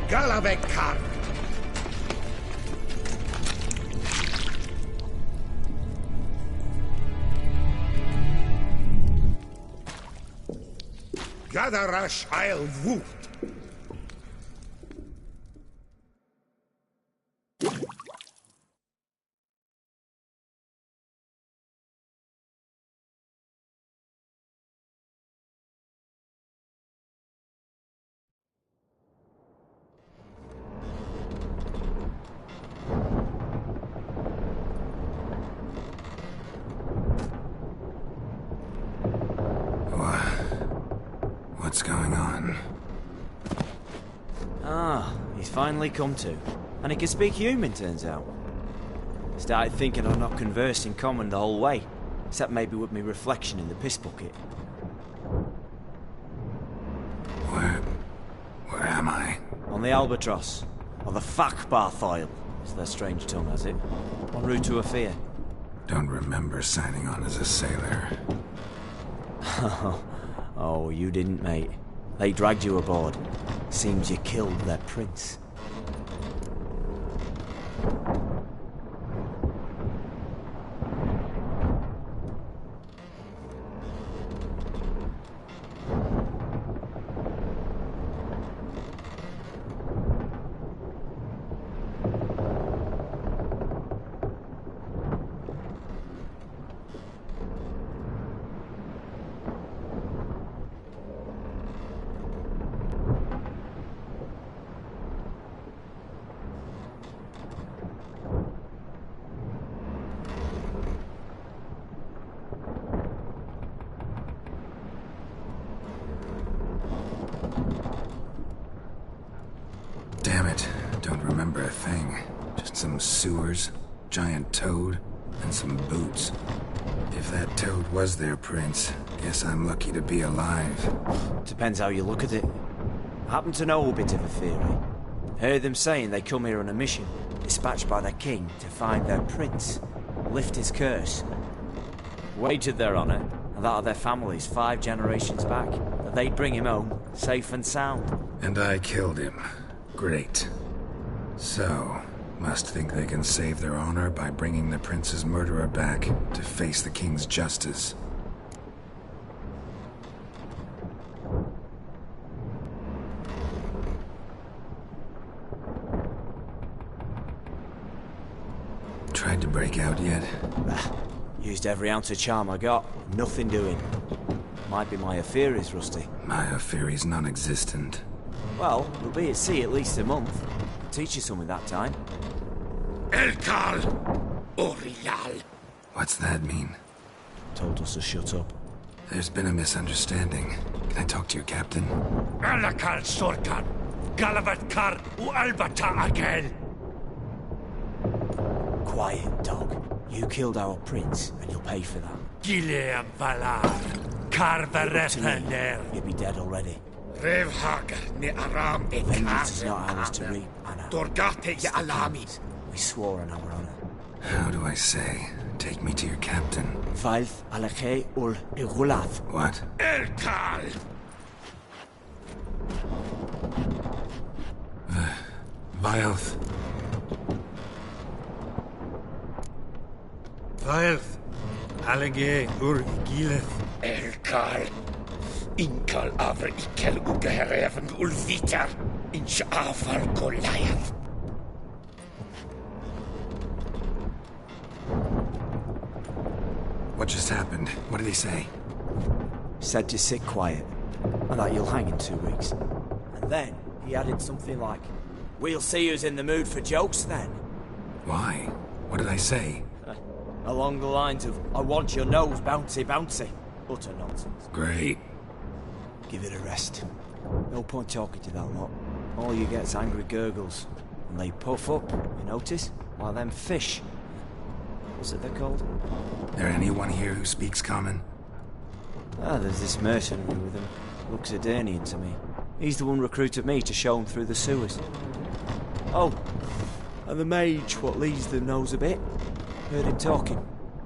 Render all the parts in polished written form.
Galavekar. Gadarash I'll Woot. What's going on? Ah, he's finally come to. And he can speak human, turns out. Started thinking I'd not conversed in common the whole way, except maybe with me reflection in the piss bucket. Where am I? On the Albatross, or the Fakbarthoil, as their strange tongue has it. En route to Afir. Don't remember signing on as a sailor. Oh, you didn't, mate. They dragged you aboard. Seems you killed their prince. Damn it, don't remember a thing. Just some sewers, giant toad, and some boots. If that toad was their prince, guess I'm lucky to be alive. Depends how you look at it. I happen to know a bit of a theory. Heard them saying they come here on a mission, dispatched by their king to find their prince, lift his curse. Wagered their honour, and that of their families 5 generations back, that they'd bring him home, safe and sound. And I killed him. Great. So, must think they can save their honor by bringing the prince's murderer back to face the king's justice. Tried to break out yet? Used every ounce of charm I got. Nothing doing. Might be my Afiri's rusty. My Afiri's non-existent. Well, we'll be at sea at least a month. I'll teach you something that time. Elkal Orial. What's that mean? Told us to shut up. There's been a misunderstanding. Can I talk to your captain? Alakal Sorkan. Galavatkar U Albata Agel. Quiet, dog. You killed our prince, and you'll pay for that. Gileam Valar. Carverepaner. You'd be dead already. Rev Hagar ni Aram e Vengeance is not ours to reap, Anna. Dorgate ya Alami. We swore on our honor. How do I say? Take me to your captain. Valth Alakhe ul Igulath. What? Elkal. Vilth. Vilth. Alege ur Igileth. Elkal. Inkal avr ikel ugehereven ulvitar. Inch afal Goliath. What just happened? What did he say? Said to sit quiet, and that you'll hang in 2 weeks. And then he added something like, "We'll see who's in the mood for jokes then." Why? What did I say? Along the lines of, "I want your nose bouncy bouncy." Utter nonsense. Great. Give it a rest. No point talking to that lot. All you get's angry gurgles. And they puff up, you notice? Like them fish. What's it they're called? There anyone here who speaks common? There's this mercenary with him. Looks Adernian to me. He's the one recruited me to show him through the sewers. Oh, and the mage what leads them knows a bit. Heard him talking,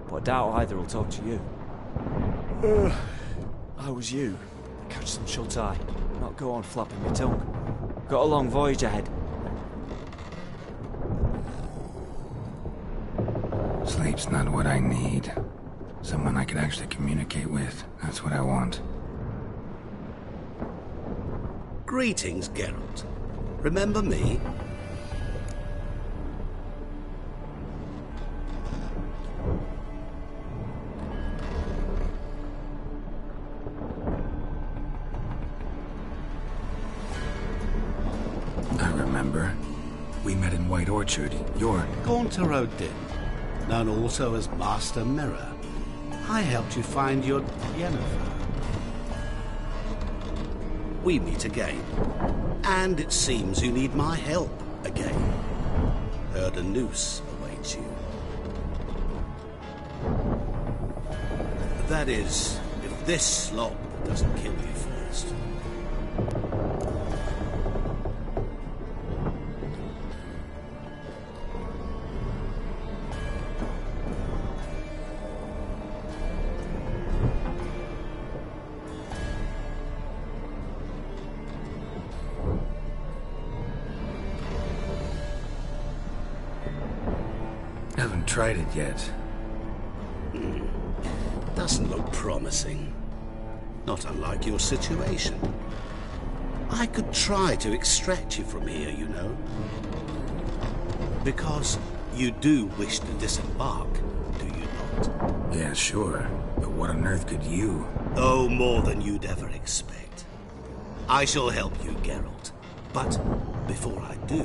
but I doubt either will talk to you. I was you. Catch some shut eye. Not go on flapping my tongue. Got a long voyage ahead. Sleep's not what I need. Someone I can actually communicate with. That's what I want. Greetings, Geralt. Remember me? I remember. We met in White Orchard. You're... Gaunter O'Din, known also as Master Mirror. I helped you find your Yennefer. We meet again. And it seems you need my help again. Heard a noose awaits you. That is, if this slop doesn't kill you first. Haven't tried it yet. Doesn't look promising. Not unlike your situation. I could try to extract you from here, you know. Because you do wish to disembark, do you not? Yeah, sure. But what on earth could you... Oh, more than you'd ever expect. I shall help you, Geralt. But before I do,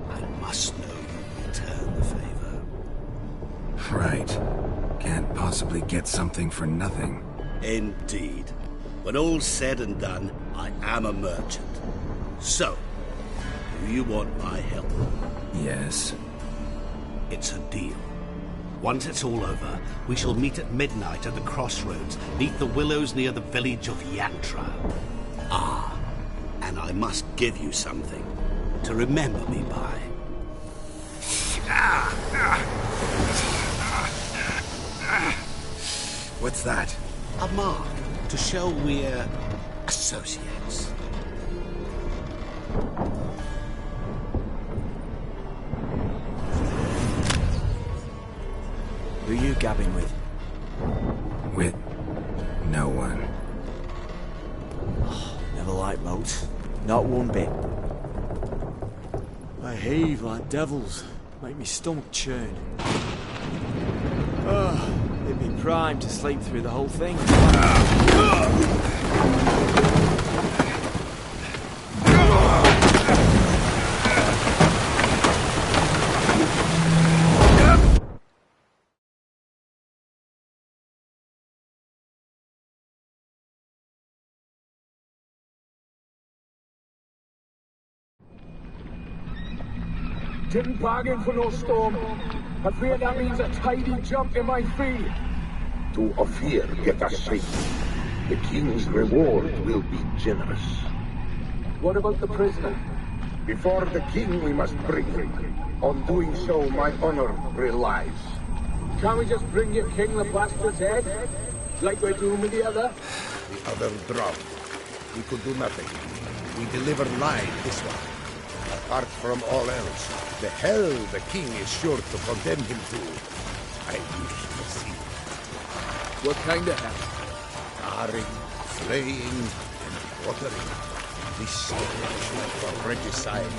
I must know you return the favor. Right. Can't possibly get something for nothing. Indeed. When all's said and done, I am a merchant. So, do you want my help? Yes. It's a deal. Once it's all over, we shall meet at midnight at the crossroads, neath the willows near the village of Yantra. Ah, and I must give you something to remember me by. What's that? A mark to show we're associates. Who you gabbing with? With... no one. Never liked boats. Not one bit. I heave like devils. Make me stomach churn. It'd be prime to sleep through the whole thing. Didn't bargain for no storm. I fear that means a tidy jump in my fee. To Ophir get us safe. The king's reward will be generous. What about the prisoner? Before the king we must bring him. On doing so, my honor relies. Can't we just bring your king the bastard's head? Like we're doing with the other? The other dropped. We could do nothing. We deliver live this one. Apart from all else, the hell the king is sure to condemn him to, I wish to see. What kind of hell? Tarring, flaying, and quartering. This is punishment for regicide and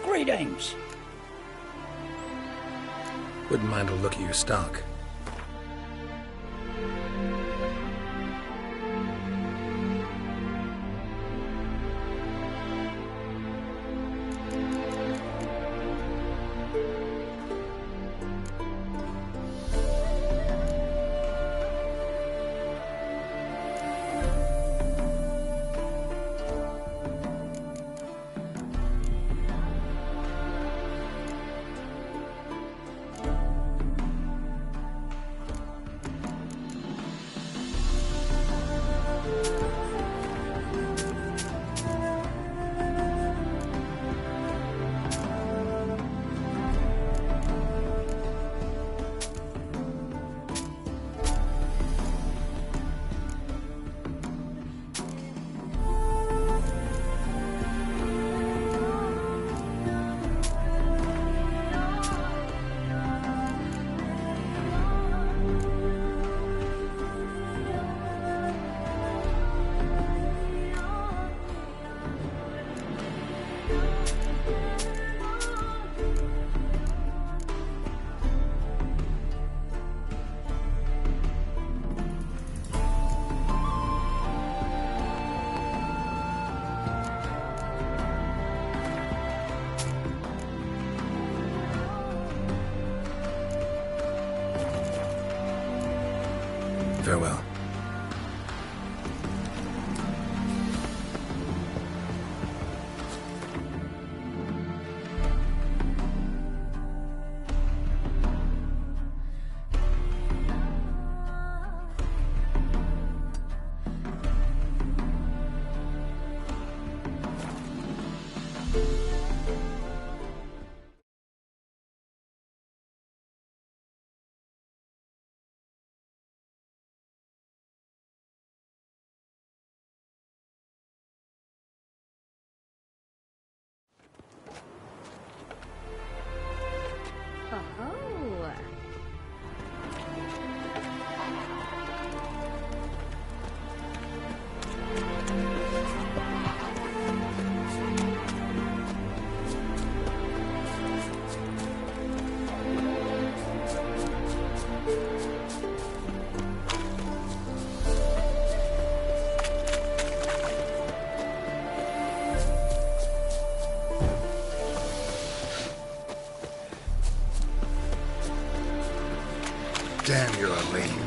Greetings. Wouldn't mind a look at your stock. Farewell. Damn, you're a lame.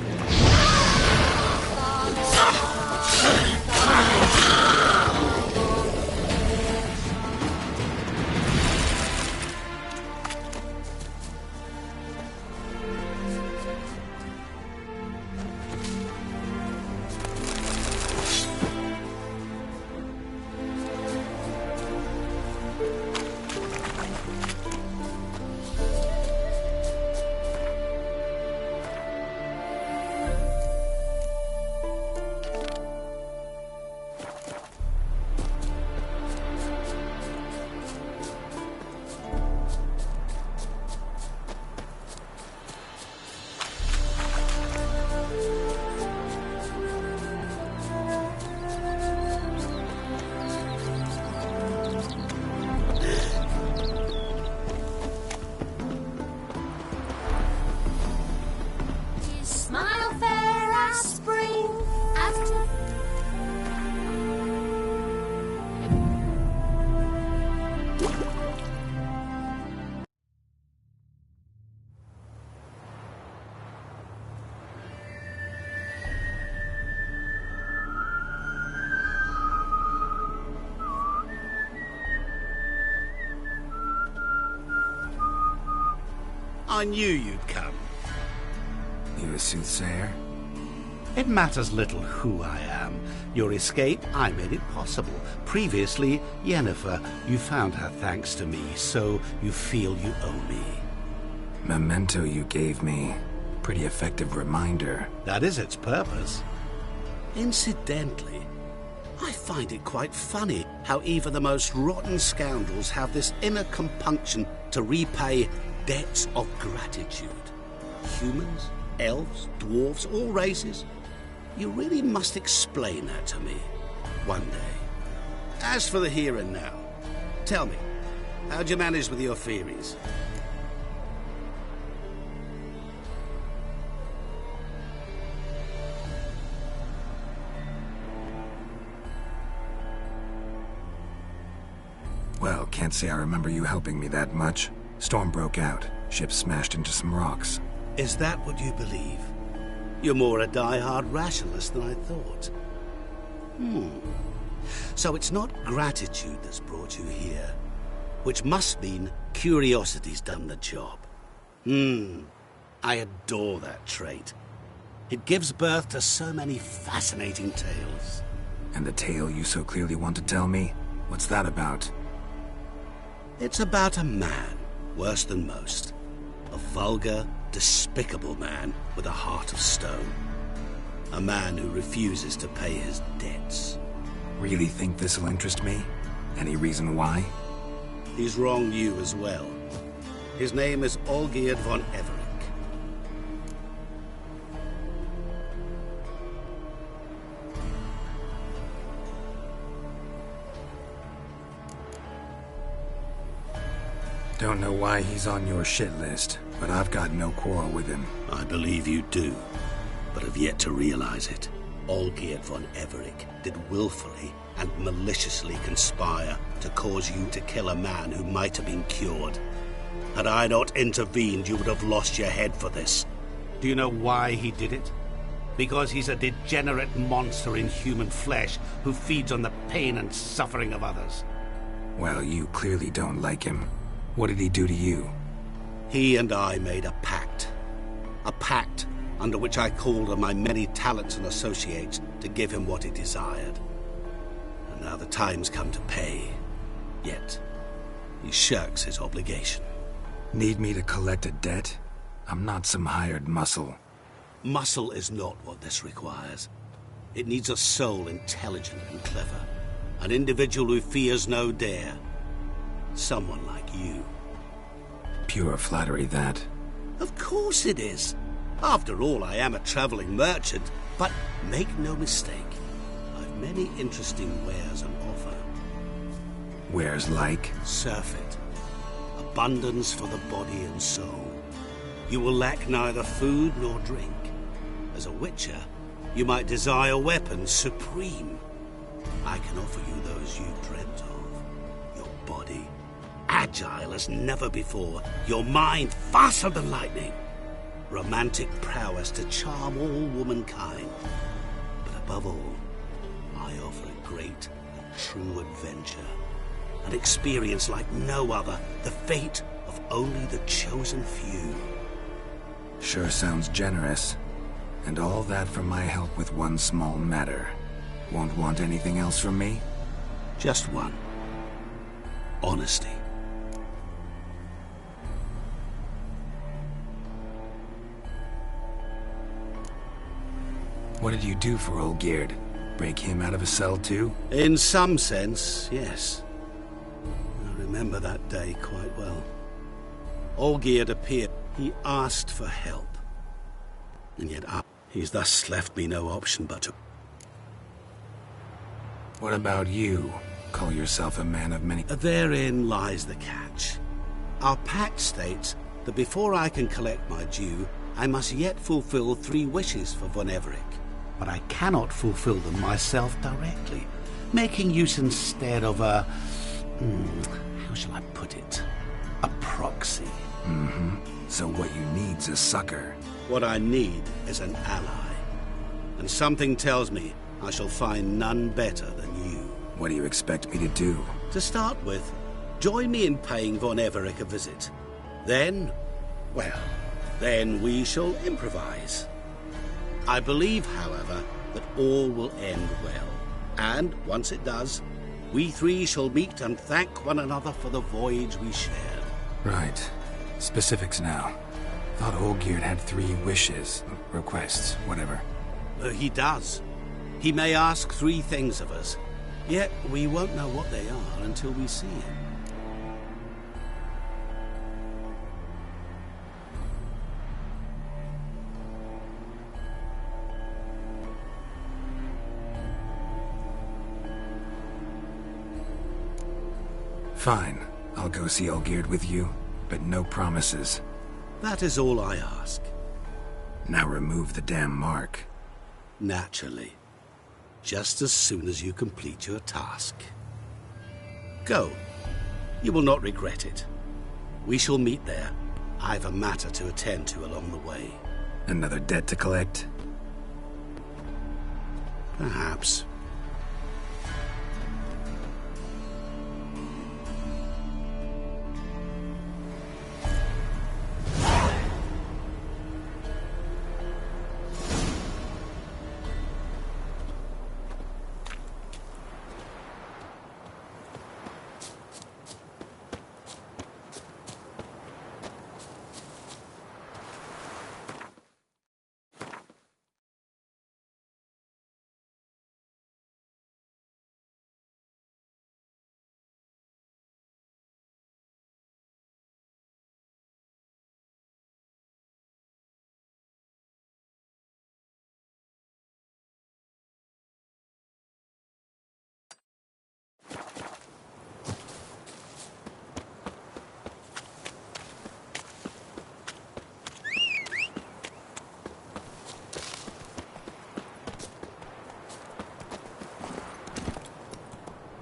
I knew you'd come. You a soothsayer? It matters little who I am. Your escape, I made it possible. Previously, Yennefer, you found her thanks to me, so you feel you owe me. Memento you gave me. Pretty effective reminder. That is its purpose. Incidentally, I find it quite funny how even the most rotten scoundrels have this inner compunction to repay debts of gratitude. Humans, elves, dwarves, all races. You really must explain that to me one day. As for the here and now, tell me, how'd you manage with your theories? Well, can't say I remember you helping me that much. Storm broke out. Ship smashed into some rocks. Is that what you believe? You're more a die-hard rationalist than I thought. So it's not gratitude that's brought you here, which must mean curiosity's done the job. I adore that trait. It gives birth to so many fascinating tales. And the tale you so clearly want to tell me? What's that about? It's about a man, worse than most. A vulgar, despicable man with a heart of stone. A man who refuses to pay his debts. Really think this'll interest me? Any reason why? He's wronged you as well. His name is Olgierd von Everec. Don't know why he's on your shit list, but I've got no quarrel with him. I believe you do, but have yet to realize it. Olgierd von Everec did willfully and maliciously conspire to cause you to kill a man who might have been cured. Had I not intervened, you would have lost your head for this. Do you know why he did it? Because he's a degenerate monster in human flesh who feeds on the pain and suffering of others. Well, you clearly don't like him. What did he do to you? He and I made a pact. A pact under which I called on my many talents and associates to give him what he desired. And now the time's come to pay. Yet, he shirks his obligation. Need me to collect a debt? I'm not some hired muscle. Muscle is not what this requires. It needs a soul intelligent and clever. An individual who fears no dare. Someone like you. Pure flattery, that. Of course it is. After all, I am a traveling merchant. But make no mistake, I've many interesting wares on offer. Wares like? Surfeit. Abundance for the body and soul. You will lack neither food nor drink. As a witcher, you might desire weapons supreme. I can offer you those you dreamt of. Your body, agile as never before. Your mind, faster than lightning. Romantic prowess to charm all womankind. But above all, I offer a great and true adventure. An experience like no other. The fate of only the chosen few. Sure sounds generous. And all that for my help with one small matter. Won't want anything else from me? Just one. Honesty. What did you do for Olgierd? Break him out of a cell too? In some sense, yes. I remember that day quite well. Olgierd appeared. He asked for help. And yet he's thus left me no option but to... What about you? Call yourself a man of many... Therein lies the catch. Our pact states that before I can collect my due, I must yet fulfill 3 wishes for von Everec. But I cannot fulfill them myself directly, making use instead of a... how shall I put it? A proxy. So what you need's a sucker. What I need is an ally. And something tells me I shall find none better than you. What do you expect me to do? To start with, join me in paying von Everec a visit. Then, Well, then we shall improvise. I believe, however, that all will end well. And once it does, we three shall meet and thank one another for the voyage we shared. Right. Specifics now. Thought Olgierd had 3 wishes, requests, whatever. He does. He may ask 3 things of us, yet we won't know what they are until we see him. Fine. I'll go see Olgierd with you, but no promises. That is all I ask. Now remove the damn mark. Naturally. Just as soon as you complete your task. Go. You will not regret it. We shall meet there. I've a matter to attend to along the way. Another debt to collect? Perhaps.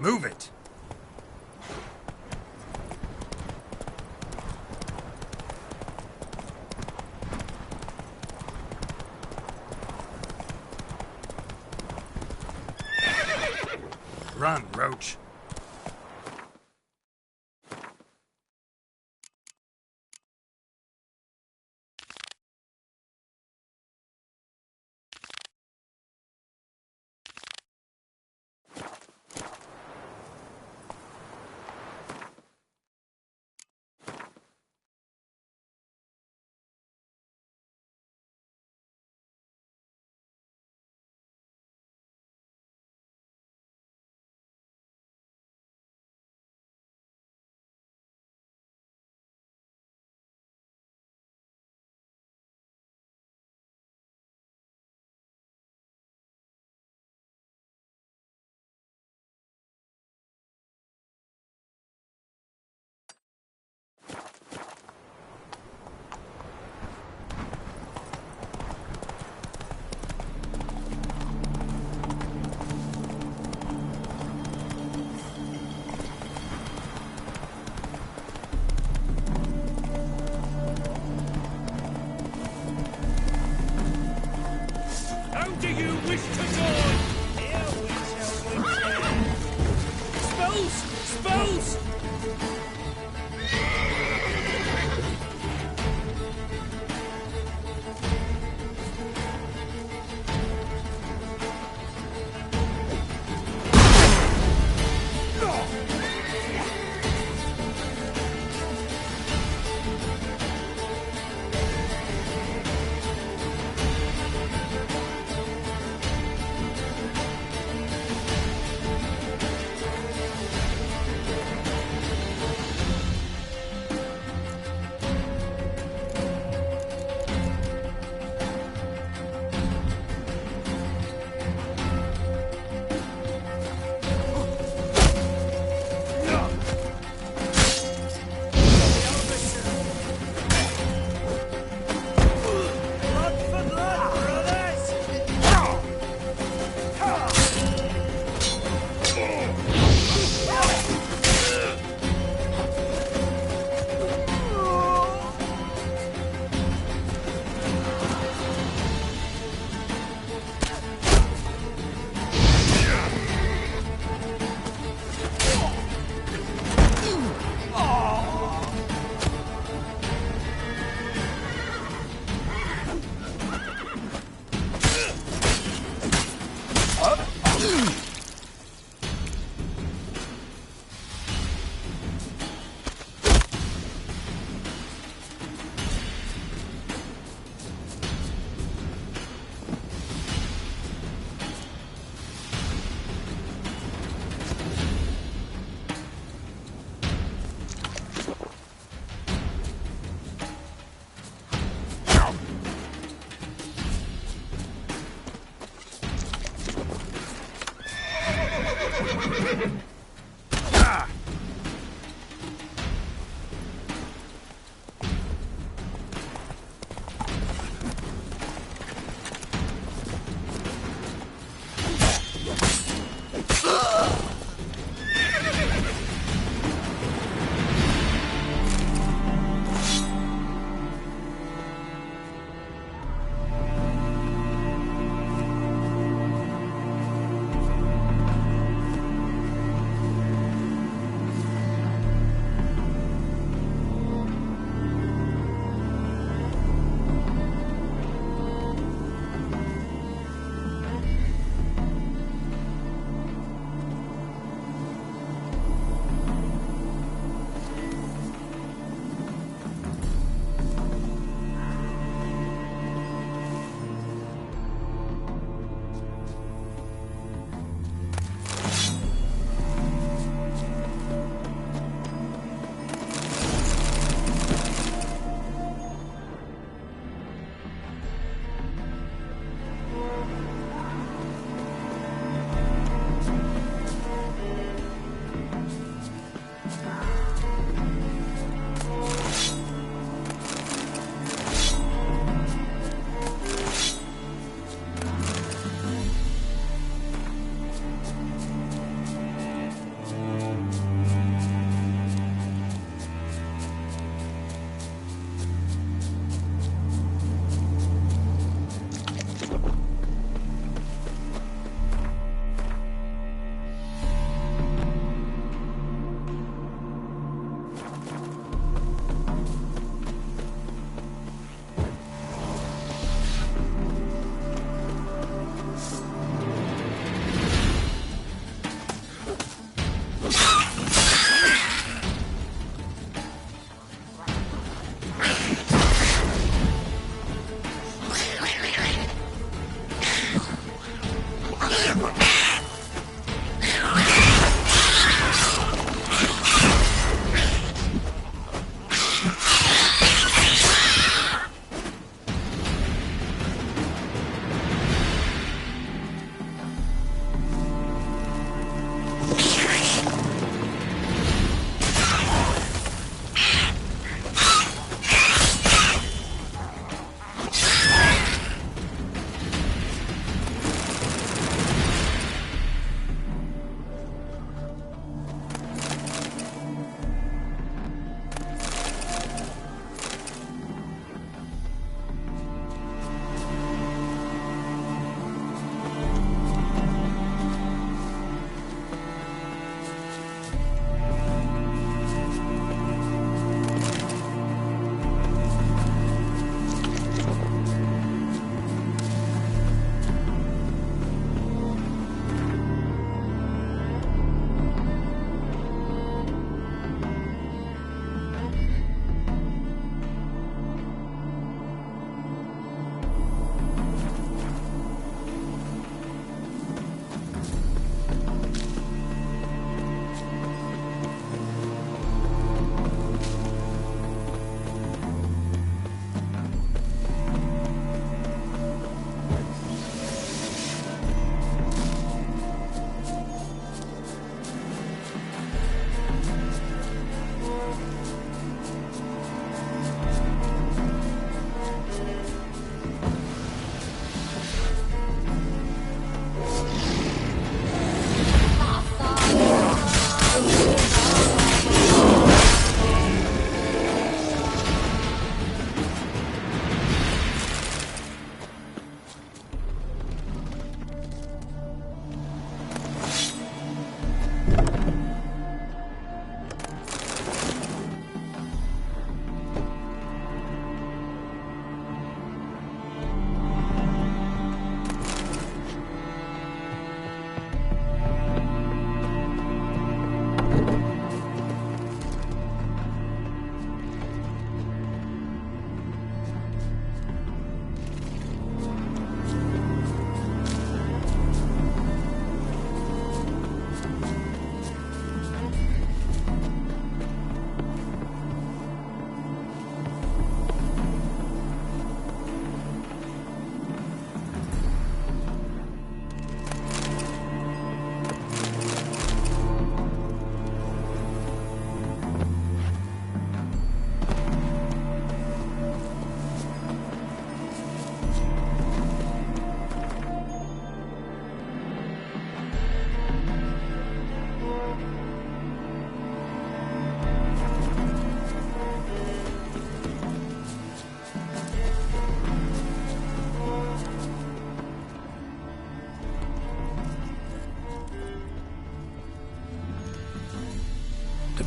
Move it! Run, Roach.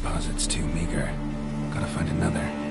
deposit's too meager. Gotta find another.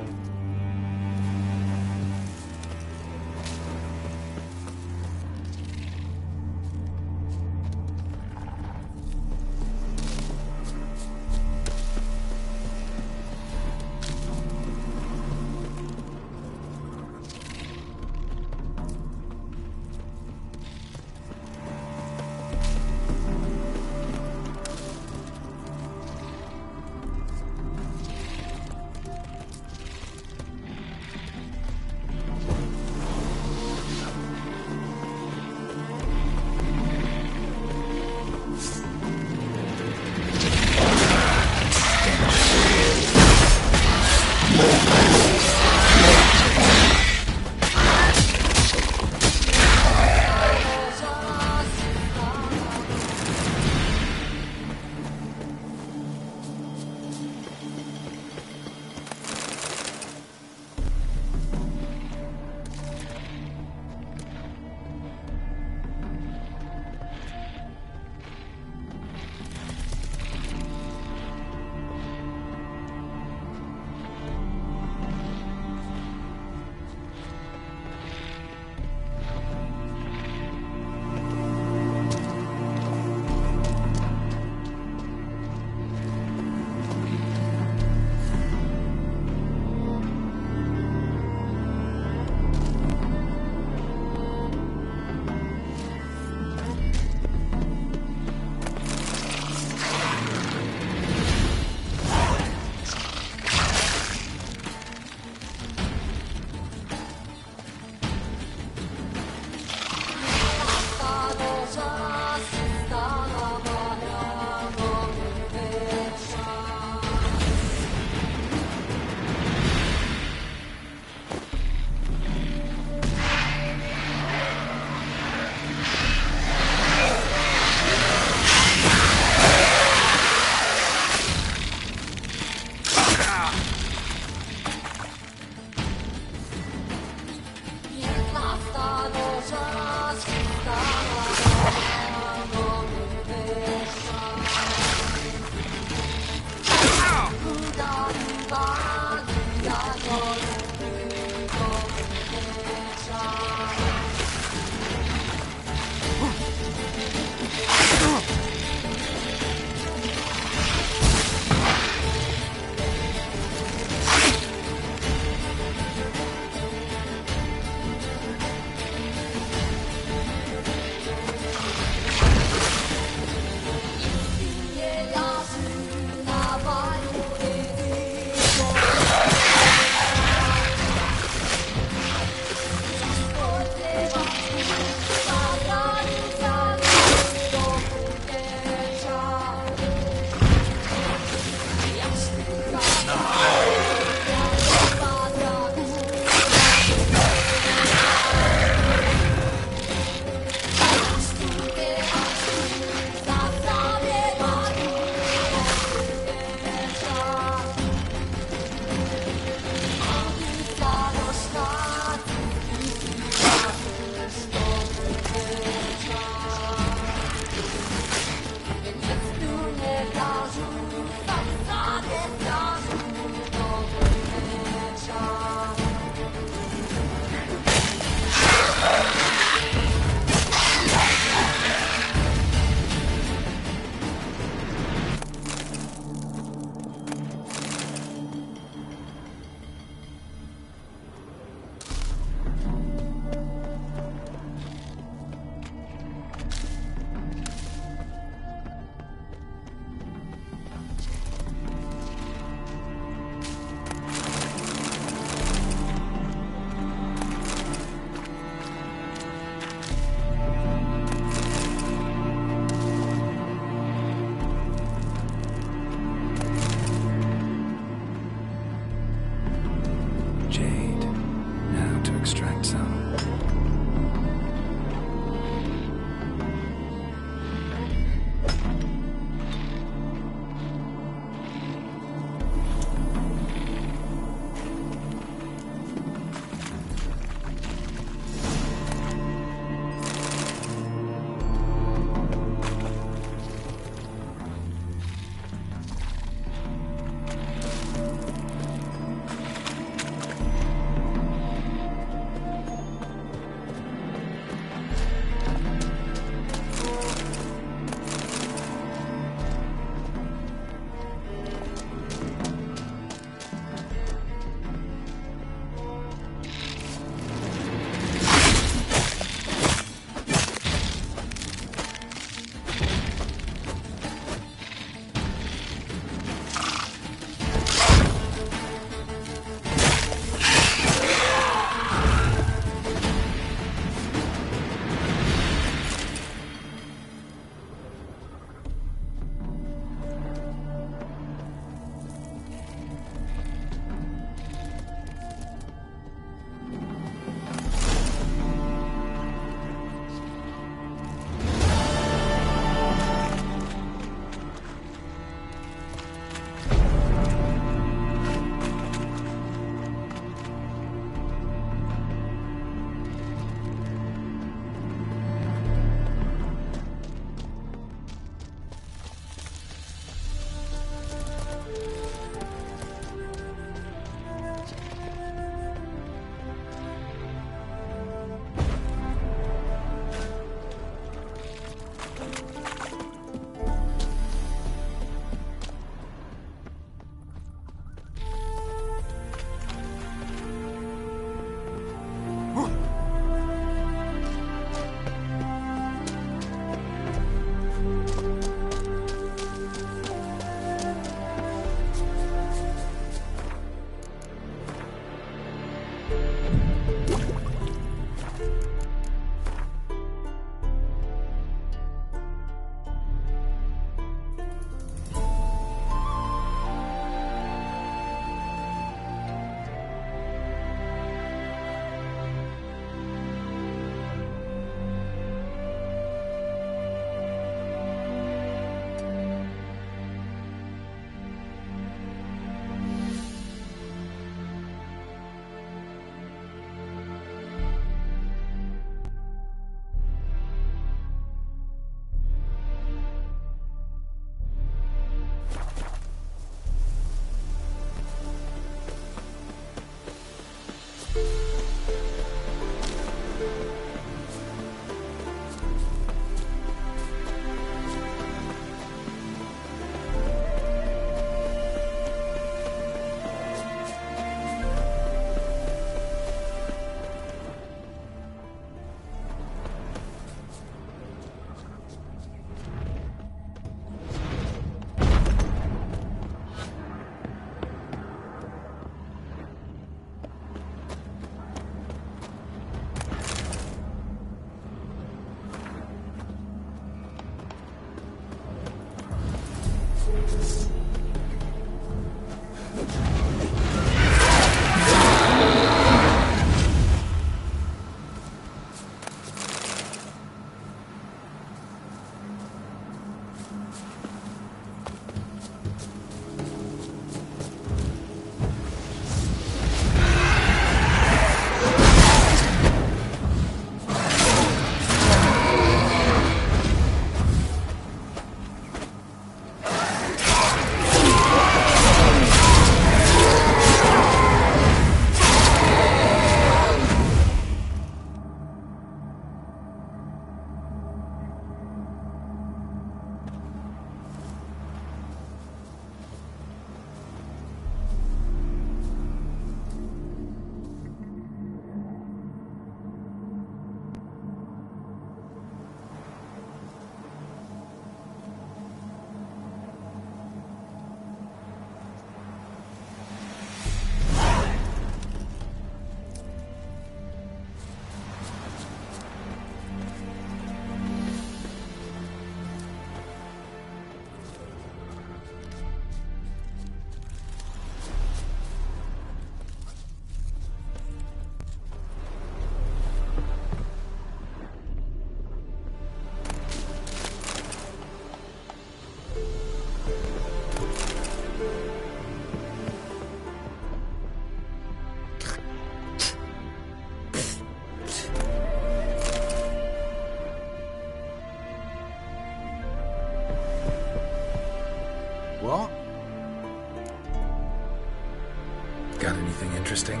Got anything interesting?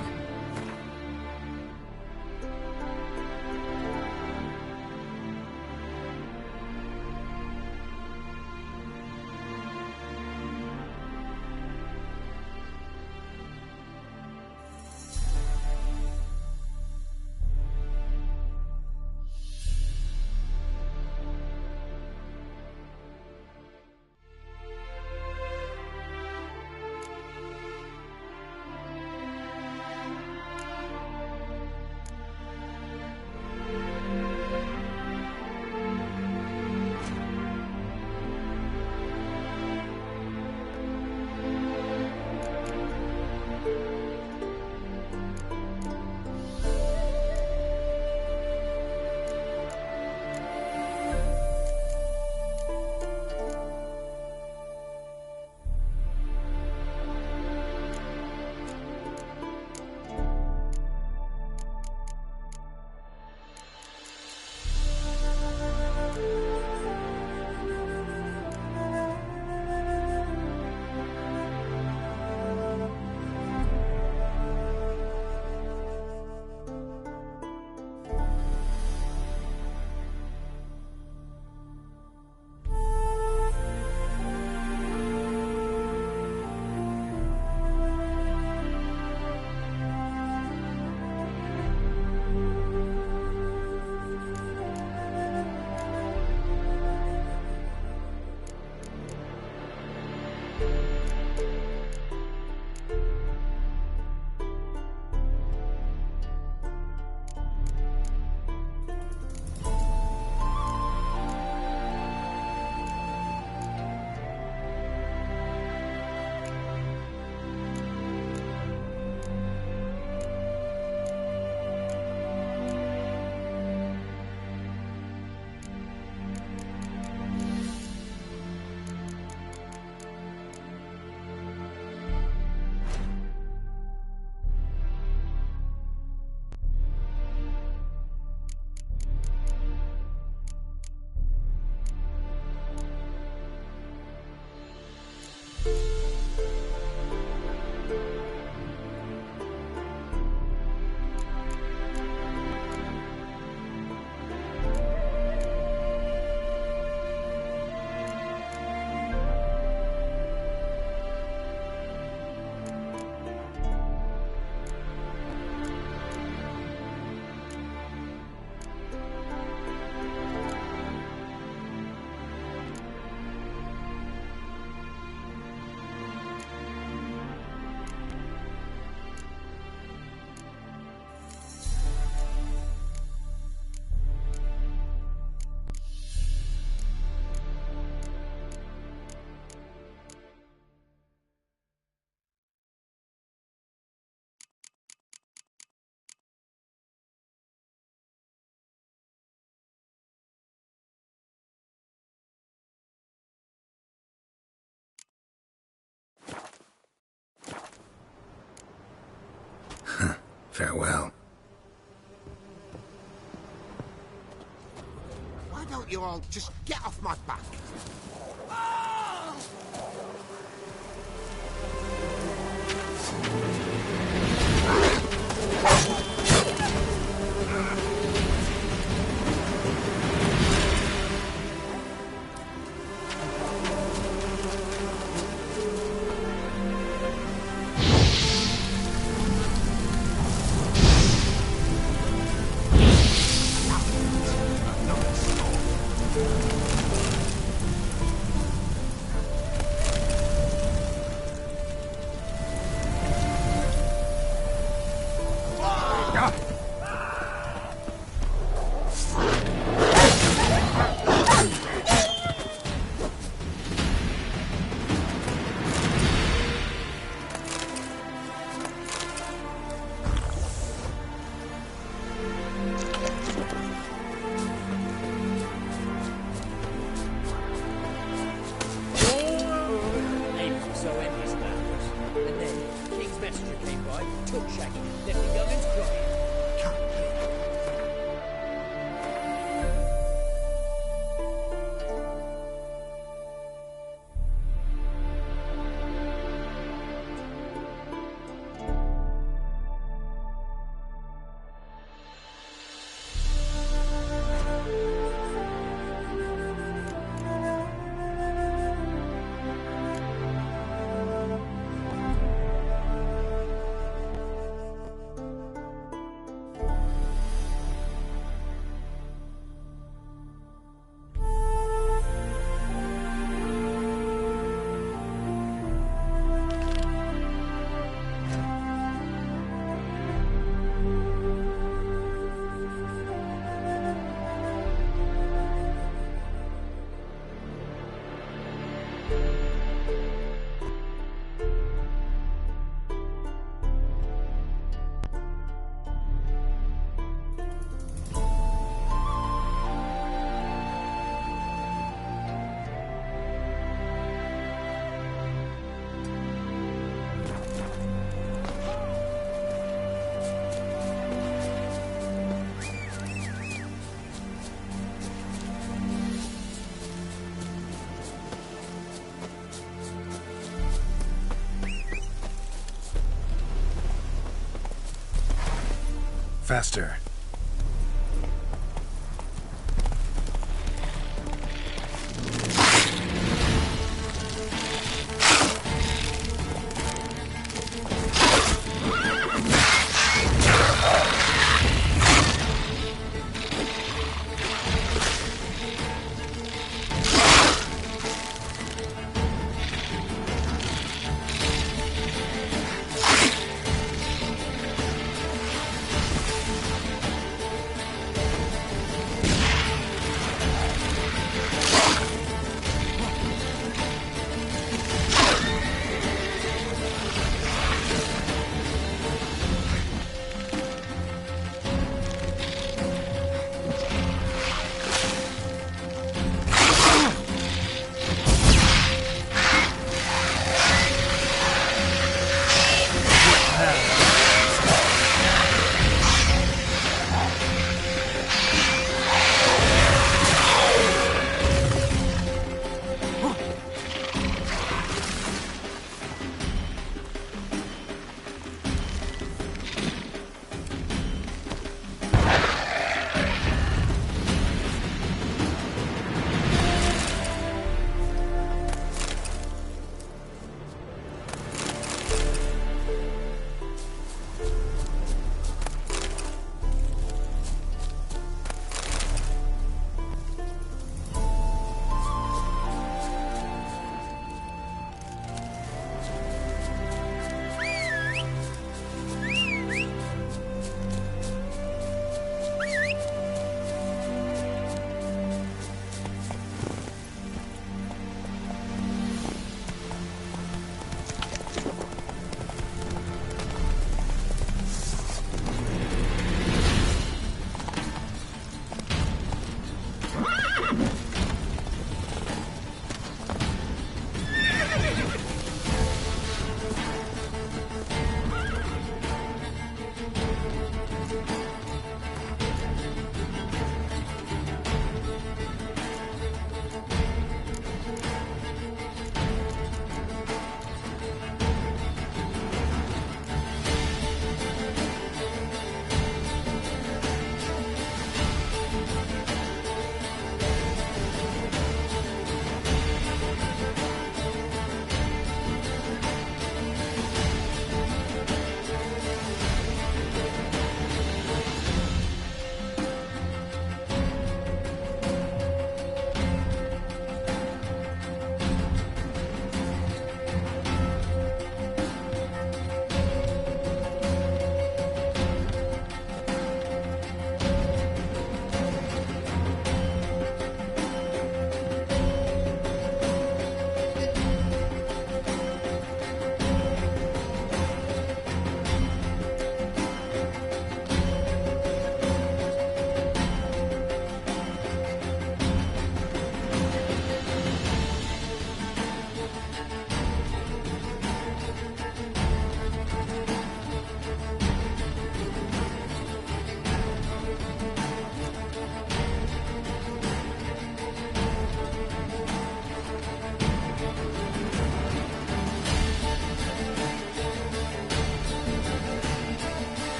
Farewell. Why don't you all just get off my back? Faster.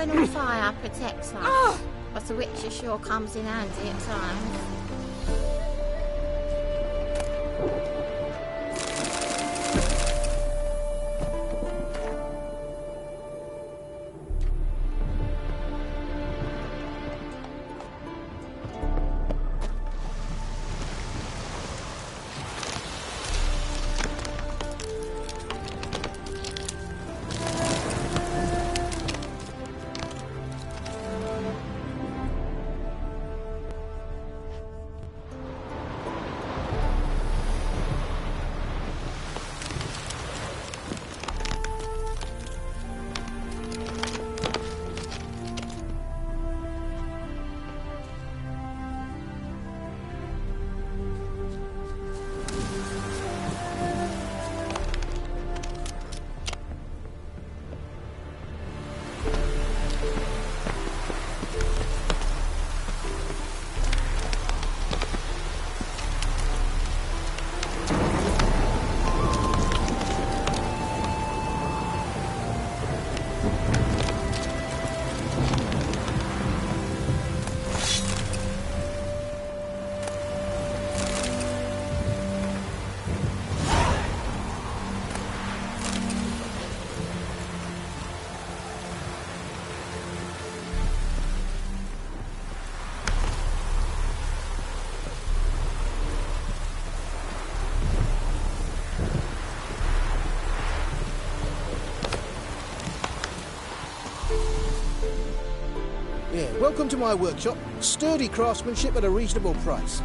Eternal fire protects us, but the witcher sure comes in handy at times. Yeah, welcome to my workshop. Sturdy craftsmanship at a reasonable price.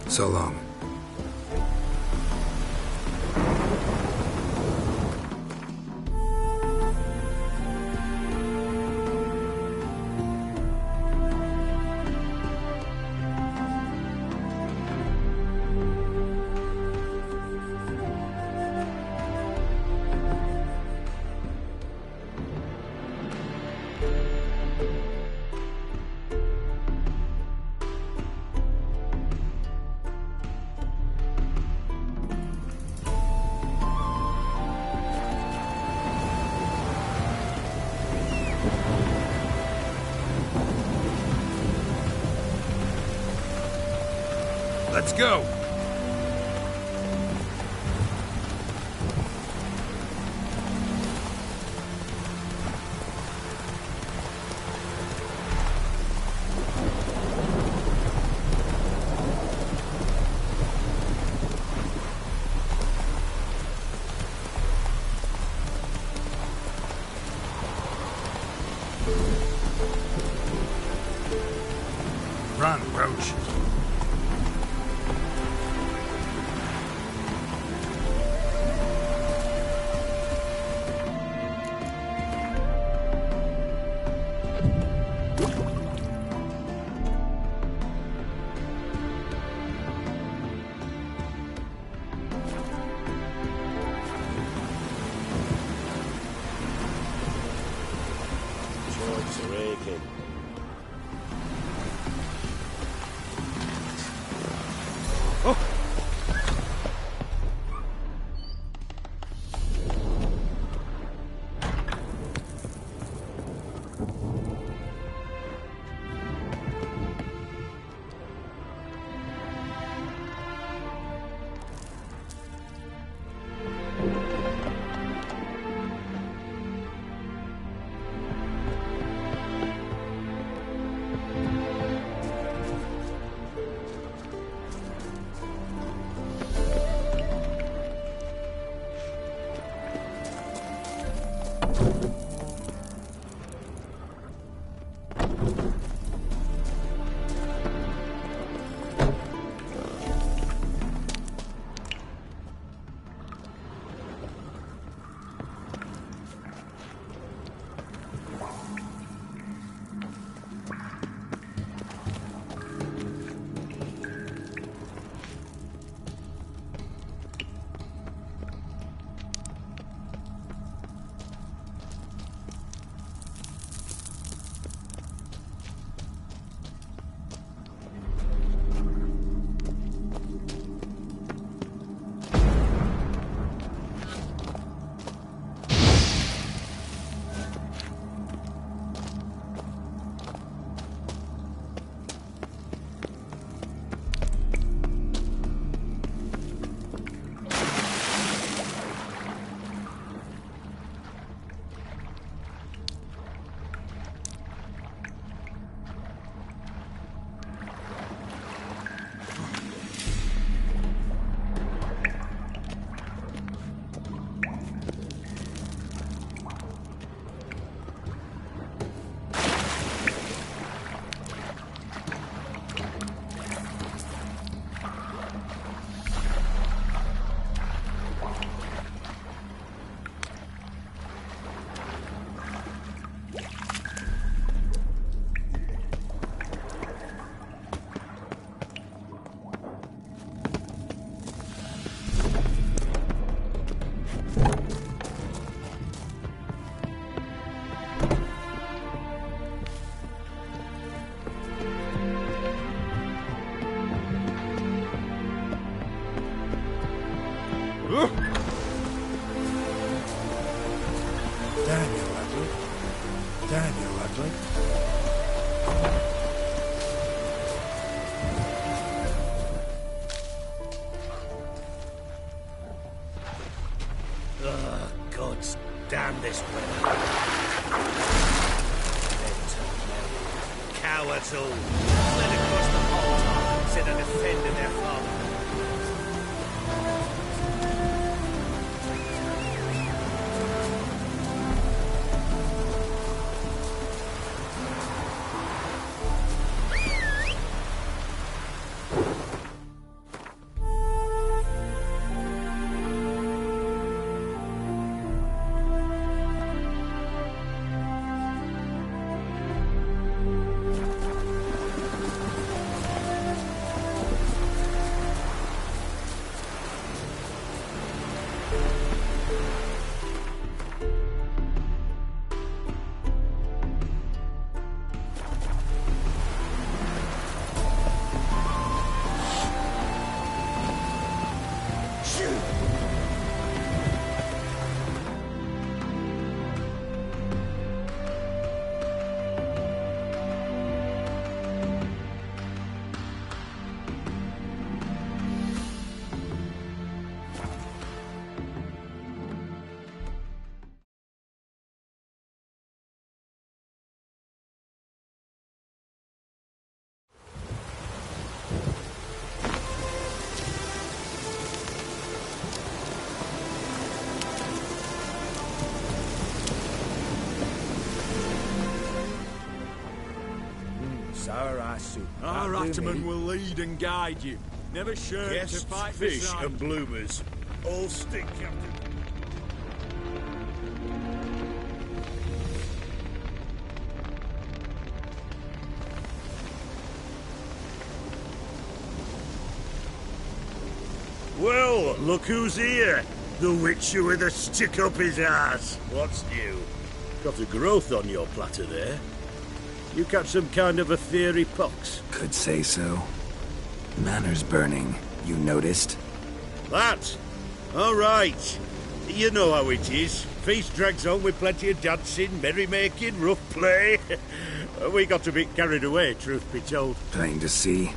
So long. Let's go! Run, Roach. That's all. Fled across the whole time, said they're defending their father. Our Ataman will lead and guide you. Never sure to Guests, fight fish, beside and bloomers. All stick, Captain. Well, look who's here. The Witcher with a stick up his ass. What's new? Got a growth on your platter there. You catch some kind of a fiery pox? Could say so. Manor's burning. You noticed? That? All right. You know how it is. Feast drags on with plenty of dancing, merrymaking, rough play. We got a bit carried away, truth be told. Plain to see.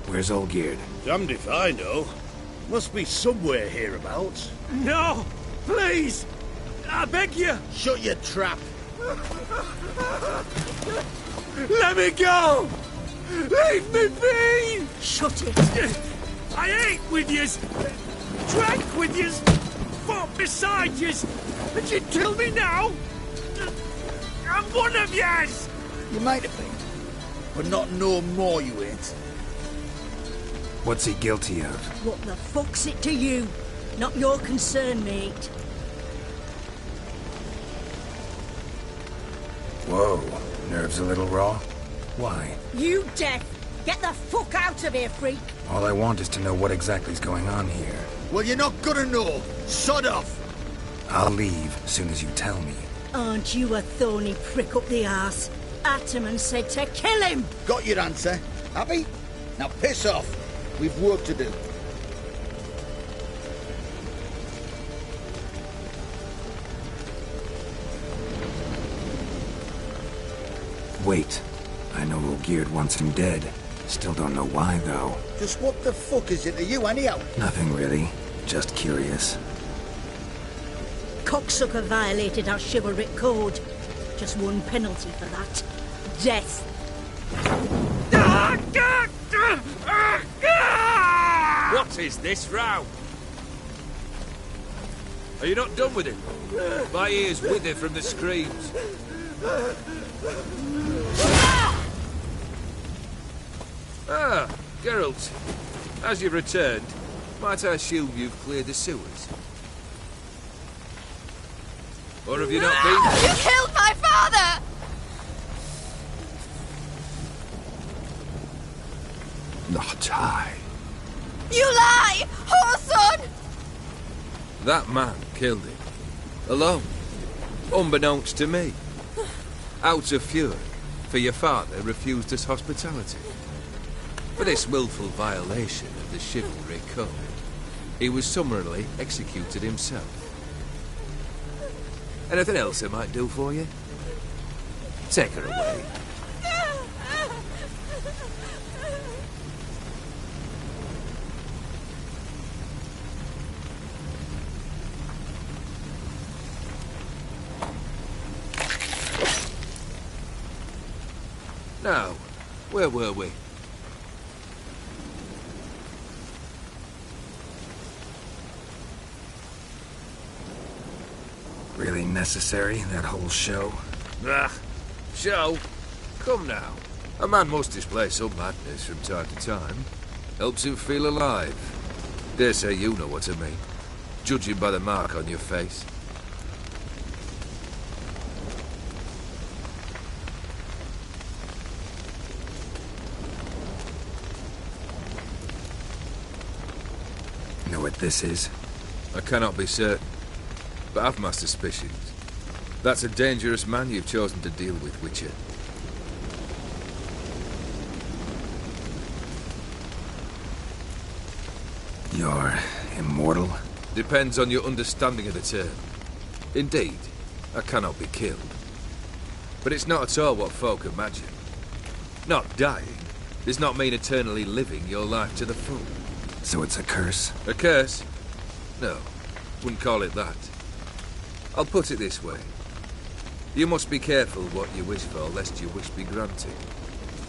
Where's Olgierd? Damned if I know. Must be somewhere hereabouts. No! Please! I beg you! Shut your trap. Let me go! Leave me be! Shut it! I ate with yous, drank with yous, fought beside yous, and you'd kill me now? I'm one of yous! You might have been, but not no more you ain't. What's he guilty of? What the fuck's it to you? Not your concern, mate. Whoa. Nerves a little raw? Why? You deaf! Get the fuck out of here, freak! All I want is to know what exactly is going on here. Well, you're not gonna know. Sod off! I'll leave as soon as you tell me. Aren't you a thorny prick up the arse? Ataman said to kill him! Got your answer. Happy? Now piss off. We've work to do. Wait. I know Olgierd wants him dead. Still don't know why, though. Just what the fuck is it to you, anyhow? Nothing really. Just curious. Cocksucker violated our chivalric code. Just one penalty for that. Death. What is this row? Are you not done with him? My ears wither from the screams. Ah, Geralt. As you've returned, might I assume you've cleared the sewers? Or have you not been? You killed my father! Not I. You lie! Whoreson! That man killed him. Alone. Unbeknownst to me. Out of fury, for your father refused us hospitality. For this willful violation of the chivalry code, he was summarily executed himself. Anything else I might do for you? Take her away. Now, Where were we? Really necessary, that whole show? Ah, show? Come now. A man must display some madness from time to time. Helps him feel alive. Dare say you know what I mean. Judging by the mark on your face. Know what this is? I cannot be certain, but I've my suspicions. That's a dangerous man you've chosen to deal with, Witcher. You're immortal? Depends on your understanding of the term. Indeed, I cannot be killed. But it's not at all what folk imagine. Not dying does not mean eternally living your life to the full. So it's a curse? A curse? No, wouldn't call it that. I'll put it this way. You must be careful what you wish for, lest your wish be granted.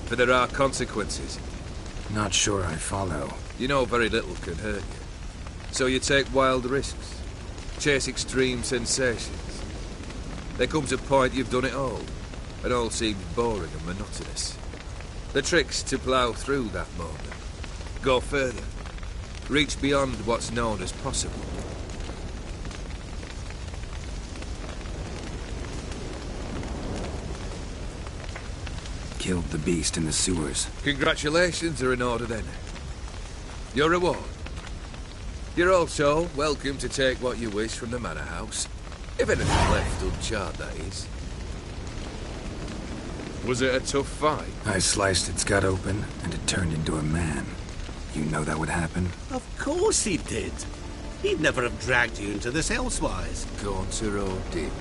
For there are consequences. Not sure I follow. You know very little can hurt you. So you take wild risks. Chase extreme sensations. There comes a point you've done it all, and all seems boring and monotonous. The trick's to plough through that moment. Go further. Reach beyond what's known as possible. Killed the beast in the sewers. Congratulations are in order then. Your reward. You're also welcome to take what you wish from the manor house. If anything left uncharted, that is. Was it a tough fight? I sliced its gut open, and it turned into a man. You know that would happen? Of course he did. He'd never have dragged you into this elsewise. Gaunter did.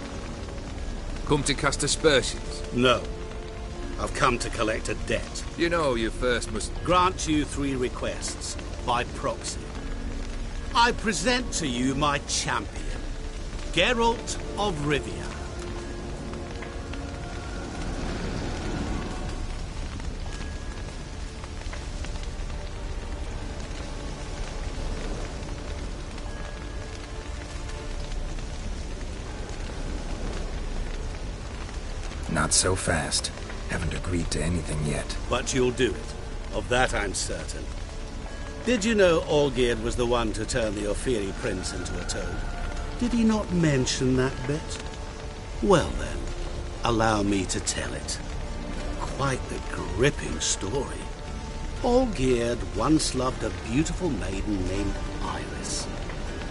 Come to cast aspersions? No. I've come to collect a debt. You know you first must... Grant you 3 requests, by proxy. I present to you my champion, Geralt of Rivia. Not so fast. Haven't agreed to anything yet. But you'll do it. Of that I'm certain. Did you know Olgierd was the one to turn the Ophiri prince into a toad? Did he not mention that bit? Well then, allow me to tell it. Quite the gripping story. Olgierd once loved a beautiful maiden named Iris.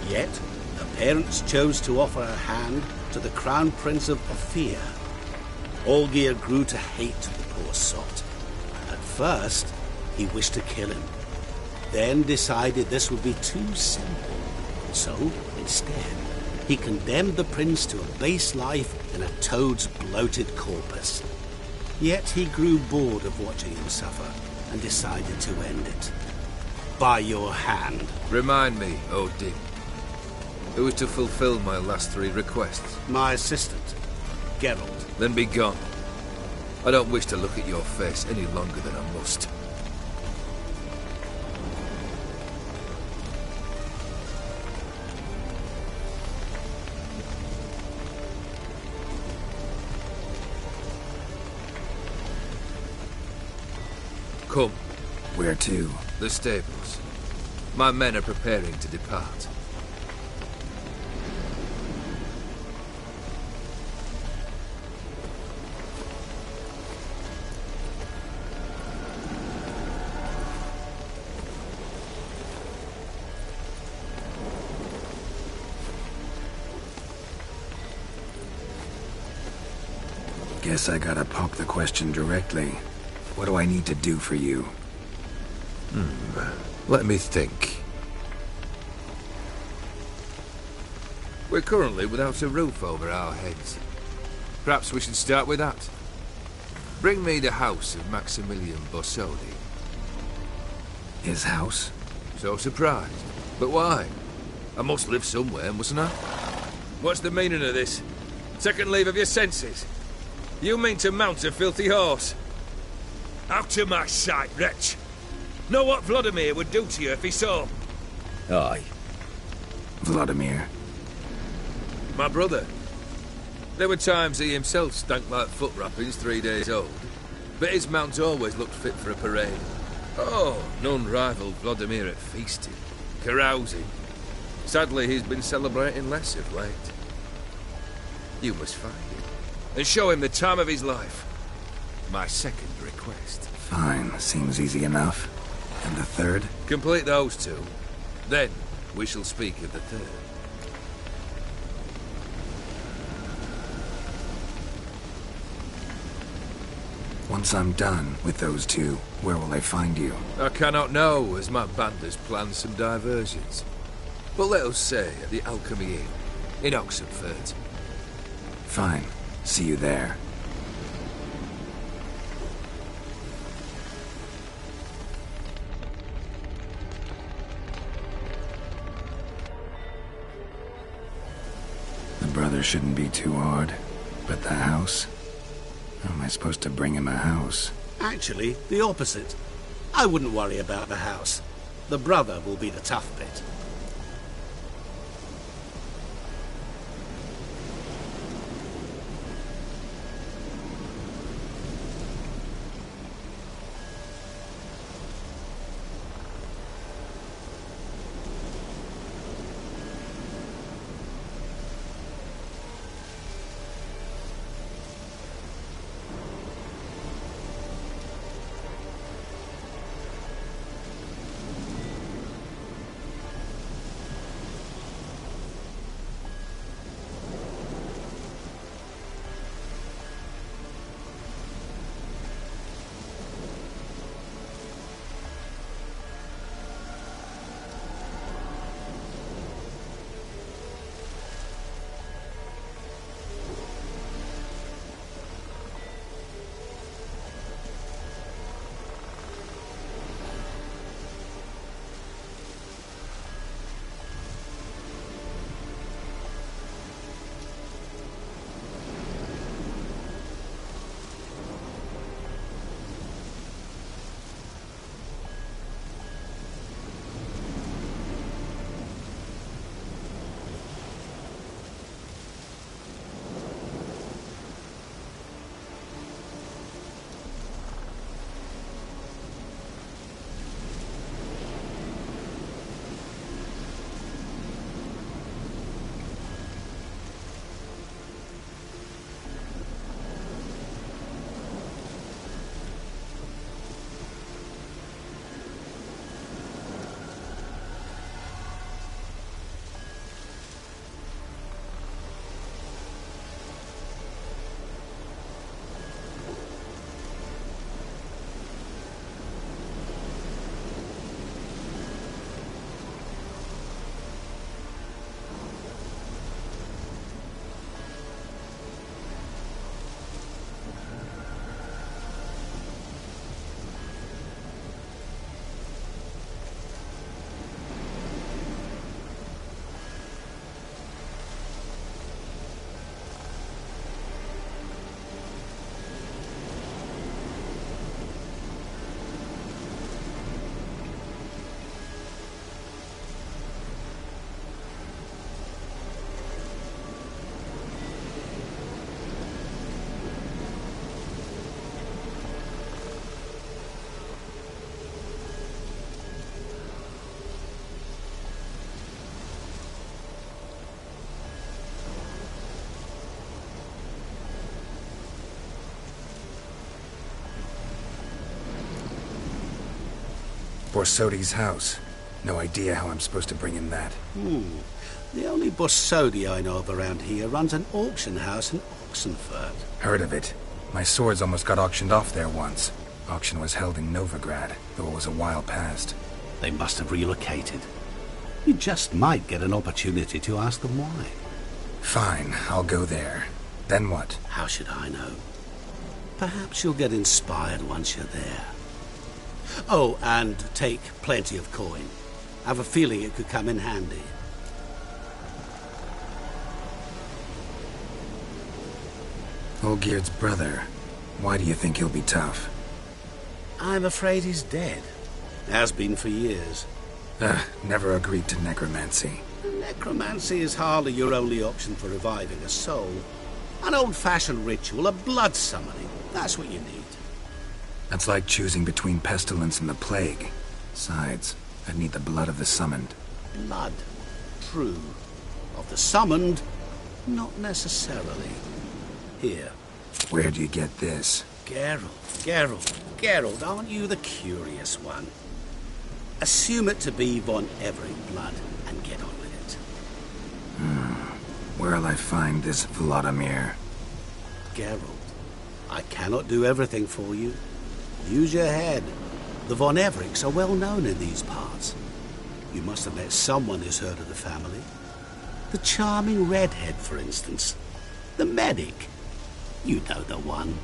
Yet, her parents chose to offer her hand to the crown prince of Ophir. Olgierd grew to hate the poor sot. At first, he wished to kill him. Then decided this would be too simple. So, instead, he condemned the prince to a base life in a toad's bloated corpus. Yet he grew bored of watching him suffer and decided to end it. By your hand. Remind me, Odin. Who is to fulfill my last 3 requests? My assistant, Geralt. Then be gone. I don't wish to look at your face any longer than I must. Come. Where to? The stables. My men are preparing to depart. Guess I gotta pop the question directly. What do I need to do for you? Let me think. We're currently without a roof over our heads. Perhaps we should start with that. Bring me the house of Maximilian Borsodi. His house? So surprised. But why? I must live somewhere, mustn't I? What's the meaning of this? Second leave of your senses? You mean to mount a filthy horse? Out of my sight, wretch. Know what Vladimir would do to you if he saw? Aye. Vladimir. My brother. There were times he himself stank like foot wrappings 3 days old, but his mount always looked fit for a parade. Oh, none rivaled Vladimir at feasting, carousing. Sadly, he's been celebrating less of late. You must find him, and show him the time of his life. My second request. Fine, seems easy enough. And the third? Complete those two. Then, we shall speak of the third. Once I'm done with those two, where will I find you? I cannot know, as my band has planned some diversions. But let us say at the Alchemy Inn, in Oxenfurt. Fine. See you there. The brother shouldn't be too hard. But the house? How am I supposed to bring him a house? Actually, the opposite. I wouldn't worry about the house. The brother will be the tough bit. Borsodi's house. No idea how I'm supposed to bring in that. The only Borsodi I know of around here runs an auction house in Oxenfurt. Heard of it. My swords almost got auctioned off there once. Auction was held in Novigrad, though it was a while past. They must have relocated. You just might get an opportunity to ask them why. Fine, I'll go there. Then what? How should I know? Perhaps you'll get inspired once you're there. Oh, and take plenty of coin. I have a feeling it could come in handy. Olgierd's brother. Why do you think he'll be tough? I'm afraid he's dead. Has been for years. Never agreed to necromancy. Necromancy is hardly your only option for reviving a soul. An old-fashioned ritual, a blood summoning. That's what you need. That's like choosing between pestilence and the plague. Besides, I'd need the blood of the summoned. Blood. True. Of the summoned, not necessarily. Here. Where do you get this? Geralt, aren't you the curious one? Assume it to be Von Everett blood and get on with it. Where'll I find this Vladimir? Geralt, I cannot do everything for you. Use your head. The Von Evericks are well known in these parts. You must have met someone who's heard of the family. The charming redhead, for instance. The medic. You know the one.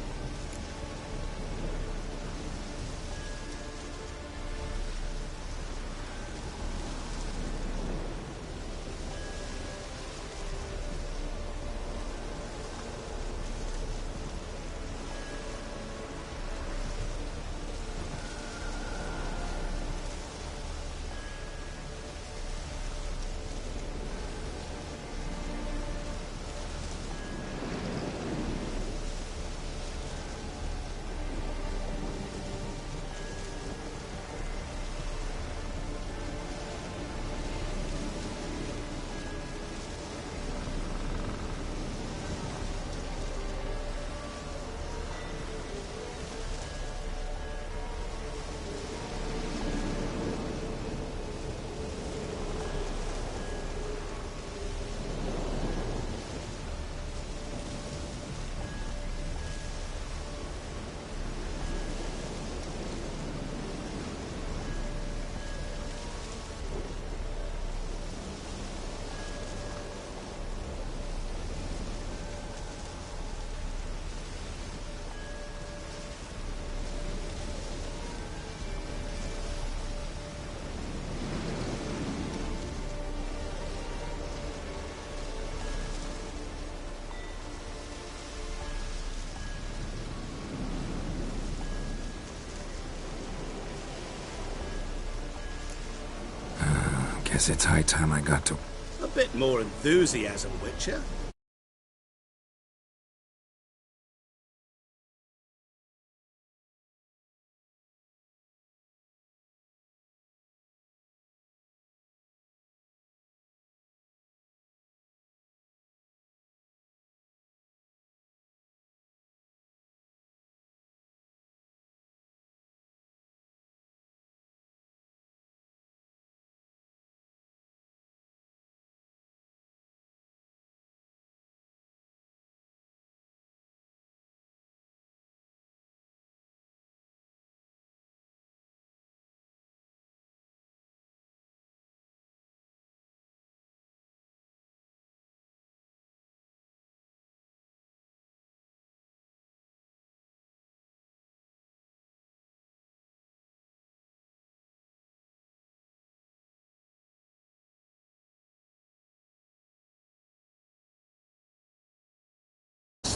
Guess it's high time I got to... A bit more enthusiasm, Witcher.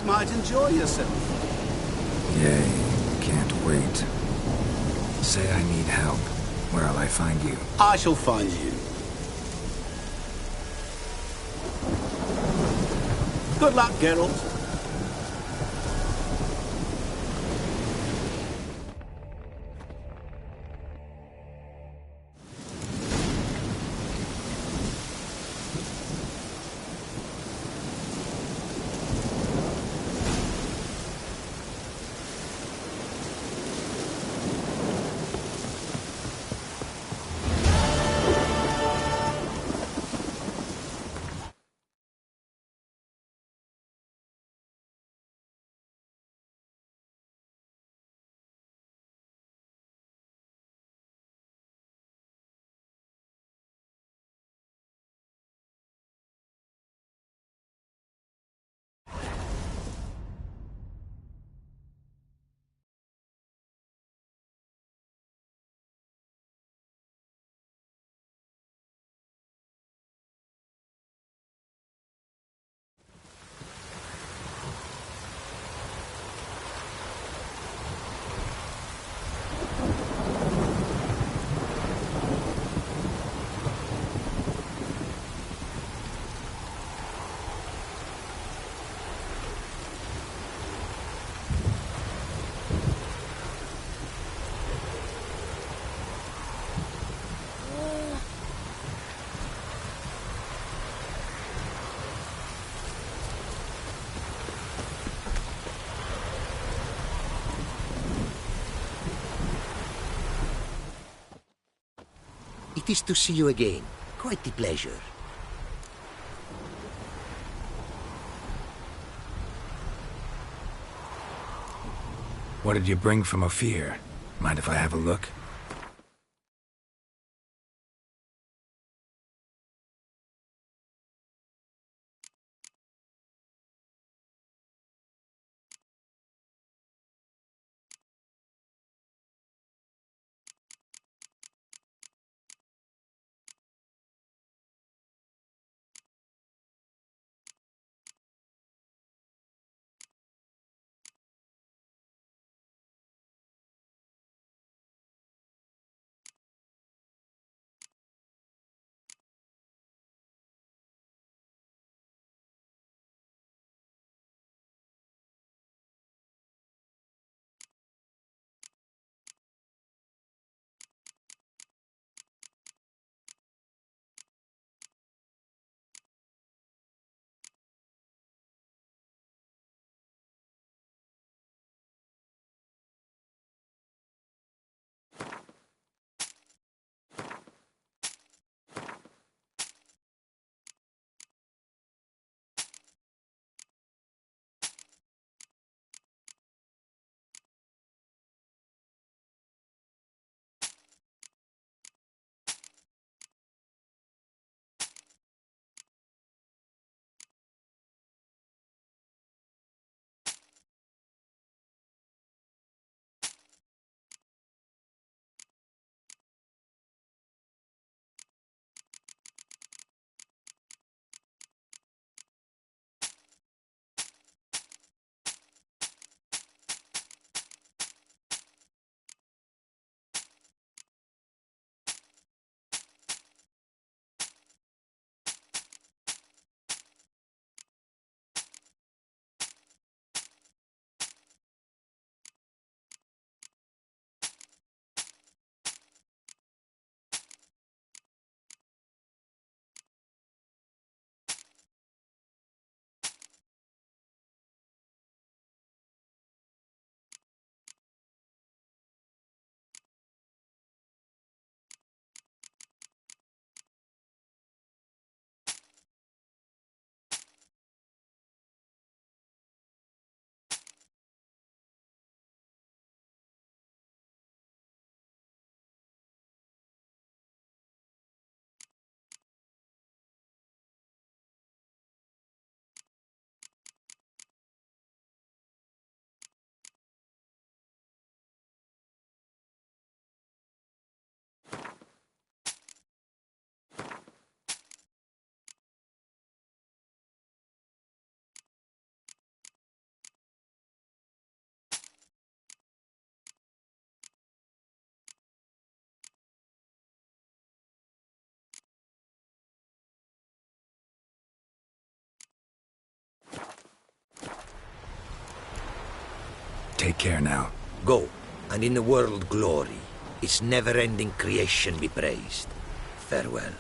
Might enjoy yourself. Yay, can't wait. Say I need help. Where'll I find you? I shall find you. Good luck, Geralt. it is to see you again. Quite the pleasure. What did you bring from Ophir? Mind if I have a look? Take care now. Go, and in the world glory, its never-ending creation be praised. Farewell.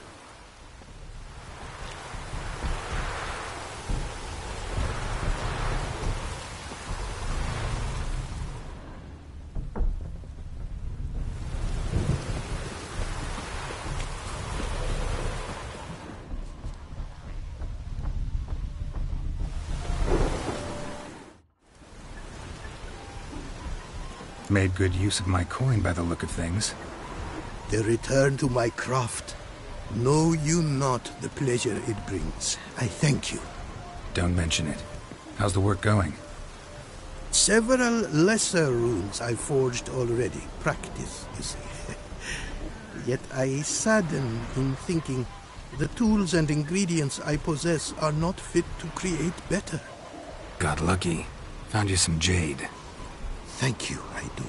Made good use of my coin by the look of things. The return to my craft. Know you not the pleasure it brings. I thank you. Don't mention it. How's the work going? Several lesser runes I forged already. Practice, you see. Yet I sadden in thinking the tools and ingredients I possess are not fit to create better. Got lucky. Found you some jade. Thank you, I do.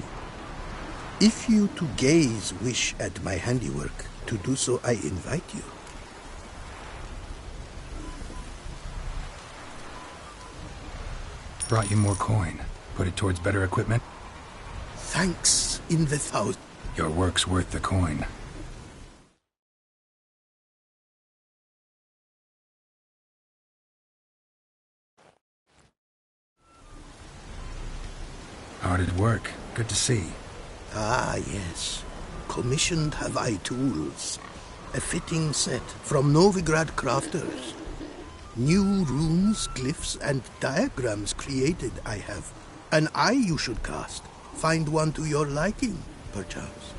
If you to gaze wish at my handiwork, to do so I invite you. Brought you more coin. Put it towards better equipment? Thanks in the thousand. Your work's worth the coin. Hard at work. Good to see. Ah, yes. Commissioned have I tools. A fitting set from Novigrad crafters. New runes, glyphs, and diagrams created I have. An eye you should cast. Find one to your liking, perchance.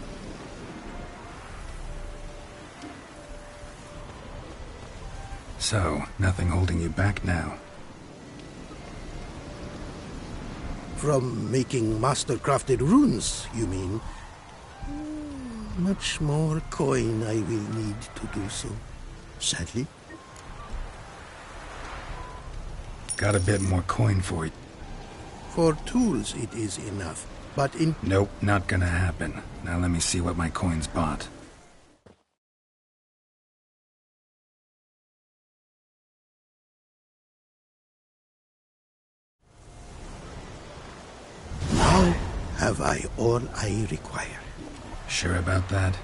So, nothing holding you back now? From making master-crafted runes, you mean? Much more coin I will need to do so, sadly. Got a bit more coin for you. For tools it is enough, but in... Nope, not gonna happen. Now let me see what my coins bought. Now have I all I require. Sure about that?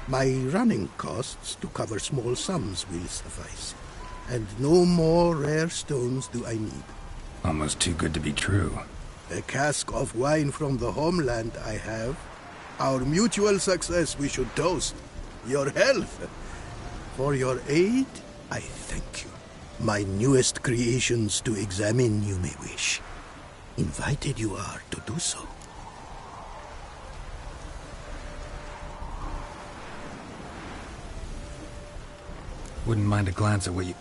My running costs to cover small sums will suffice. And no more rare stones do I need. Almost too good to be true. A cask of wine from the homeland I have. Our mutual success we should toast. Your health. For your aid, I thank you. My newest creations to examine you may wish. Invited you are to do so. Wouldn't mind a glance at what you...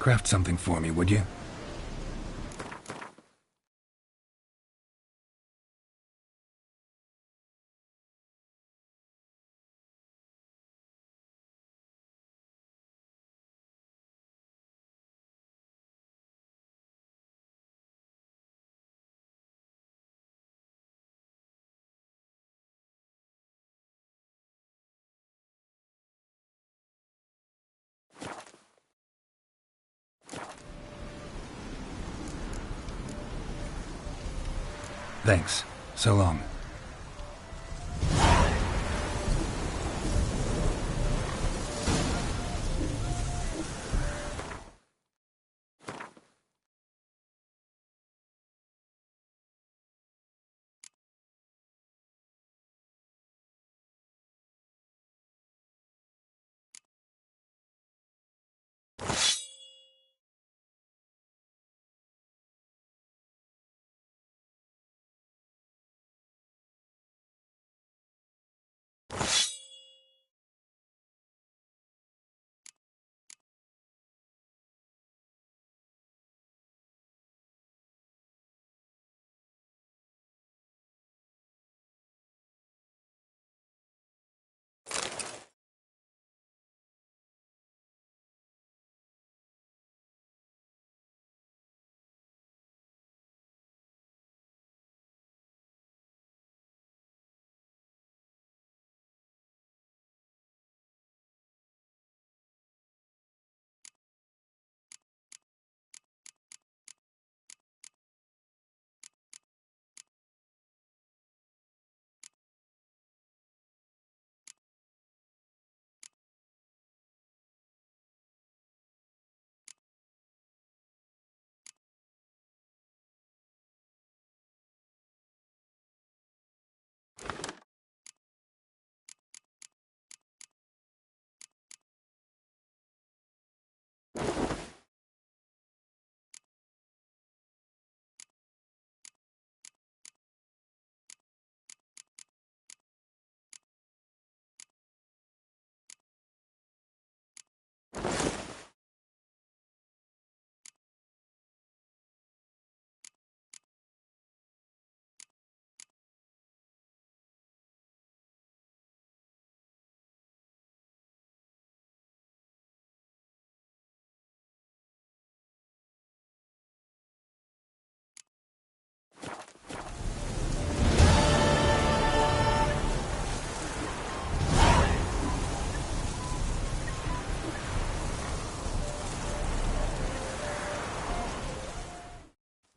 Craft something for me, would you? Thanks. So long.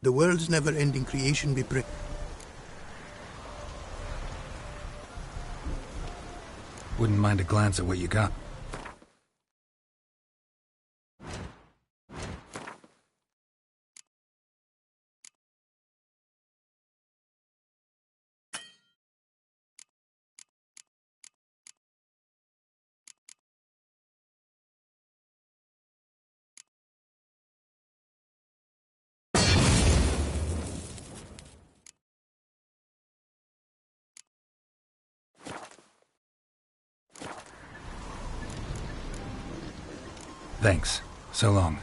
The world's never-ending creation be Wouldn't mind a glance at what you got. Thanks. So long.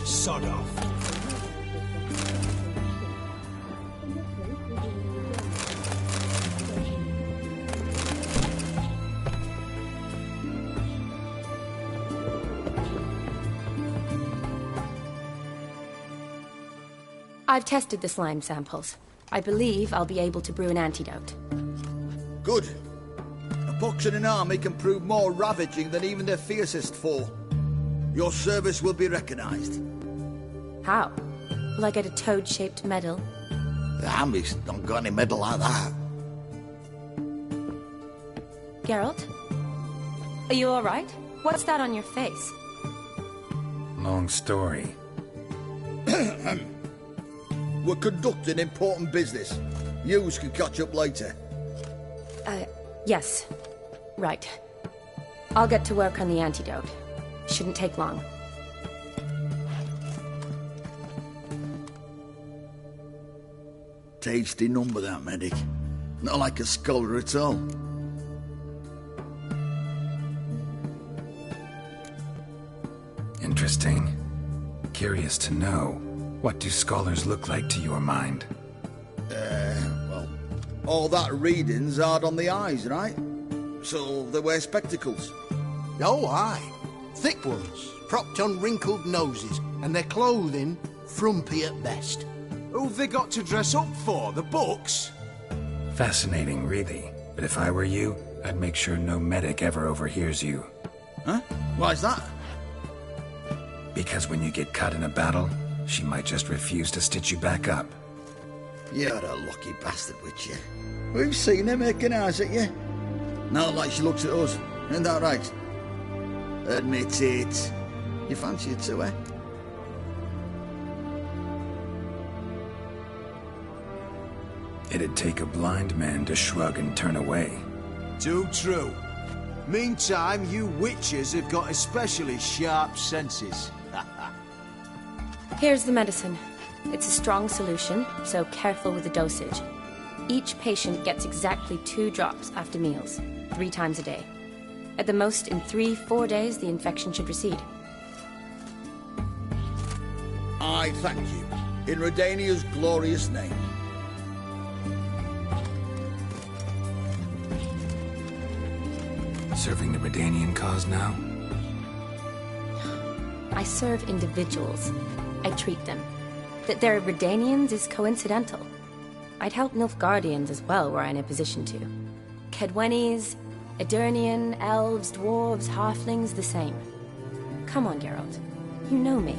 Sod off. I've tested the slime samples. I believe I'll be able to brew an antidote. Good. A pox in an army can prove more ravaging than even their fiercest foe. Your service will be recognized. How? Will I get a toad-shaped medal? The army's not got any medal like that. Geralt? Are you alright? What's that on your face? Long story. We're conducting important business. Yous can catch up later. Yes. Right. I'll get to work on the antidote. Shouldn't take long. Tasty number, that medic. Not like a scholar at all. Interesting. Curious to know, what do scholars look like to your mind? Well, all that reading's hard on the eyes, right? So they wear spectacles. Oh, aye. Thick ones, propped on wrinkled noses, and their clothing frumpy at best. Who've they got to dress up for? The books? Fascinating, really. But if I were you, I'd make sure no medic ever overhears you. Huh? Why's that? Because when you get cut in a battle, she might just refuse to stitch you back up. You're a lucky bastard, Witcher. We've seen her making eyes at you. Not like she looks at us. Isn't that right? Admit it. You fancy it too, eh? It'd take a blind man to shrug and turn away. Too true. Meantime, you witches have got especially sharp senses. Here's the medicine. It's a strong solution, so careful with the dosage. Each patient gets exactly 2 drops after meals, 3 times a day. At the most, in 3-4 days, the infection should recede. I thank you. In Redania's glorious name. Serving the Redanian cause now? I serve individuals. I treat them. That they're Redanians is coincidental. I'd help Nilfgaardians as well were I in a position to. Kedwenis, Edirnian, elves, dwarves, halflings, the same. Come on, Geralt. You know me.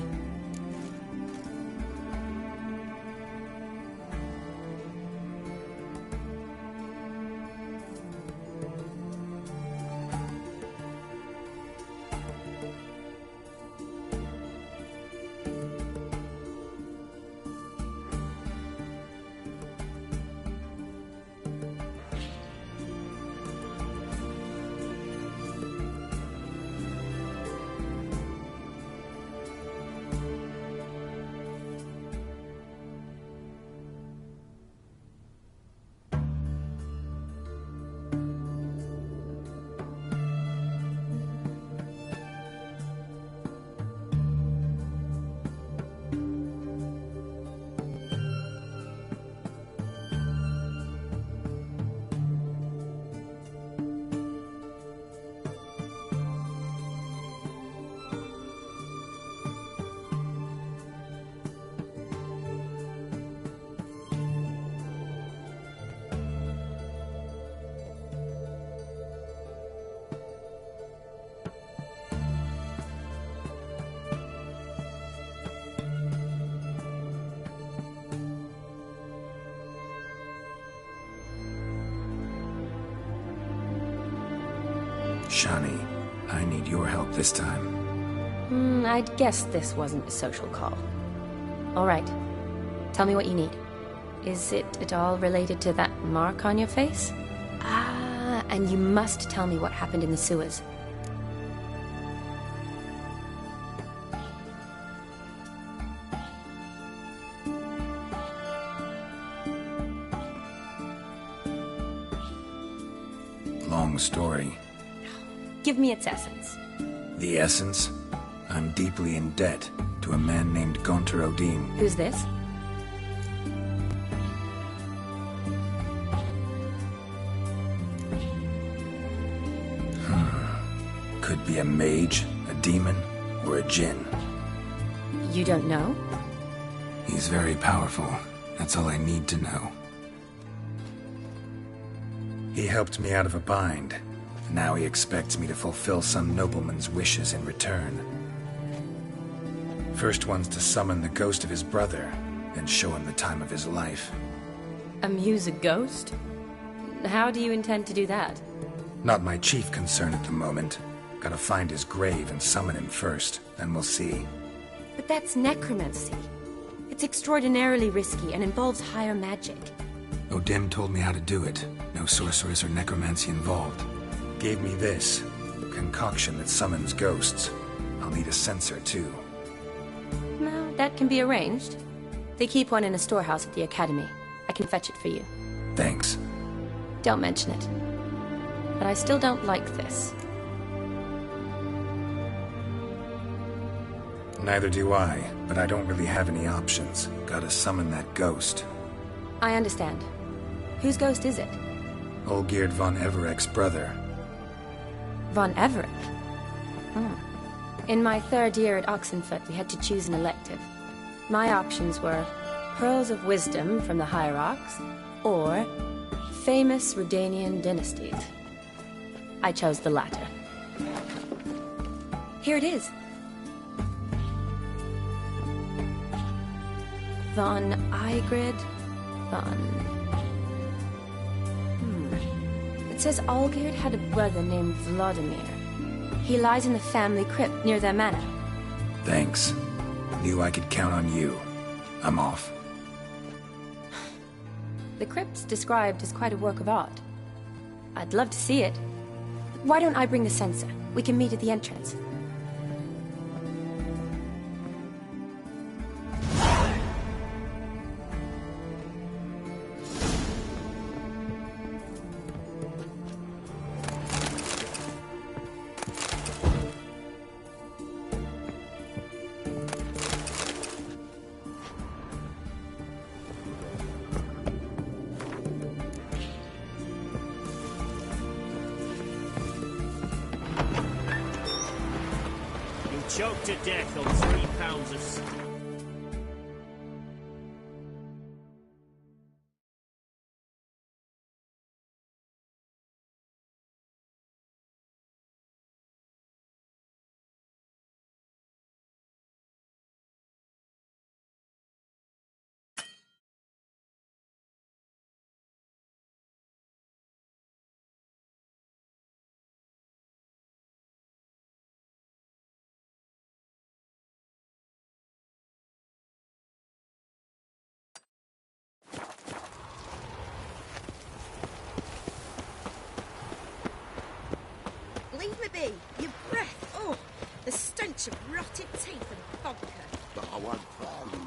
Shani, I need your help this time. I'd guess this wasn't a social call. All right. Tell me what you need. Is it at all related to that mark on your face? Ah, and you must tell me what happened in the sewers. Long story. Give me its essence. The essence? I'm deeply in debt to a man named Gaunter Odin. Who's this? Could be a mage, a demon, or a djinn. You don't know? He's very powerful. That's all I need to know. He helped me out of a bind. Now he expects me to fulfill some nobleman's wishes in return. First one's to summon the ghost of his brother, then show him the time of his life. Amuse a ghost? How do you intend to do that? Not my chief concern at the moment. Gotta find his grave and summon him first, then we'll see. But that's necromancy. It's extraordinarily risky and involves higher magic. Odin told me how to do it. No sorceress or necromancy involved. Gave me this concoction that summons ghosts. I'll need a censer too. No, that can be arranged. They keep one in a storehouse at the academy. I can fetch it for you. Thanks. Don't mention it. But I still don't like this. Neither do I, but I don't really have any options. Gotta summon that ghost. I understand. Whose ghost is it? Olgierd von Everek's brother. Von Everek? In my third year at Oxenfoot, we had to choose an elective. My options were Pearls of Wisdom from the Hierarchs, or Famous Redanian Dynasties. I chose the latter. Here it is. Von Igrid, It says Olgierd had a brother named Vladimir. He lies in the family crypt near their manor. Thanks. Knew I could count on you. I'm off. The crypt's described as quite a work of art. I'd love to see it. Why don't I bring the censer? We can meet at the entrance. Choked to death on 3 pounds of Leave me be. Your breath. Oh, the stench of rotted teeth and vodka. But I won't try you.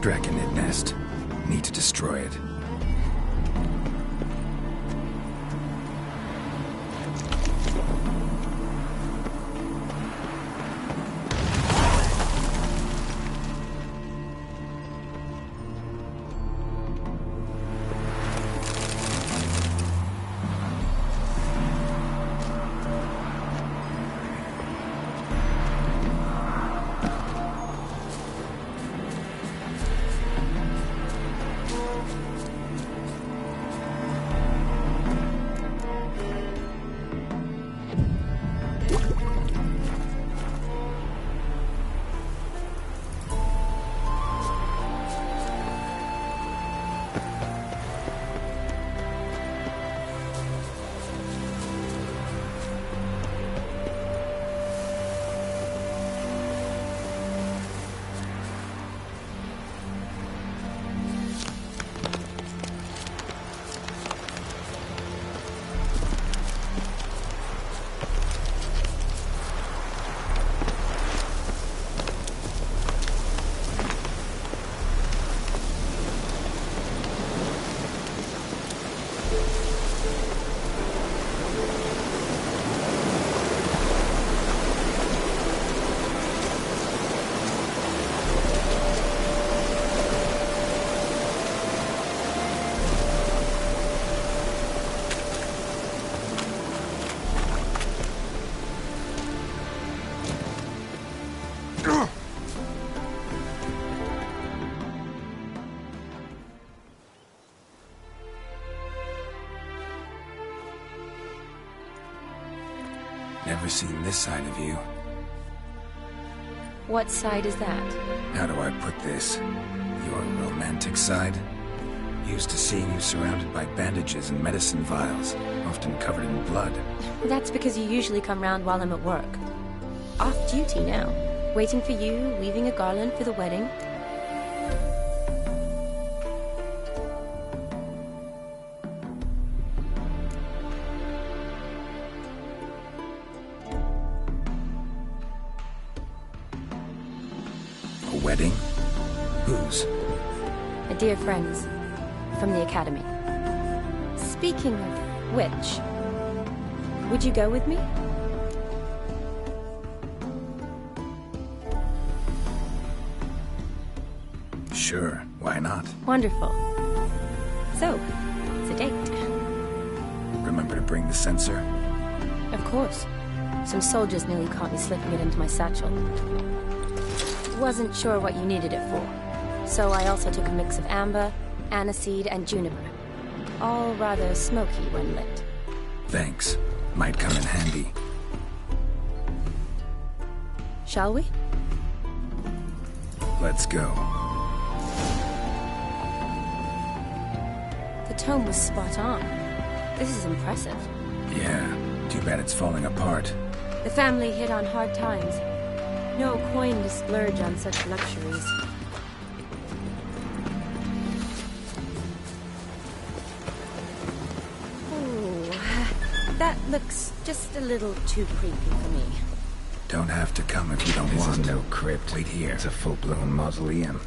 Draconid nest. Need to destroy it. Never seen this side of you. What side is that? How do I put this? Your romantic side? Used to seeing you surrounded by bandages and medicine vials, often covered in blood. That's because you usually come round while I'm at work. Off duty now. Waiting for you, weaving a garland for the wedding. A wedding? Whose? A dear friend's. From the academy. Speaking of which, would you go with me? Sure, why not? Wonderful. So, it's a date. Remember to bring the sensor? Of course. Some soldiers nearly caught me slipping it into my satchel. Wasn't sure what you needed it for, so I also took a mix of amber, aniseed, and juniper. All rather smoky when lit. Thanks. Might come in handy. Shall we? Let's go. The tome was spot on. This is impressive. Yeah, too bad it's falling apart. The family hit on hard times. No coin to splurge on such luxuries. Ooh, that looks just a little too creepy for me. Don't have to come if you don't want. This is no crypt. Wait here. It's a full-blown mausoleum.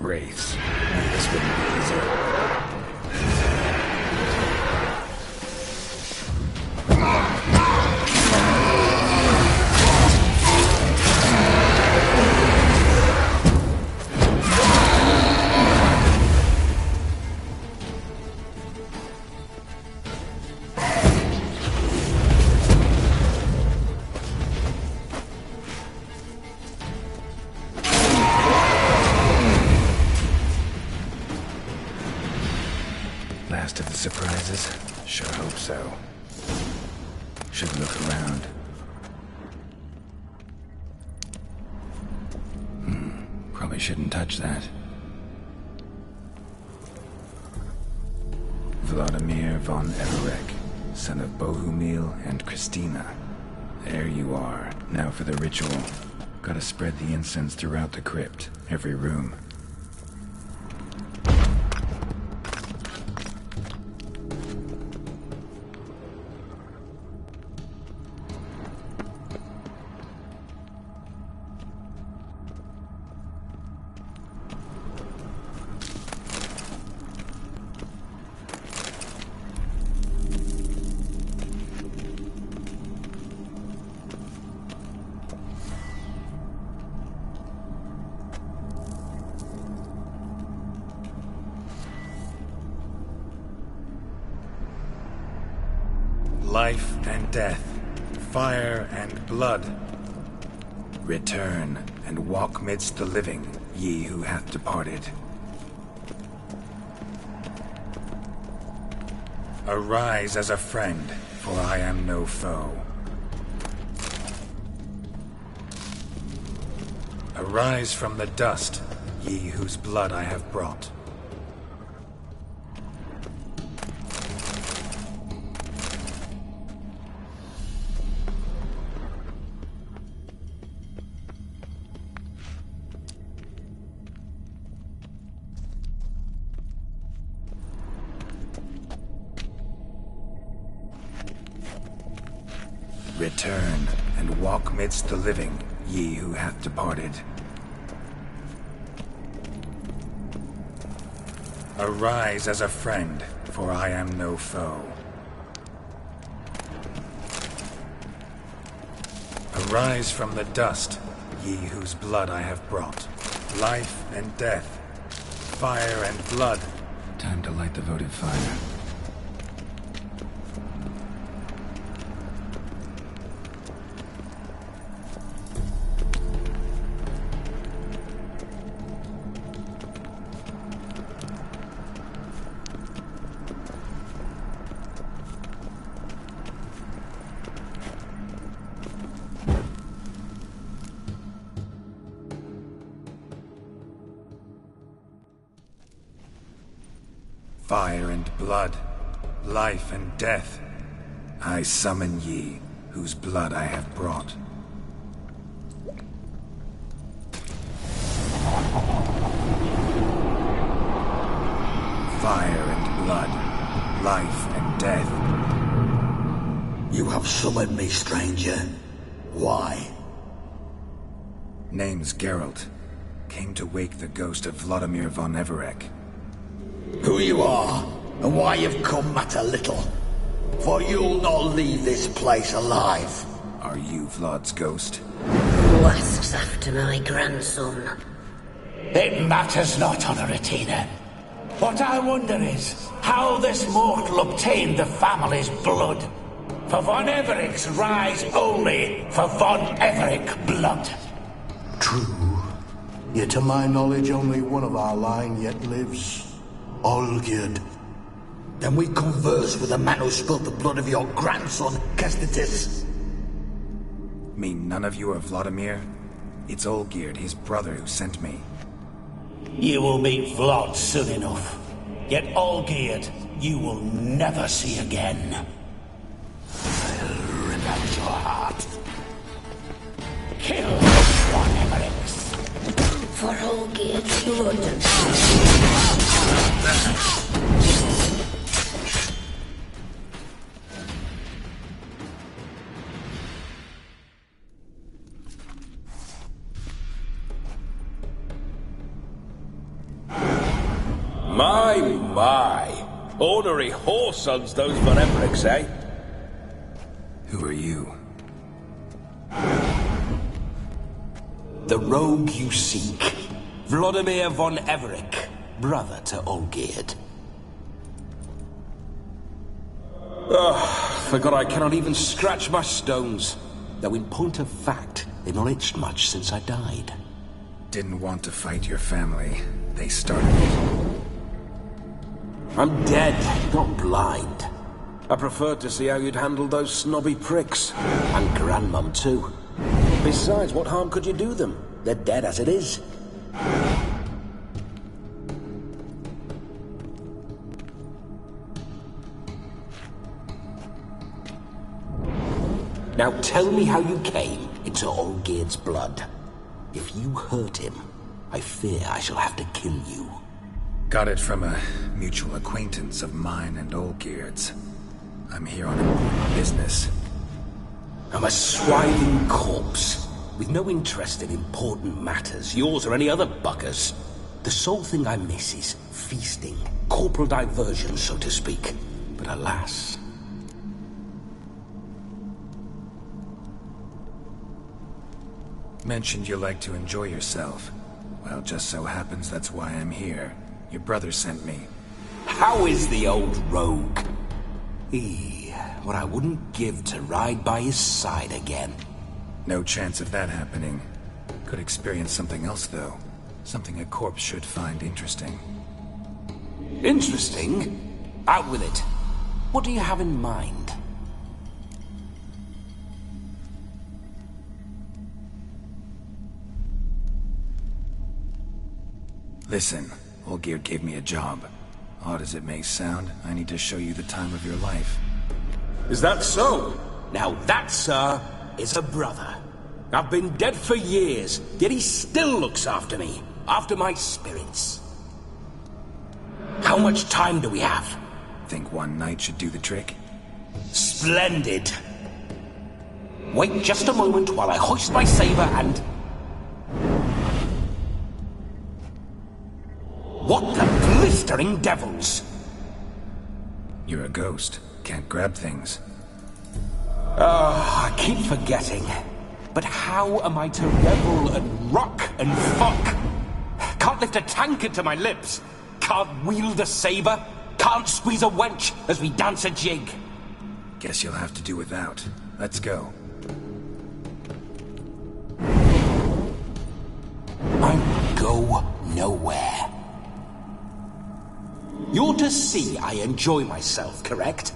Wraiths. This wouldn't be easy. so. Should look around. Probably shouldn't touch that. Vladimir von Everek, son of Bohumil and Christina. There you are. Now for the ritual. Gotta spread the incense throughout the crypt, every room. Life and death, fire and blood. Return and walk midst the living, ye who hath departed. Arise as a friend, for I am no foe. Arise from the dust, ye whose blood I have brought. Return and walk midst the living, ye who hath departed. Arise as a friend, for I am no foe. Arise from the dust, ye whose blood I have brought. Life and death, fire and blood. Time to light the votive fire. Fire and blood, life and death, I summon ye, whose blood I have brought. Fire and blood, life and death. You have summoned me, stranger. Why? Name's Geralt. Came to wake the ghost of Vladimir von Everek. Who you are, and why you've come matter little. For you'll not leave this place alive. Are you Vlad's ghost? Who asks after my grandson? It matters not, Honoratina. What I wonder is how this mortal obtained the family's blood. For von Everek's rise only for von Everek blood. True. Yet to my knowledge, only one of our line yet lives. Olgierd. Then we converse with the man who spilled the blood of your grandson, Kestitis. Mean none of you are Vladimir? It's Olgierd, his brother, who sent me. You will meet Vlad soon enough. Yet Olgierd, you will never see again. I'll rip out your heart. Kill von Evereks. For Olgierd's blood. My. Ornery whoresons those von Evereks, eh? Who are you? The rogue you seek. Vladimir von Everek, brother to Olgierd. Forgot I cannot even scratch my stones. Though in point of fact, they've not itched much since I died. Didn't want to fight your family. They started it. I'm dead, not blind. I preferred to see how you'd handle those snobby pricks. And Grandmum, too. Besides, what harm could you do them? They're dead as it is. Now tell me how you came into Olgierd's blood. If you hurt him, I fear I shall have to kill you. Got it from a mutual acquaintance of mine and Olgierd's. I'm here on important business. I'm a swiving corpse, with no interest in important matters, yours or any other buggers. The sole thing I miss is feasting, corporal diversion, so to speak. But alas... Mentioned you like to enjoy yourself. Well, just so happens that's why I'm here. Your brother sent me. How is the old rogue? What I wouldn't give to ride by his side again. No chance of that happening. Could experience something else, though. Something a corpse should find interesting. Interesting? Out with it. What do you have in mind? Listen, Olgierd gave me a job. Odd as it may sound, I need to show you the time of your life. Is that so? Now that, sir, is a brother. I've been dead for years, yet he still looks after me, after my spirits. How much time do we have? Think one night should do the trick? Splendid. Wait just a moment while I hoist my saber and... What the blistering devils? You're a ghost. Can't grab things. I keep forgetting. But how am I to revel and rock and fuck? Can't lift a tankard to my lips. Can't wield a saber. Can't squeeze a wench as we dance a jig. Guess you'll have to do without. Let's go. I go nowhere. You're to see I enjoy myself, correct?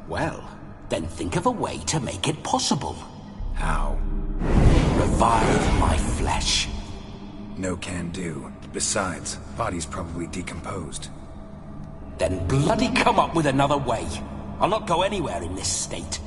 Well, then think of a way to make it possible. How? Revive my flesh. No can do. Besides, body's probably decomposed. Then bloody come up with another way. I'll not go anywhere in this state.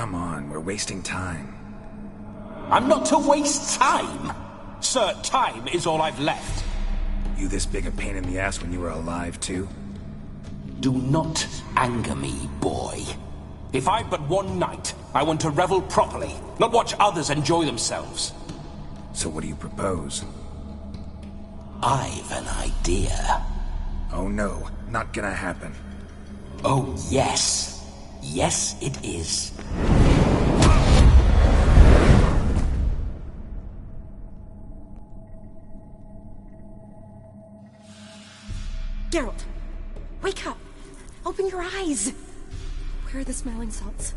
Come on, we're wasting time. I'm not to waste time! Sir, time is all I've left. You this big a pain in the ass when you were alive, too? Do not anger me, boy. If I've but one night, I want to revel properly, not watch others enjoy themselves. So what do you propose? I've an idea. Oh no, not gonna happen. Oh yes. Yes, it is. Geralt, wake up! Open your eyes! Where are the smelling salts?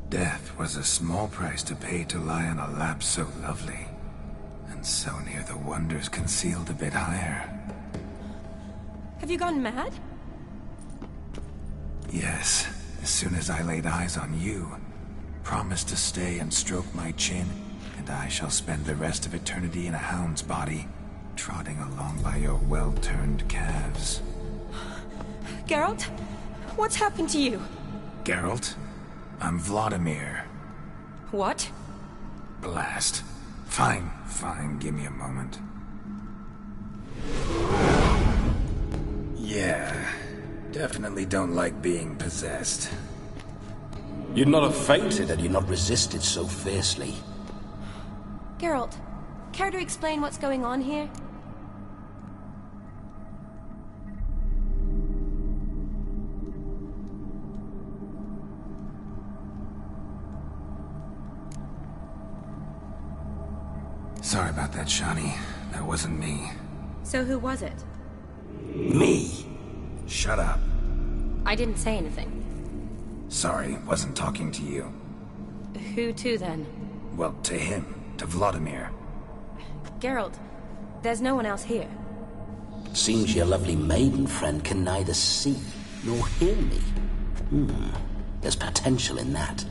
Death was a small price to pay to lie on a lap so lovely, and so near the wonders concealed a bit higher. Have you gone mad? Yes, as soon as I laid eyes on you, promise to stay and stroke my chin, and I shall spend the rest of eternity in a hound's body, trotting along by your well-turned calves. Geralt? What's happened to you? Geralt? I'm Vladimir. What? Blast. Fine, give me a moment. Yeah, definitely don't like being possessed. You'd not have fainted had you not resisted so fiercely. Geralt, care to explain what's going on here? Sorry about that, Shani. That wasn't me. So who was it? Me. Shut up. I didn't say anything. Sorry, wasn't talking to you. Who to then? Well, to him. To Vladimir. Geralt, there's no one else here. Seems your lovely maiden friend can neither see nor hear me. There's potential in that.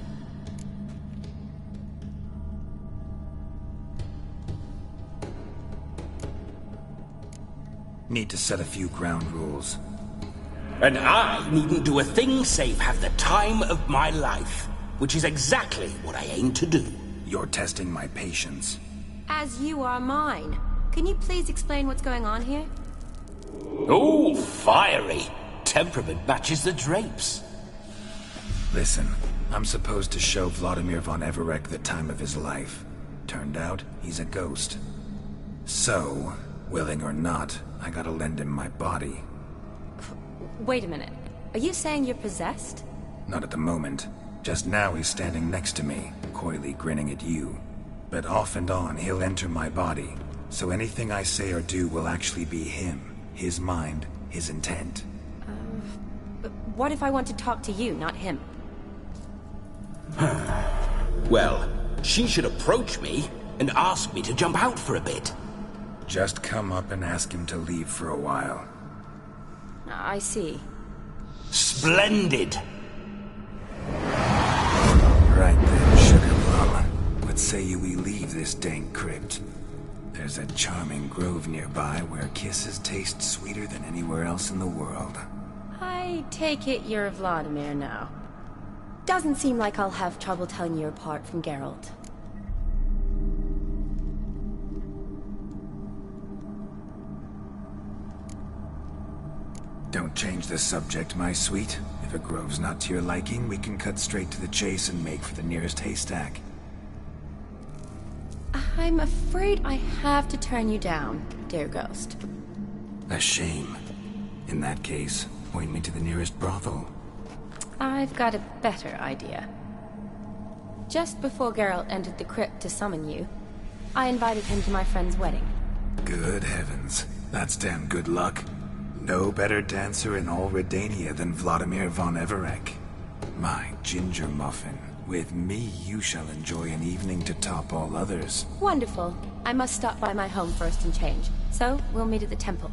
Need to set a few ground rules. And I needn't do a thing save have the time of my life, which is exactly what I aim to do. You're testing my patience. As you are mine. Can you please explain what's going on here? Oh, fiery. Temperament matches the drapes. Listen, I'm supposed to show Vladimir von Everec the time of his life. Turned out, he's a ghost. So, willing or not, I gotta lend him my body. Wait a minute. Are you saying you're possessed? Not at the moment. Just now he's standing next to me, coyly grinning at you. But off and on, he'll enter my body. So anything I say or do will actually be him. His mind, his intent. What if I want to talk to you, not him? Well, she should approach me and ask me to jump out for a bit. Just come up and ask him to leave for a while. I see. Splendid! Right then, Sugar Plum. What say you we leave this dank crypt? There's a charming grove nearby where kisses taste sweeter than anywhere else in the world. I take it you're Vladimir now. Doesn't seem like I'll have trouble telling you apart from Geralt. Don't change the subject, my sweet. If a grove's not to your liking, we can cut straight to the chase and make for the nearest haystack. I'm afraid I have to turn you down, dear ghost. A shame. In that case, point me to the nearest brothel. I've got a better idea. Just before Geralt entered the crypt to summon you, I invited him to my friend's wedding. Good heavens. That's damn good luck. No better dancer in all Redania than Vladimir von Everec. My ginger muffin. With me, you shall enjoy an evening to top all others. Wonderful. I must stop by my home first and change. So, we'll meet at the temple.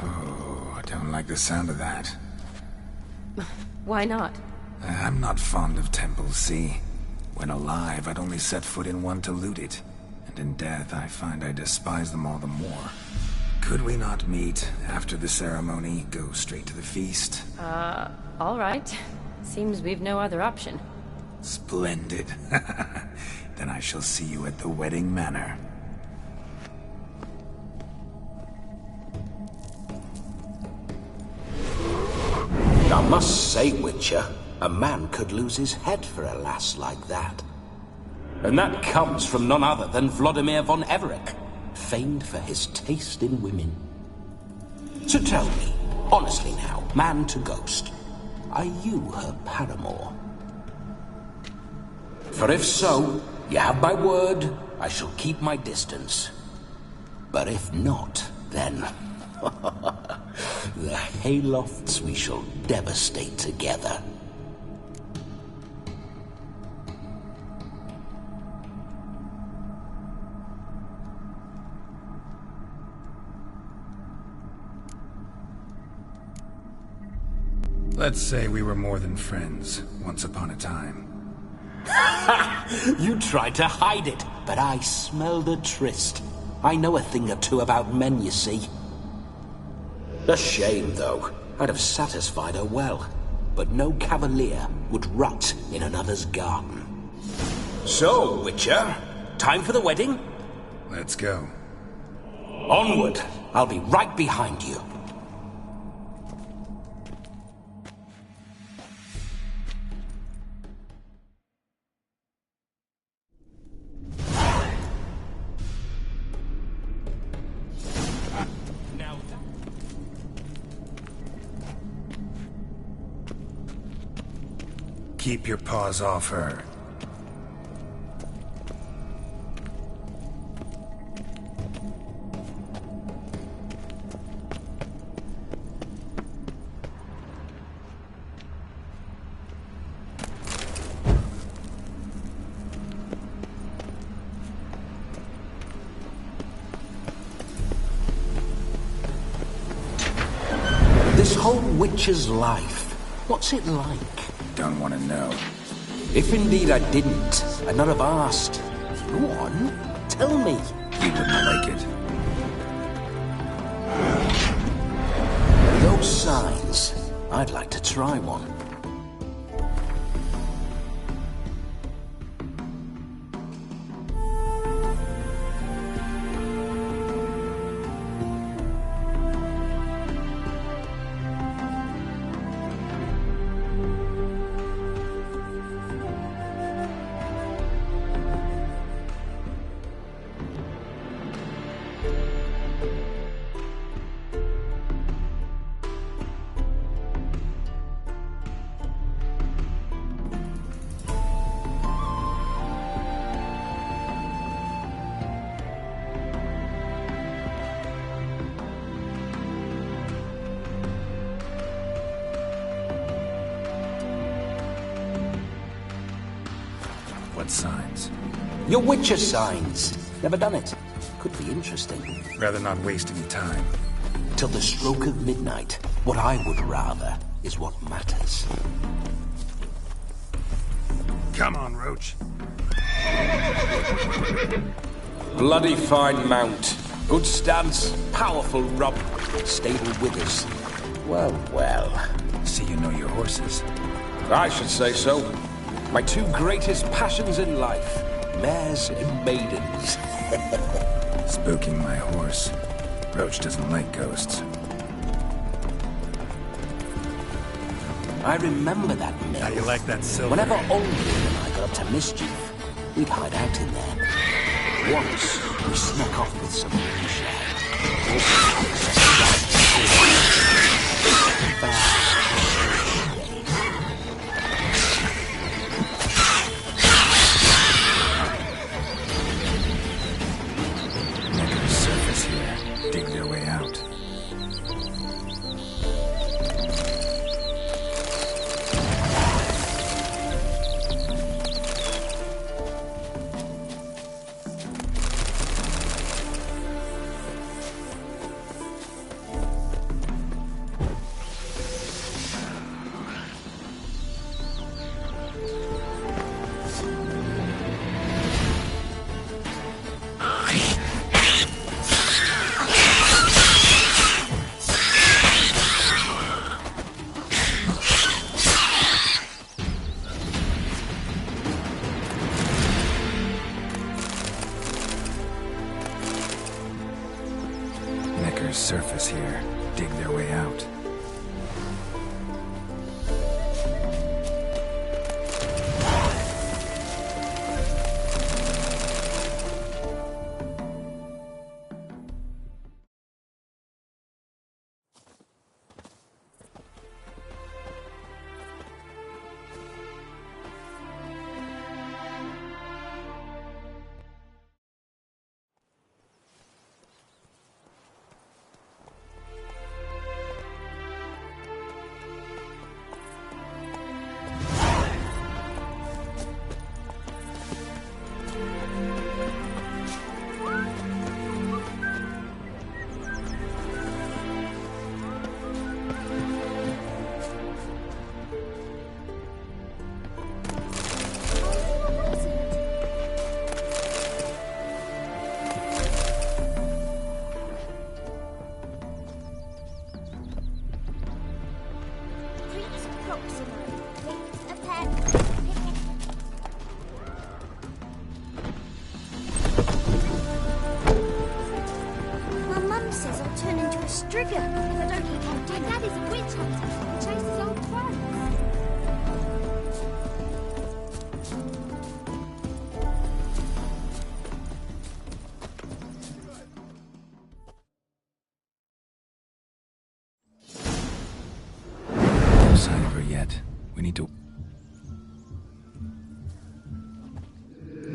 Oh, I don't like the sound of that. Why not? I'm not fond of temples, see? When alive, I'd only set foot in one to loot it. And in death, I find I despise them all the more. Could we not meet after the ceremony, go straight to the feast? All right. Seems we've no other option. Splendid. Then I shall see you at the wedding manor. I must say, Witcher, a man could lose his head for a lass like that. And that comes from none other than Vladimir von Everec, famed for his taste in women. So tell me, honestly now, man to ghost, are you her paramour? For if so, you have my word, I shall keep my distance. But if not, then... the haylofts we shall devastate together. Let's say we were more than friends, once upon a time. You tried to hide it, but I smelled a tryst. I know a thing or two about men, you see. A shame, though. I'd have satisfied her well. But no cavalier would rot in another's garden. So, Witcher, time for the wedding? Let's go. Onward! I'll be right behind you. Keep your paws off her. This whole witcher's life, what's it like? Don't want to know. If indeed I didn't, I'd not have asked. Go on, tell me. You wouldn't like it. Those signs, I'd like to try one. What signs? Your Witcher signs. Never done it. Could be interesting. Rather not waste any time. Till the stroke of midnight. What I would rather is what matters. Come on, Roach. Bloody fine mount. Good stance, powerful rump, stable withers. Well, well. See you know your horses. I should say so. My two greatest passions in life, mares and maidens. Spooking my horse. Roach doesn't like ghosts. I remember that mill. How you like that silver? Whenever Ollie and I got up to mischief, we'd hide out in there. Once, we snuck off with some moonshine. Neckers surface here. Dig their way out. surface here, dig their way out.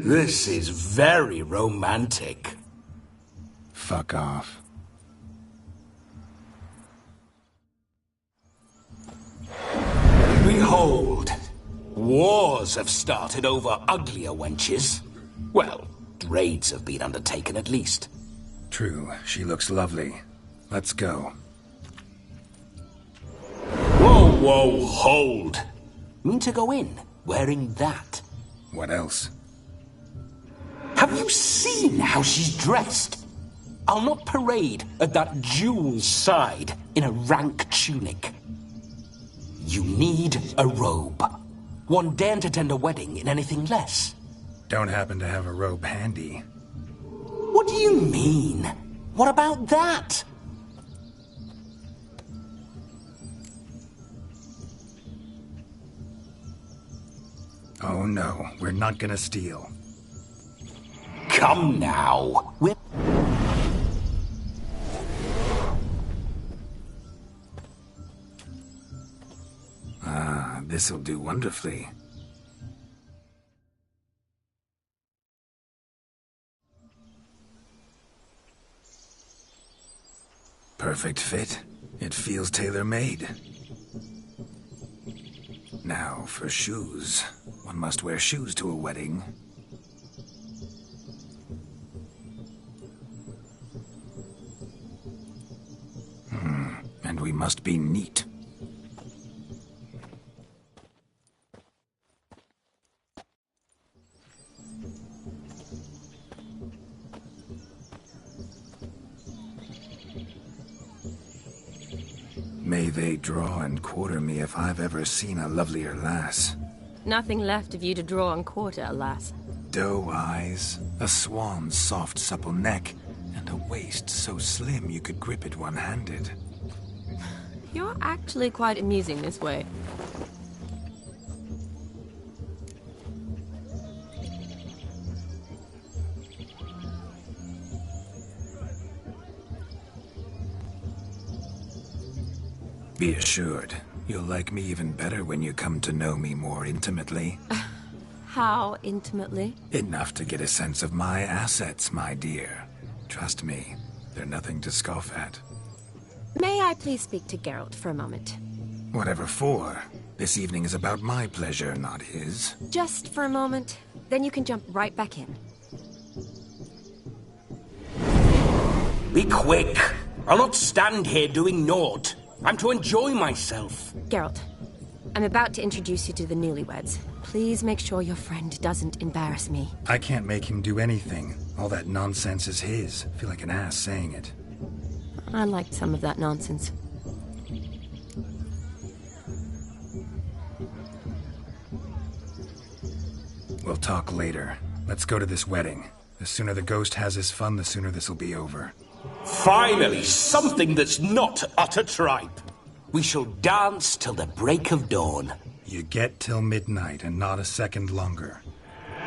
This is very romantic. Fuck off. Behold, wars have started over uglier wenches. Well, raids have been undertaken at least. True, she looks lovely. Let's go. Whoa, whoa, hold. Mean to go in, wearing that? What else? Have you seen how she's dressed? I'll not parade at that jewel's side in a rank tunic. You need a robe. One daren't attend a wedding in anything less. Don't happen to have a robe handy. What do you mean? What about that? Oh no, we're not gonna steal. Come now. Ah, this'll do wonderfully. Perfect fit. It feels tailor-made. Now, for shoes. One must wear shoes to a wedding. And we must be neat. May they draw and quarter me if I've ever seen a lovelier lass. Nothing left of you to draw and quarter, alas. Doe eyes, a swan's soft supple neck, and a waist so slim you could grip it one-handed. You're actually quite amusing this way. Be assured, you'll like me even better when you come to know me more intimately. How intimately? Enough to get a sense of my assets, my dear. Trust me, they're nothing to scoff at. May I please speak to Geralt for a moment? Whatever for. This evening is about my pleasure, not his. Just for a moment, then you can jump right back in. Be quick! I'll not stand here doing naught. I'm to enjoy myself. Geralt, I'm about to introduce you to the newlyweds. Please make sure your friend doesn't embarrass me. I can't make him do anything. All that nonsense is his. I feel like an ass saying it. I liked some of that nonsense. We'll talk later. Let's go to this wedding. The sooner the ghost has his fun, the sooner this'll be over. Finally, something that's not utter tripe. We shall dance till the break of dawn. You get till midnight and not a second longer.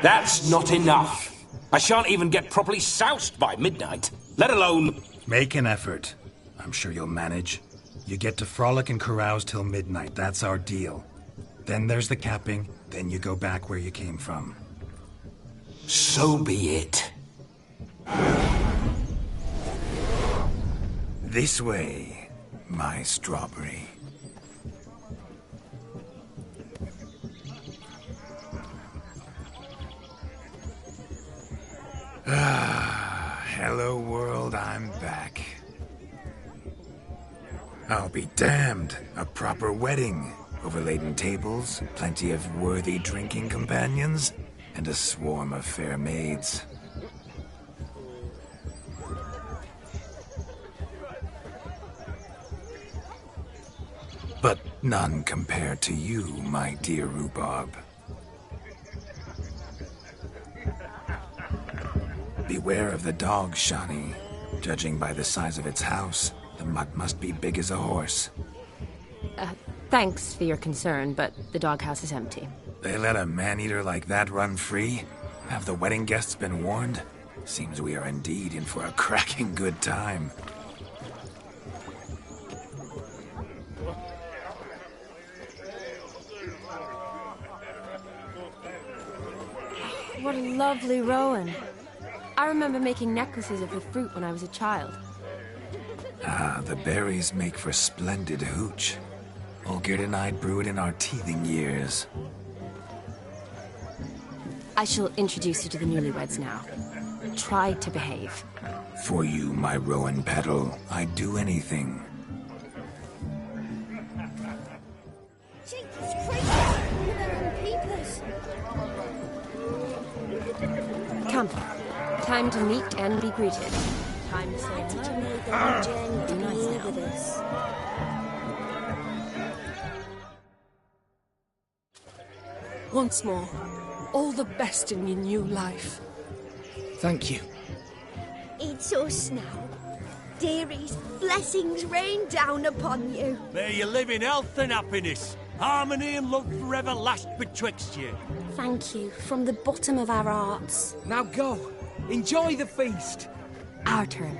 That's not enough. I shan't even get properly soused by midnight, let alone... Make an effort. I'm sure you'll manage. You get to frolic and carouse till midnight. That's our deal. Then there's the capping. Then you go back where you came from. So be it. This way, my strawberry. Hello world, I'm back. I'll be damned. A proper wedding. Overladen tables, plenty of worthy drinking companions, and a swarm of fair maids. But none compared to you, my dear rhubarb. Beware of the dog, Shani. Judging by the size of its house, the mutt must be big as a horse. Thanks for your concern, but the doghouse is empty. They let a man-eater like that run free? Have the wedding guests been warned? Seems we are indeed in for a cracking good time. What a lovely rowan. I remember making necklaces of the fruit when I was a child. Ah, the berries make for splendid hooch. Olgerd and I brew it in our teething years. I shall introduce you to the newlyweds now. Try to behave. For you, my rowan petal, I'd do anything. Come. Time to meet and be greeted. Time to say hello. Be nice now. Once more, all the best in your new life. Thank you. It's us now. Dearies, blessings rain down upon you. May you live in health and happiness. Harmony and love forever last betwixt you. Thank you, from the bottom of our hearts. Now go. Enjoy the feast. Our turn.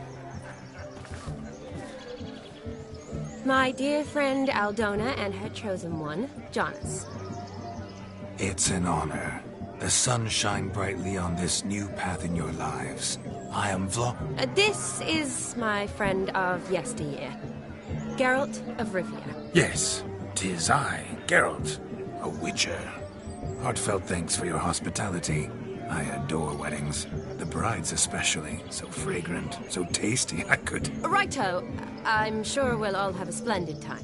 My dear friend Aldona and her chosen one, Jonas. It's an honor. The sun shine brightly on this new path in your lives. I am This is my friend of yesteryear, Geralt of Rivia. Yes, 'tis I, Geralt, a witcher. Heartfelt thanks for your hospitality. I adore weddings. The brides especially. So fragrant, so tasty, I could... Righto. I'm sure we'll all have a splendid time.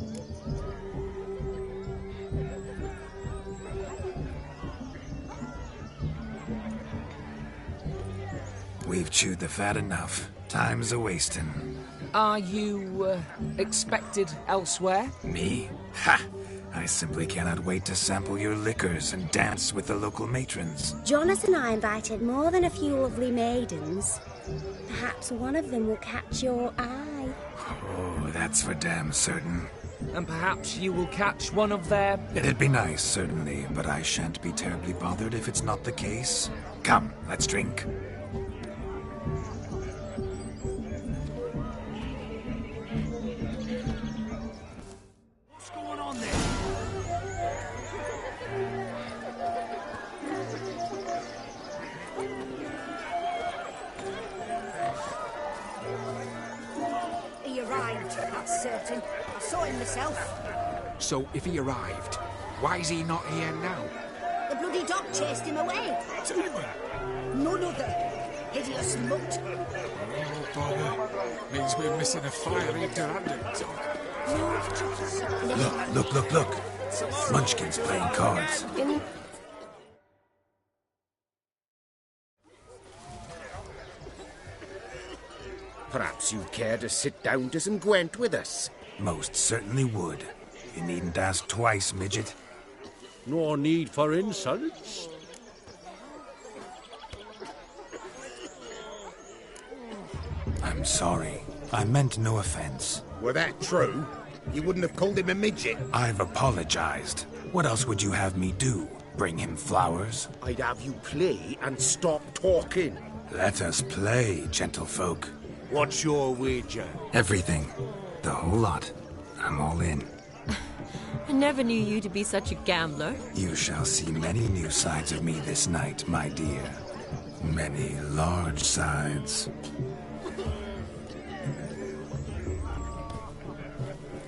We've chewed the fat enough. Time's a-wasting. Are you, expected elsewhere? Me? Ha! I simply cannot wait to sample your liquors and dance with the local matrons. Jonas and I invited more than a few lovely maidens. Perhaps one of them will catch your eye. Oh, that's for damn certain. And perhaps you will catch one of their... It'd be nice, certainly, but I shan't be terribly bothered if it's not the case. Come, let's drink. Certain. I saw him myself. So, if he arrived, why is he not here now? The bloody dog chased him away. None other. Hideous mutt. Oh, bother. Means we're missing a fire-eater-handed dog. Look. Munchkin's playing cards. Perhaps you'd care to sit down to some Gwent with us? Most certainly would. You needn't ask twice, midget. No need for insults. I'm sorry. I meant no offense. Were that true, you wouldn't have called him a midget. I've apologized. What else would you have me do? Bring him flowers? I'd have you play and stop talking. Let us play, gentlefolk. What's your wager? Everything. The whole lot. I'm all in. I never knew you to be such a gambler. You shall see many new sides of me this night, my dear. Many large sides.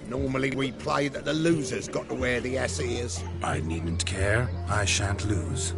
Normally we play that the loser's got to wear the ass ears. I needn't care. I shan't lose.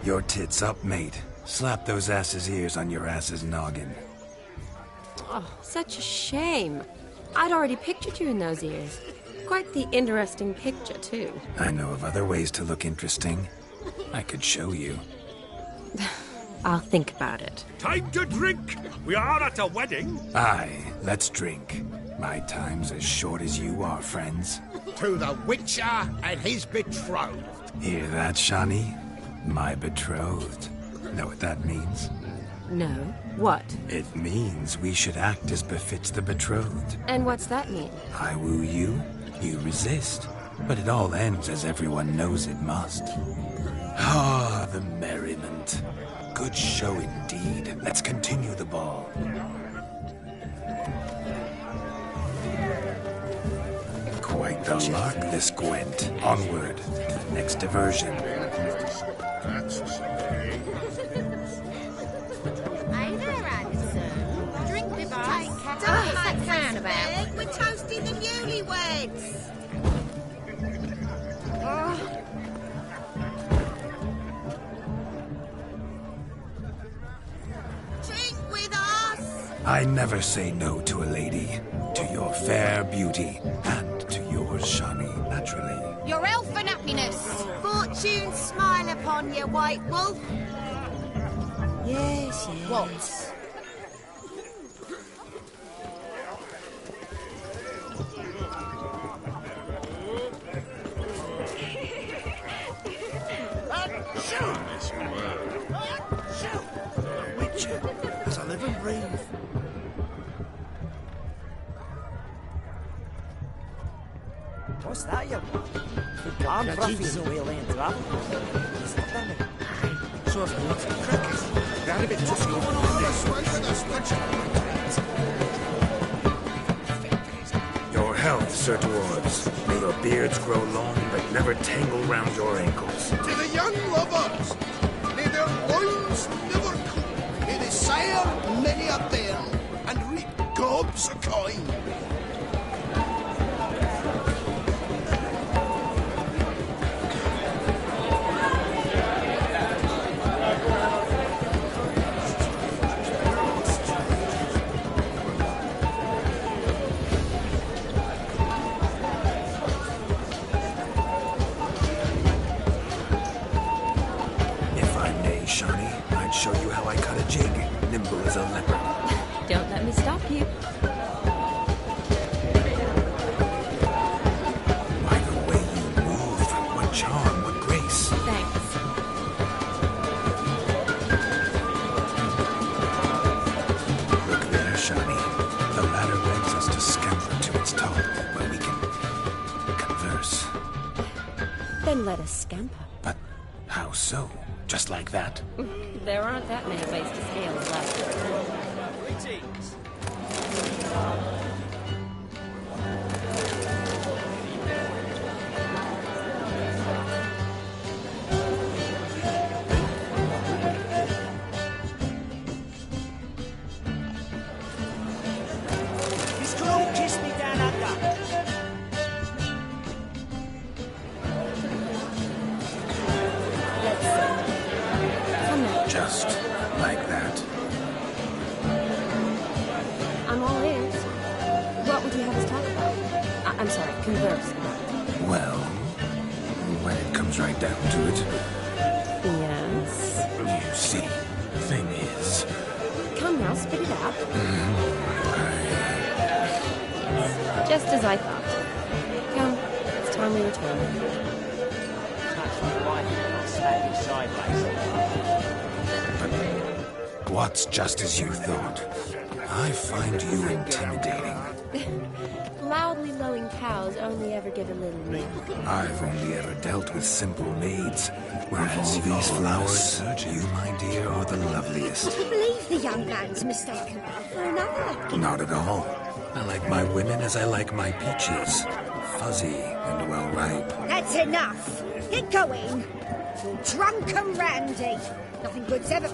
Your tits up, mate. Slap those asses' ears on your ass's noggin. Oh, such a shame. I'd already pictured you in those ears. Quite the interesting picture, too. I know of other ways to look interesting. I could show you. I'll think about it. Time to drink! We are at a wedding. Aye, let's drink. My time's as short as you are, friends. To the Witcher and his betrothed. Hear that, Shani? My betrothed. Know what that means? No. What? It means we should act as befits the betrothed. And what's that mean? I woo you, You resist, but it all ends as everyone knows it must. Ah, the merriment. Good show indeed. Let's continue the ball. Quite the lark, this Gwent. Onward to the next diversion. Hey there, Anderson. Drink me, boss. What's that frown about? We're toasting the newlyweds. Drink with us. I never say no to a lady. To your fair beauty, and to yours, Shani, naturally. Your elf and happiness. Fortune smile upon you, White Wolf. Yes, yes. What? Witcher, as I live and breathe. What's that, you? I'm Ruffy's a whale end trap. So I've got cricket. Grab a bit to see going on this way with us, Your health, Sir Dwarves. May your beards grow long, but never tangle round your ankles. To the young lovers, may their loins never cool. May they sire many a bairn and reap gobs of coin. Show you how I cut a jig, nimble as a leopard. Don't let me stop you. By the way you move, what charm, what grace. Thanks. Look there, Shani. The ladder begs us to scamper to its top, where we can converse. Then let us scamper. But how so? Just like that? There aren't that many ways to scale a ladder. Greetings. His crew kissed me down under. Just like that. I'm all ears. What would you have us talk about? I'm sorry, converse about. Well, when it comes right down to it. Yes? You see, the thing is... Come now, spit it out. Just as I thought. Come, it's time we return. What's just as you thought? I find you intimidating. Loudly lowing cows only ever give a little milk. I've only ever dealt with simple maids. Where of all these flowers, you, my dear, are the loveliest. I believe the young man's mistaken one for another. Not at all. I like my women as I like my peaches. Fuzzy and well ripe. That's enough. Get going. You're drunk and randy. Nothing good's ever...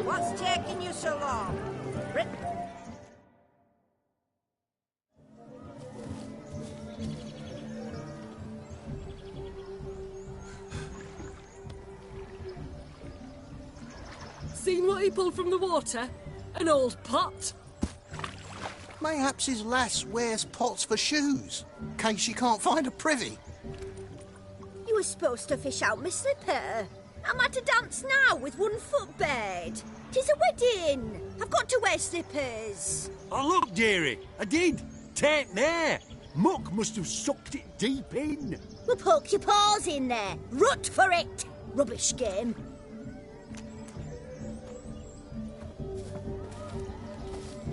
What's taking you so long? Seen what he pulled from the water? An old pot? Mayhaps his lass wears pots for shoes, in case she can't find a privy. You were supposed to fish out my slipper. I'm at a dance now with one foot bared. 'Tis a wedding. I've got to wear slippers. Oh, look, dearie. I did. Tain't there. Muck must have sucked it deep in. Well, poke your paws in there. Rut for it. Rubbish game.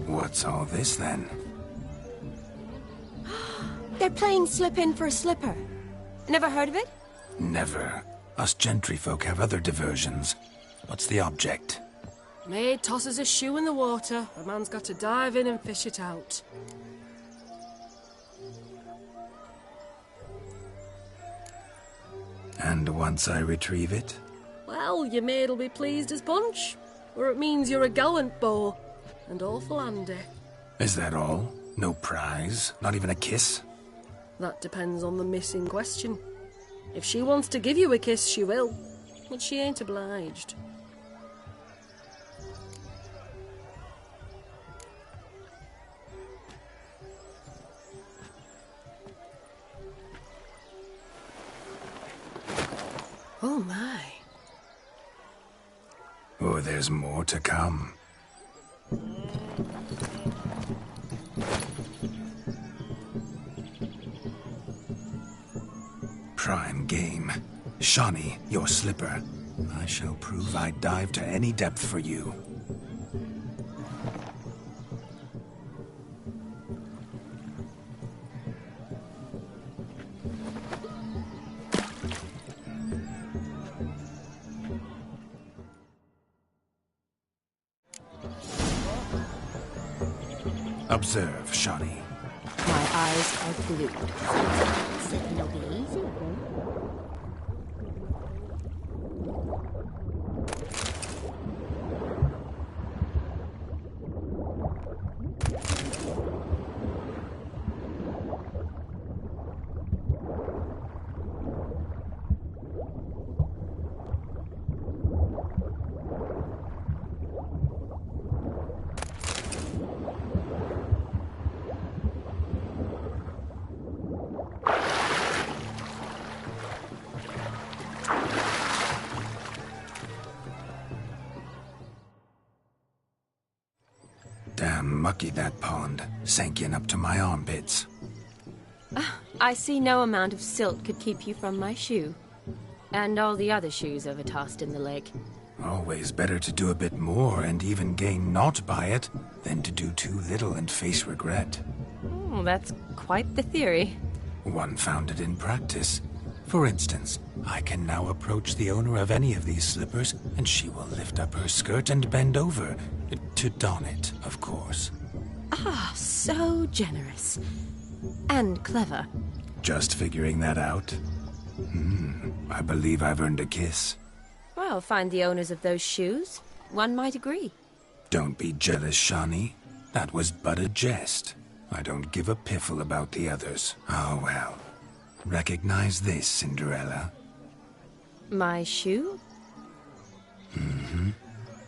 What's all this, then? They're playing slip in for a slipper. Never heard of it? Never. Us gentry folk have other diversions. What's the object? Maid tosses a shoe in the water. A man's got to dive in and fish it out. And once I retrieve it? Well, your maid'll be pleased as punch. Or it means you're a gallant beau. And awful handy. Is that all? No prize? Not even a kiss? That depends on the miss in question. If she wants to give you a kiss, she will. But she ain't obliged. Oh my. Oh, there's more to come. Prime game. Shawnee, your slipper. I shall prove I'd dive to any depth for you. Observe, Shawnee. My eyes are glued. Slipping will be easy. Damn mucky, that pond. Sank in up to my armpits. I see no amount of silt could keep you from my shoe. And all the other shoes overtossed in the lake. Always better to do a bit more and even gain naught by it than to do too little and face regret. Oh, that's quite the theory. One founded in practice. For instance, I can now approach the owner of any of these slippers, and she will lift up her skirt and bend over. To don it, of course. Ah, so generous. And clever. Just figuring that out? I believe I've earned a kiss. Well, find the owners of those shoes. One might agree. Don't be jealous, Shawnee. That was but a jest. I don't give a piffle about the others. Oh, well. Recognize this, Cinderella. My shoe?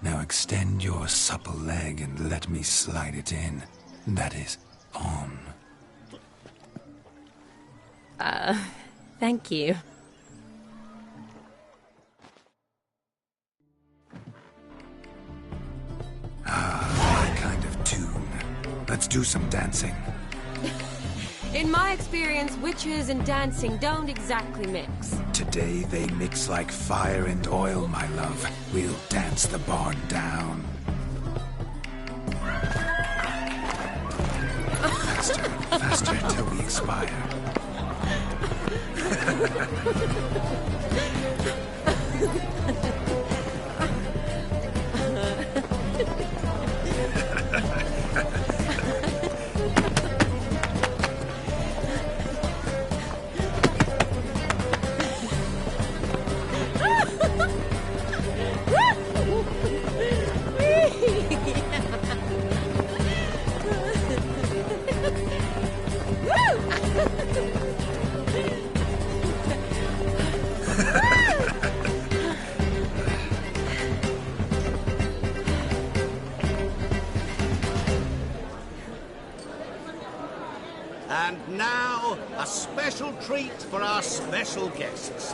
Now extend your supple leg and let me slide it in. That is, on. Thank you. My kind of tune. Let's do some dancing. In my experience, witches and dancing don't exactly mix. Today they mix like fire and oil, my love. We'll dance the barn down. Faster, faster till we expire. And now, a special treat for our special guests.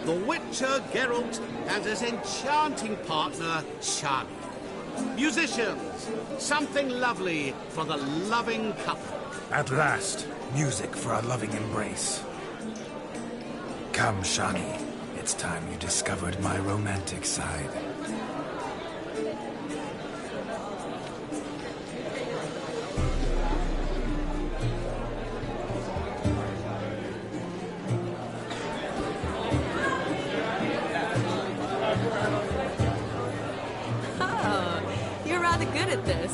The Witcher Geralt and his enchanting partner, Shani. Musicians, something lovely for the loving couple. At last, music for a loving embrace. Come, Shani. It's time you discovered my romantic side. Oh, you're rather good at this.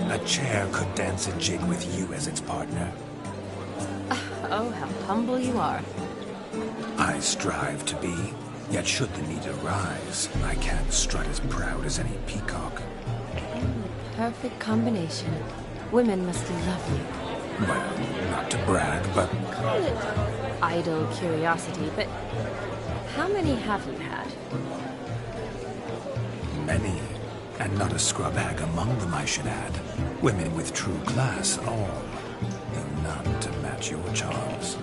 A chair could dance a jig with you as its partner. Oh, how humble you are. I strive to be, yet should the need arise, I can't strut as proud as any peacock. Perfect combination. Women must love you. Well, not to brag, but... Call it idle curiosity, but how many have you had? Many. And not a scrub hag among them, I should add. Women with true class, all. Though none to match your charms.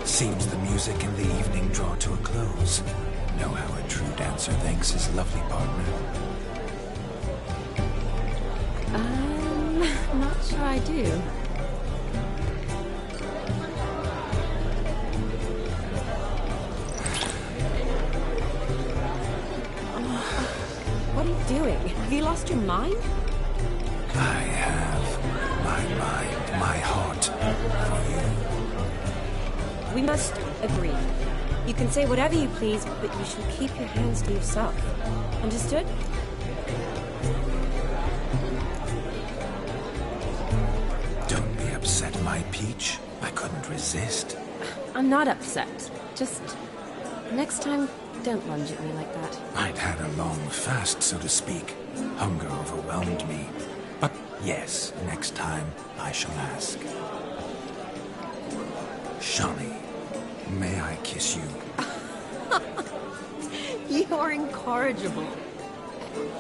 Seems the music and the evening draw to a close. Know how a true dancer thanks his lovely partner. Not sure I do. What are you doing? Have you lost your mind? I have my mind, my heart for you. We must agree. You can say whatever you please, but you shall keep your hands to yourself. Understood? Don't be upset, my peach. I couldn't resist. I'm not upset. Just next time, don't lunge at me like that. I'd had a long fast, so to speak. Hunger overwhelmed me. But yes, next time I shall ask. Shani, may I kiss you? You're incorrigible.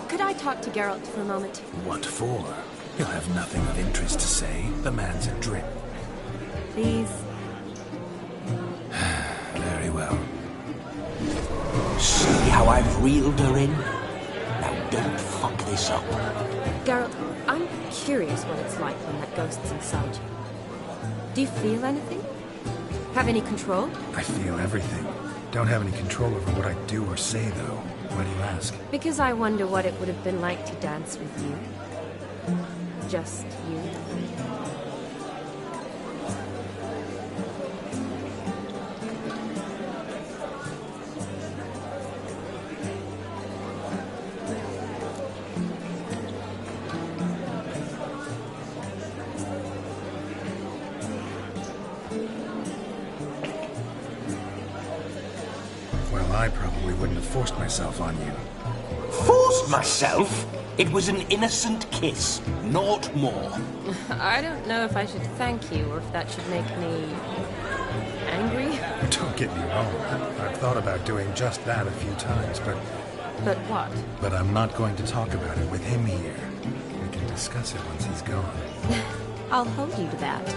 Could I talk to Geralt for a moment? What for? He'll have nothing of interest to say. The man's adrip. Please. Very well. See how I've reeled her in? Now don't fuck this up. Geralt, I'm curious what it's like when that ghost's inside you. Do you feel anything? Have any control? I feel everything. Don't have any control over what I do or say, though. Why do you ask? Because I wonder what it would have been like to dance with you. Just you. Well, I probably wouldn't have forced myself on you. Forced myself? It was an innocent kiss, naught more. I don't know if I should thank you or if that should make me angry. Don't get me wrong. I've thought about doing just that a few times, but... But what? But I'm not going to talk about it with him here. We can discuss it once he's gone. I'll hold you to that.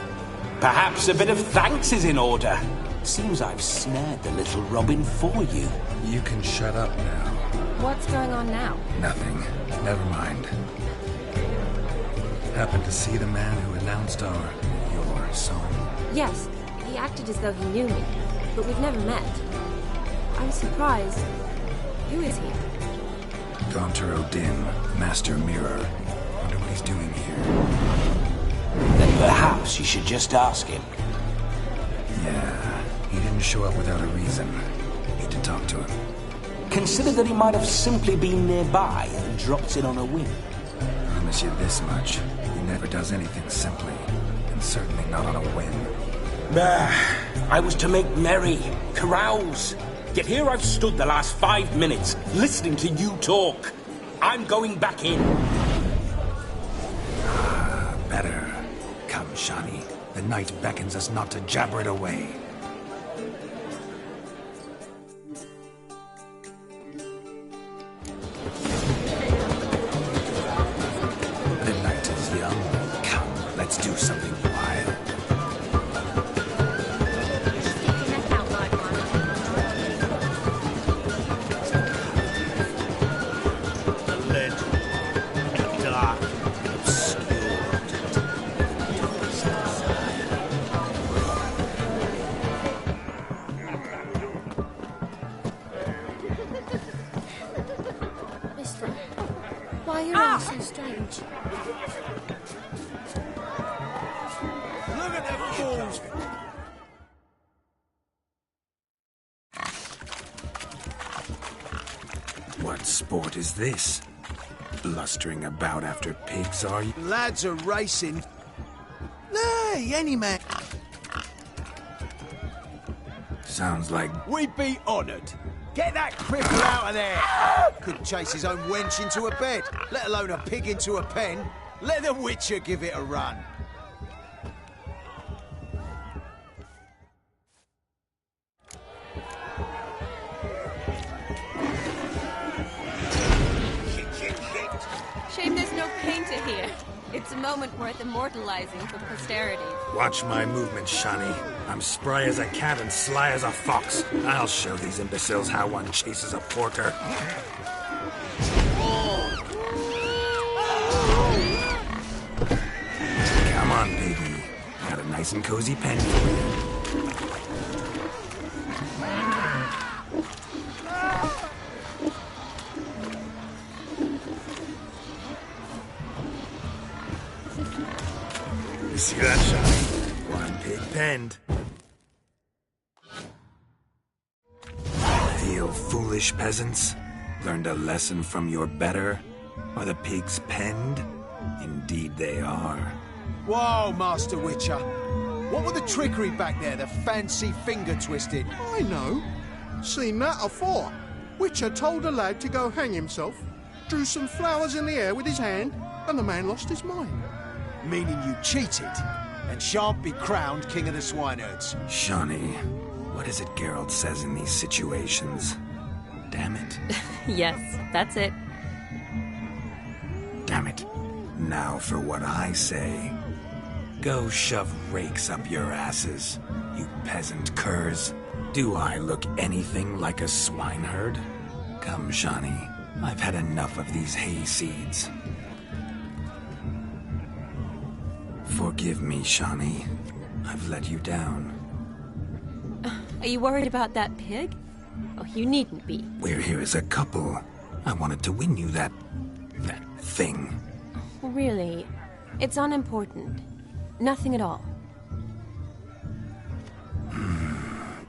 Perhaps a bit of thanks is in order. Seems I've snared the little Robin for you. You can shut up now. What's going on now? Nothing. Never mind. Happened to see the man who announced your song? Yes, he acted as though he knew me, but we've never met. I'm surprised. Who is he? Gaunter Odin, Master Mirror. Wonder what he's doing here. Then perhaps you should just ask him. Yeah, he didn't show up without a reason. Need to talk to him. Consider that he might have simply been nearby and dropped in on a whim. Promise you this much. He never does anything simply, and certainly not on a whim. I was to make merry, carouse. Yet here I've stood the last 5 minutes, listening to you talk. I'm going back in. Better. Come, Shani. The night beckons us not to jabber it away. The night is young. Come, let's do something wild. Move! What sport is this? Blustering about after pigs, are you? Lads are racing. Nay, any man. Sounds like... We'd be honoured. Get that cripple out of there! Couldn't chase his own wench into a bed, let alone a pig into a pen. Let the Witcher give it a run. Shame there's no painter here. It's a moment worth immortalizing for posterity. Watch my movements, Shani. I'm spry as a cat and sly as a fox. I'll show these imbeciles how one chases a porker. Come on, baby. Got a nice and cozy pen for you. You see that, Shani? One pig penned. Feel foolish, peasants? Learned a lesson from your better? Are the pigs penned? Indeed they are. Whoa, Master Witcher. What were the trickery back there, the fancy finger twisting? I know. Seen that afore. Witcher told a lad to go hang himself, drew some flowers in the air with his hand, and the man lost his mind. Meaning you cheated, and shan't be crowned King of the Swineherds. Shani, what is it Geralt says in these situations? Damn it. Yes, that's it. Damn it. Now for what I say. Go shove rakes up your asses, you peasant curs. Do I look anything like a swineherd? Come, Shani. I've had enough of these hay seeds. Forgive me, Shani. I've let you down. Are you worried about that pig? Oh, you needn't be. We're here as a couple. I wanted to win you that thing. Really? It's unimportant. Nothing at all.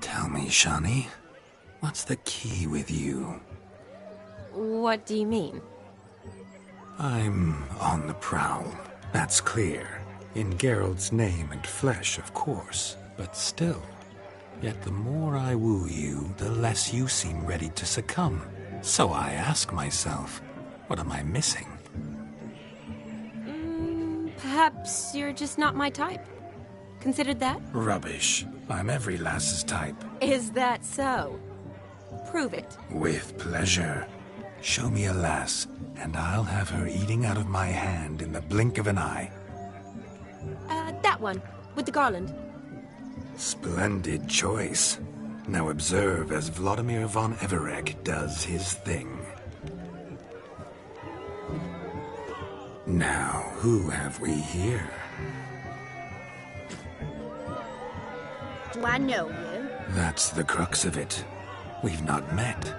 Tell me, Shani, what's the key with you? What do you mean? I'm on the prowl. That's clear. In Geralt's name and flesh, of course. But still. Yet the more I woo you, the less you seem ready to succumb. So I ask myself, what am I missing? Perhaps you're just not my type. Considered that? Rubbish. I'm every lass's type. Is that so? Prove it. With pleasure. Show me a lass, and I'll have her eating out of my hand in the blink of an eye. That one, with the garland. Splendid choice. Now observe as Vladimir von Everek does his thing. Now, who have we here? Do I know you? That's the crux of it. We've not met.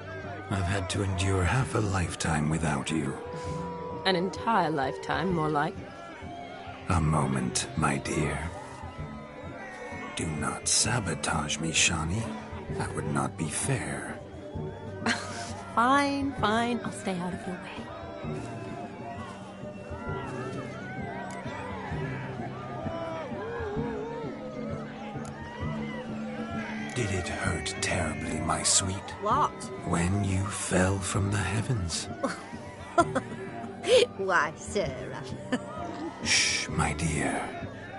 I've had to endure half a lifetime without you. An entire lifetime, more like. A moment, my dear. Do not sabotage me, Shani. That would not be fair. Fine, fine. I'll stay out of your way. Did it hurt terribly, my sweet? What? When you fell from the heavens. Why, Sarah. Shh, my dear.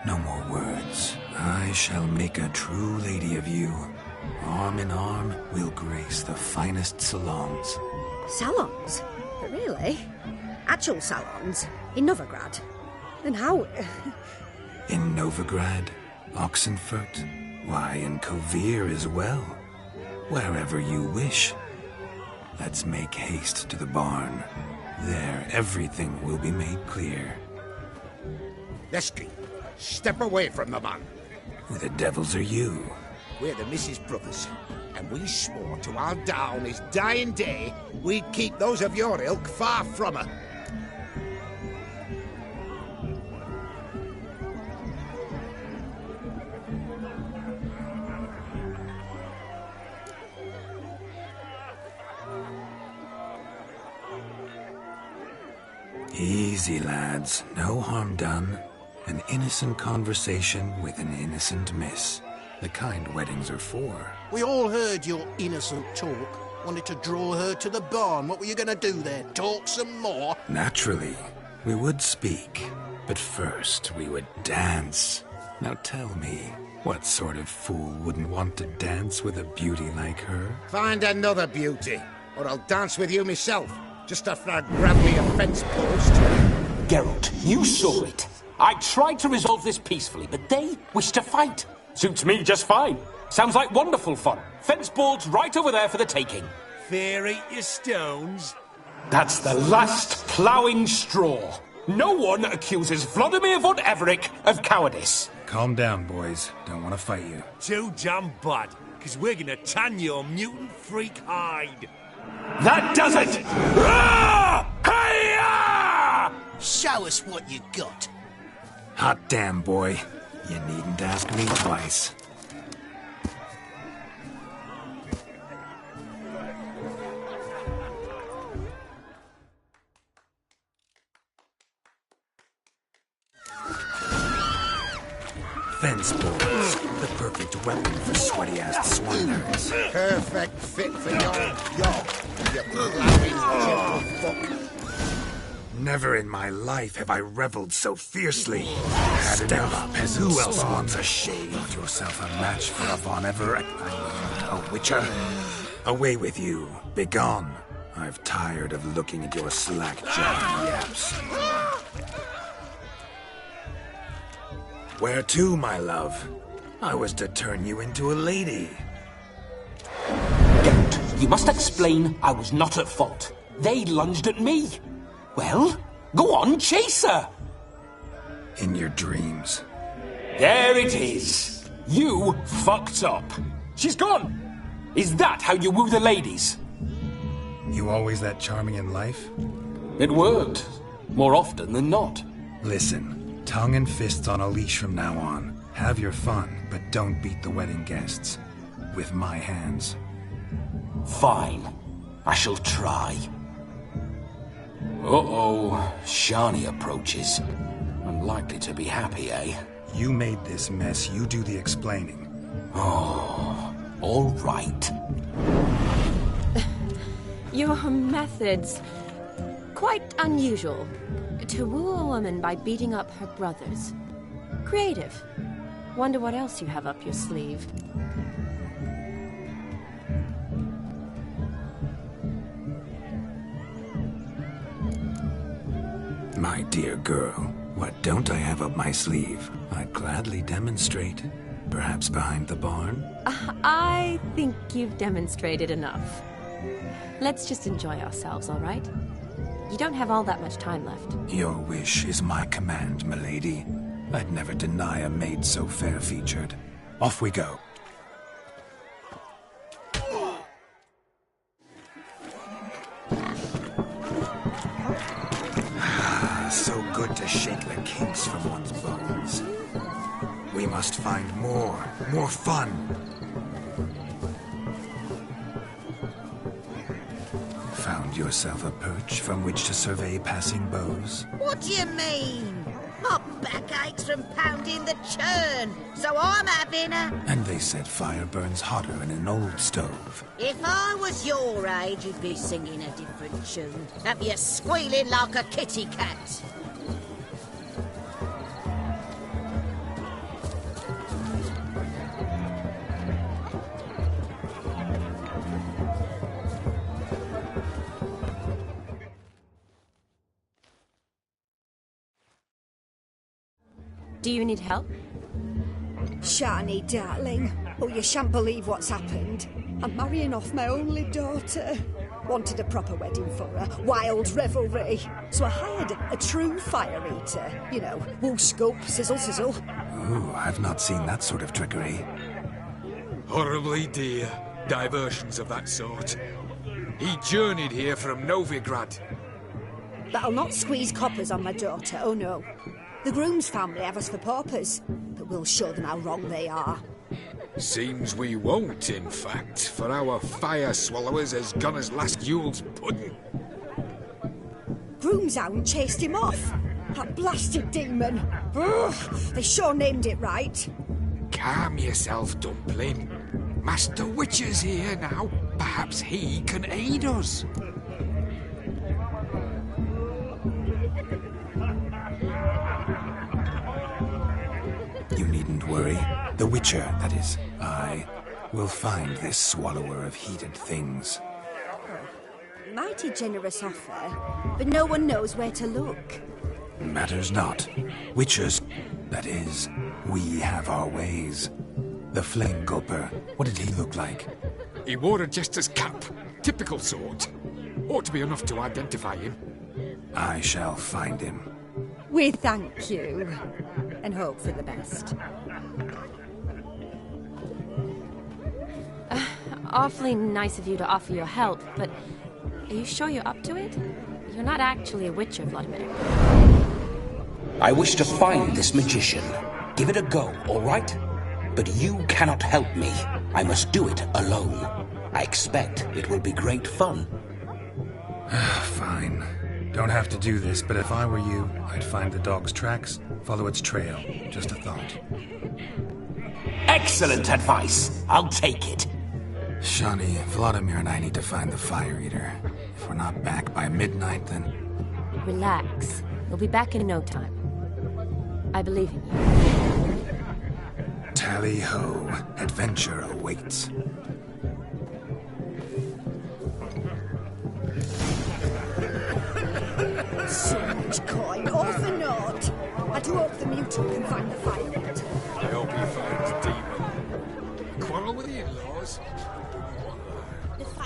No more words. I shall make a true lady of you. Arm in arm, we'll grace the finest salons. Salons? Really? Actual salons? In Novigrad? And how... In Novigrad, Oxenfurt, why, in Kovir as well. Wherever you wish. Let's make haste to the barn. There, everything will be made clear. Lesky, step away from the man. Who the devils are you? We're the Mrs. Brothers, and we swore to our down his dying day we'd keep those of your ilk far from her. Easy, lads. No harm done. An innocent conversation with an innocent miss. The kind weddings are for. We all heard your innocent talk. Wanted to draw her to the barn. What were you gonna do there? Talk some more? Naturally, we would speak. But first, we would dance. Now tell me, what sort of fool wouldn't want to dance with a beauty like her? Find another beauty, or I'll dance with you myself, just after I grab me a fence post. Geralt, you saw it. I tried to resolve this peacefully, but they wish to fight. Suits me just fine. Sounds like wonderful fun. Fence boards right over there for the taking. Fear eat your stones. That's the last ploughing straw. No one accuses Vladimir von Everett of cowardice. Calm down, boys. Don't want to fight you. Too damn bad, because we're gonna tan your mutant freak hide. That does it! Hi-ya! Show us what you got. Hot damn, boy. You needn't ask me twice. Fence boards. The perfect weapon for sweaty-ass swineherds. Perfect fit for your job, you blowing gentle fuck. Never in my life have I reveled so fiercely. Step up, who else wants a shave? Yourself a match for a Von Everett, a witcher? Away with you, begone. I've tired of looking at your slack-jawed yaps. Where to, my love? I was to turn you into a lady. Geralt, you must explain I was not at fault. They lunged at me. Well, go on, chase her! In your dreams. There it is. You fucked up. She's gone. Is that how you woo the ladies? You always that charming in life? It worked. More often than not. Listen, tongue and fists on a leash from now on. Have your fun, but don't beat the wedding guests. With my hands. Fine. I shall try. Uh-oh. Shani approaches. Unlikely to be happy, eh? You made this mess. You do the explaining. Oh, all right. Your methods... quite unusual. To woo a woman by beating up her brothers. Creative. Wonder what else you have up your sleeve. My dear girl, what don't I have up my sleeve? I'd gladly demonstrate. Perhaps behind the barn? I think you've demonstrated enough. Let's just enjoy ourselves, all right? You don't have all that much time left. Your wish is my command, milady. I'd never deny a maid so fair-featured. Off we go. So good to shake the kinks from one's bones. We must find more fun. Found yourself a perch from which to survey passing beaux? What do you mean? My back aches from pounding the churn, so I'm having a... And they said fire burns hotter in an old stove. If I was your age, you'd be singing a different tune. Have you squealing like a kitty cat? Do you need help? Shani, darling. Oh, you shan't believe what's happened. I'm marrying off my only daughter. Wanted a proper wedding for her. Wild revelry. So I hired a true fire eater. You know, woo scope, sizzle sizzle. Ooh, I've not seen that sort of trickery. Horribly dear diversions of that sort. He journeyed here from Novigrad. But I'll not squeeze coppers on my daughter, oh no. The groom's family have us for paupers, but we'll show them how wrong they are. Seems we won't, in fact, for our fire swallowers has gone as last Yule's pudding. Broomshound chased him off. That blasted demon. Ugh, they sure named it right. Calm yourself, Dumpling. Master Witcher's here now. Perhaps he can aid us. You needn't worry. The Witcher, that is, I, will find this swallower of heated things. Mighty generous offer, but no one knows where to look. Matters not. Witchers, that is, we have our ways. The Flame Gulper, what did he look like? He wore a jester's cap. Typical sort. Ought to be enough to identify him. I shall find him. We thank you, and hope for the best. Awfully nice of you to offer your help, but are you sure you're up to it? You're not actually a witcher, Vladimir. I wish to find this magician. Give it a go, all right? But you cannot help me. I must do it alone. I expect it will be great fun. Fine. Don't have to do this, but if I were you, I'd find the dog's tracks, follow its trail. Just a thought. Excellent advice. I'll take it. Shani, Vladimir and I need to find the Fire Eater. If we're not back by midnight, then... Relax. We'll be back in no time. I believe in you. Tally-ho. Adventure awaits. So much coin, all for naught. I do hope the mutant can find the Fire Eater. I hope he finds Demon. Quarrel with the in-laws?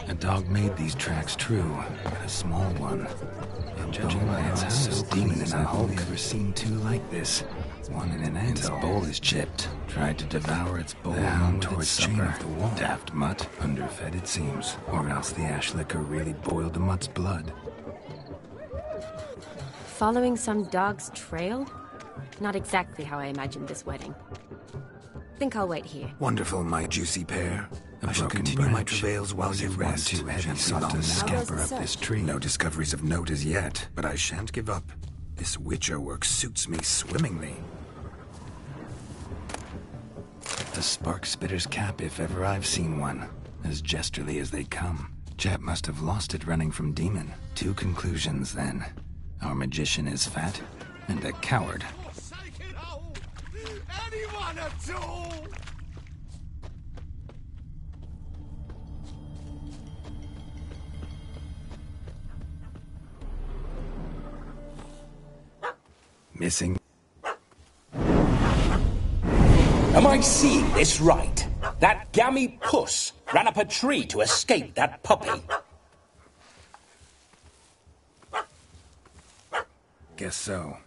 A dog made these tracks true, but a small one. And judging by its so demon in a Hulk, I've never seen two like this. One in an ant. Its bowl is chipped. Tried to devour its bowl. The hound towards chain of the wall. Daft mutt. Underfed it seems. Or else the ash liquor really boiled the mutt's blood. Following some dog's trail? Not exactly how I imagined this wedding. Think I'll wait here. Wonderful, my juicy pear. I shall continue my travails while you rest. Too heavy sought to scamper up this tree. No discoveries of note as yet, but I shan't give up. This Witcher work suits me swimmingly. The spark spitter's cap, if ever I've seen one. As jesterly as they come. Chap must have lost it running from Demon. Two conclusions, then. Our magician is fat, and a coward. Anyone at all? Missing. Am I seeing this right? That gammy puss ran up a tree to escape that puppy. Guess so.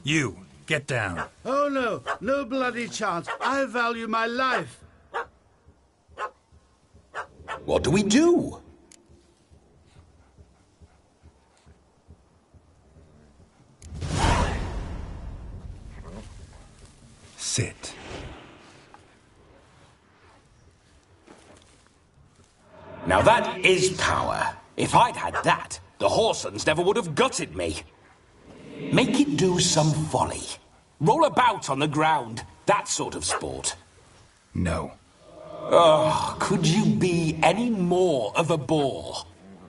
You, get down. Oh no, no bloody chance. I value my life. What do we do? Sit. Now that is power. If I'd had that, the Horsons never would have gutted me. Make it do some folly. Roll about on the ground. That sort of sport. No. Oh, could you be any more of a bore?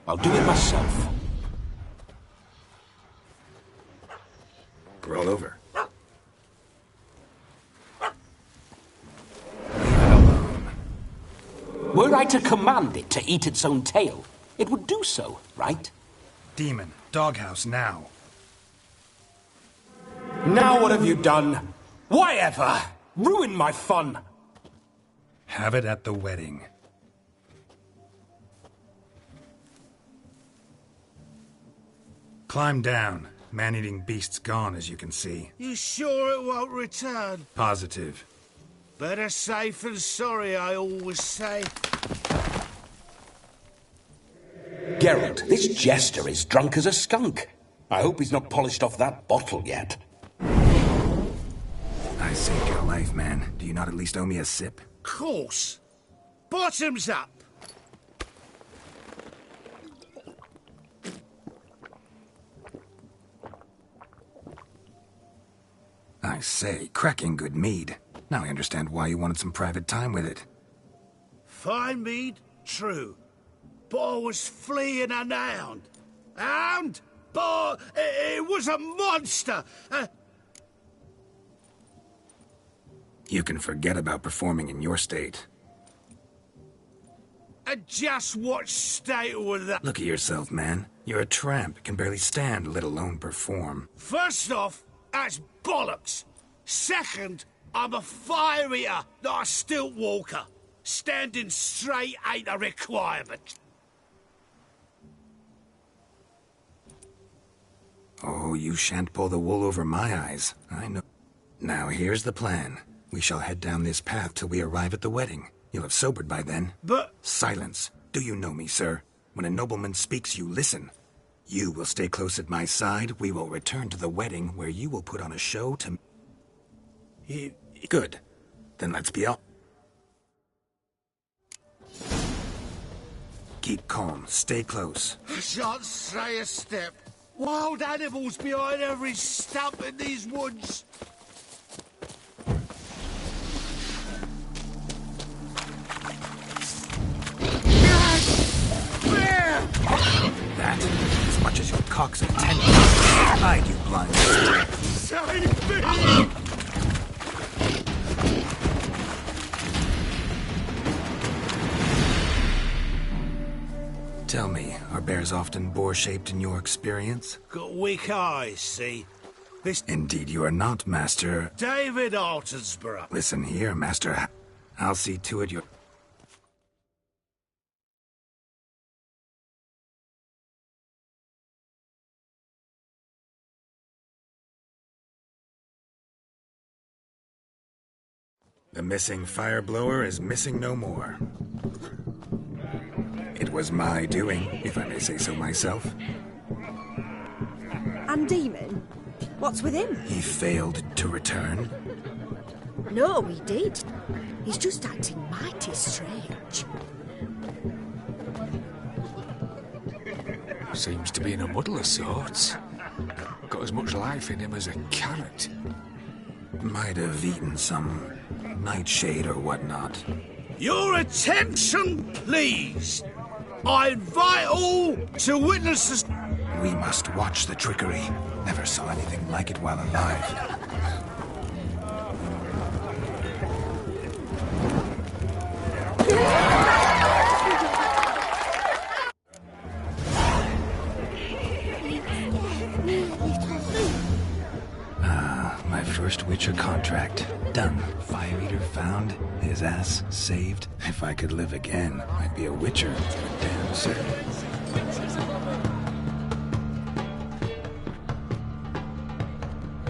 I'll do it myself. Roll over. Were I to command it to eat its own tail, it would do so, right? Demon, doghouse now. Now what have you done? Why ever? Ruin my fun. Have it at the wedding. Climb down. Man-eating beast's gone, as you can see. You sure it won't return? Positive. Better safe than sorry, I always say. Geralt, this jester is drunk as a skunk. I hope he's not polished off that bottle yet. I saved your life, man. Do you not at least owe me a sip? Course. Bottoms up. I say, cracking good mead. Now I understand why you wanted some private time with it. Fine mead? True. But I was fleeing an hound. Hound? But it was a monster! You can forget about performing in your state. And just what state was that? Look at yourself, man. You're a tramp, can barely stand, let alone perform. First off, that's bollocks. Second, I'm a fire eater, not a stilt walker. Standing straight ain't a requirement. Oh, you shan't pull the wool over my eyes. I know. Now, here's the plan. We shall head down this path till we arrive at the wedding. You'll have sobered by then. But... Silence. Do you know me, sir? When a nobleman speaks, you listen. You will stay close at my side. We will return to the wedding, where you will put on a show to... Good. Then let's be off. Keep calm. Stay close. I shan't stray a step. Wild animals behind every stump in these woods. That, as much as your cock's a ten. Hide, you blind. Save me! Tell me, are bears often boar-shaped in your experience? Got weak eyes, see? This... Indeed you are not, Master... David Altonsborough. Listen here, Master. I'll see to it you're... The missing fire blower is missing no more. It was my doing, if I may say so myself. And Demon? What's with him? He failed to return. No, he did. He's just acting mighty strange. Seems to be in a muddle of sorts. Got as much life in him as a carrot. Might have eaten some nightshade or whatnot. Your attention, please. I invite all to witness this. We must watch the trickery. Never saw anything like it while alive. My first Witcher contract. Done. Fire Eater found. His ass saved. If I could live again, I'd be a Witcher. Damn certain.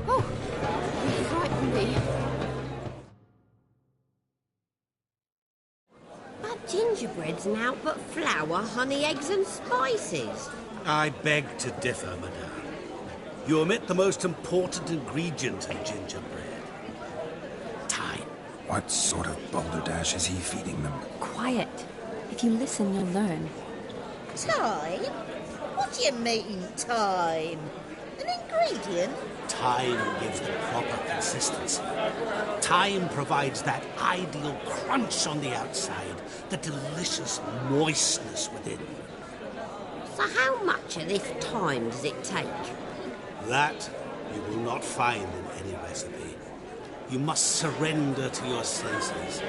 Oh, you frightened me. But gingerbread's naught but flour, honey, eggs and spices. I beg to differ, madame. You omit the most important ingredient in gingerbread. Time. What sort of balderdash is he feeding them? Quiet. If you listen, you'll learn. Time? What do you mean, time? An ingredient? Time gives the proper consistency. Time provides that ideal crunch on the outside, the delicious moistness within. So how much of this time does it take? That you will not find in any recipe. You must surrender to your senses.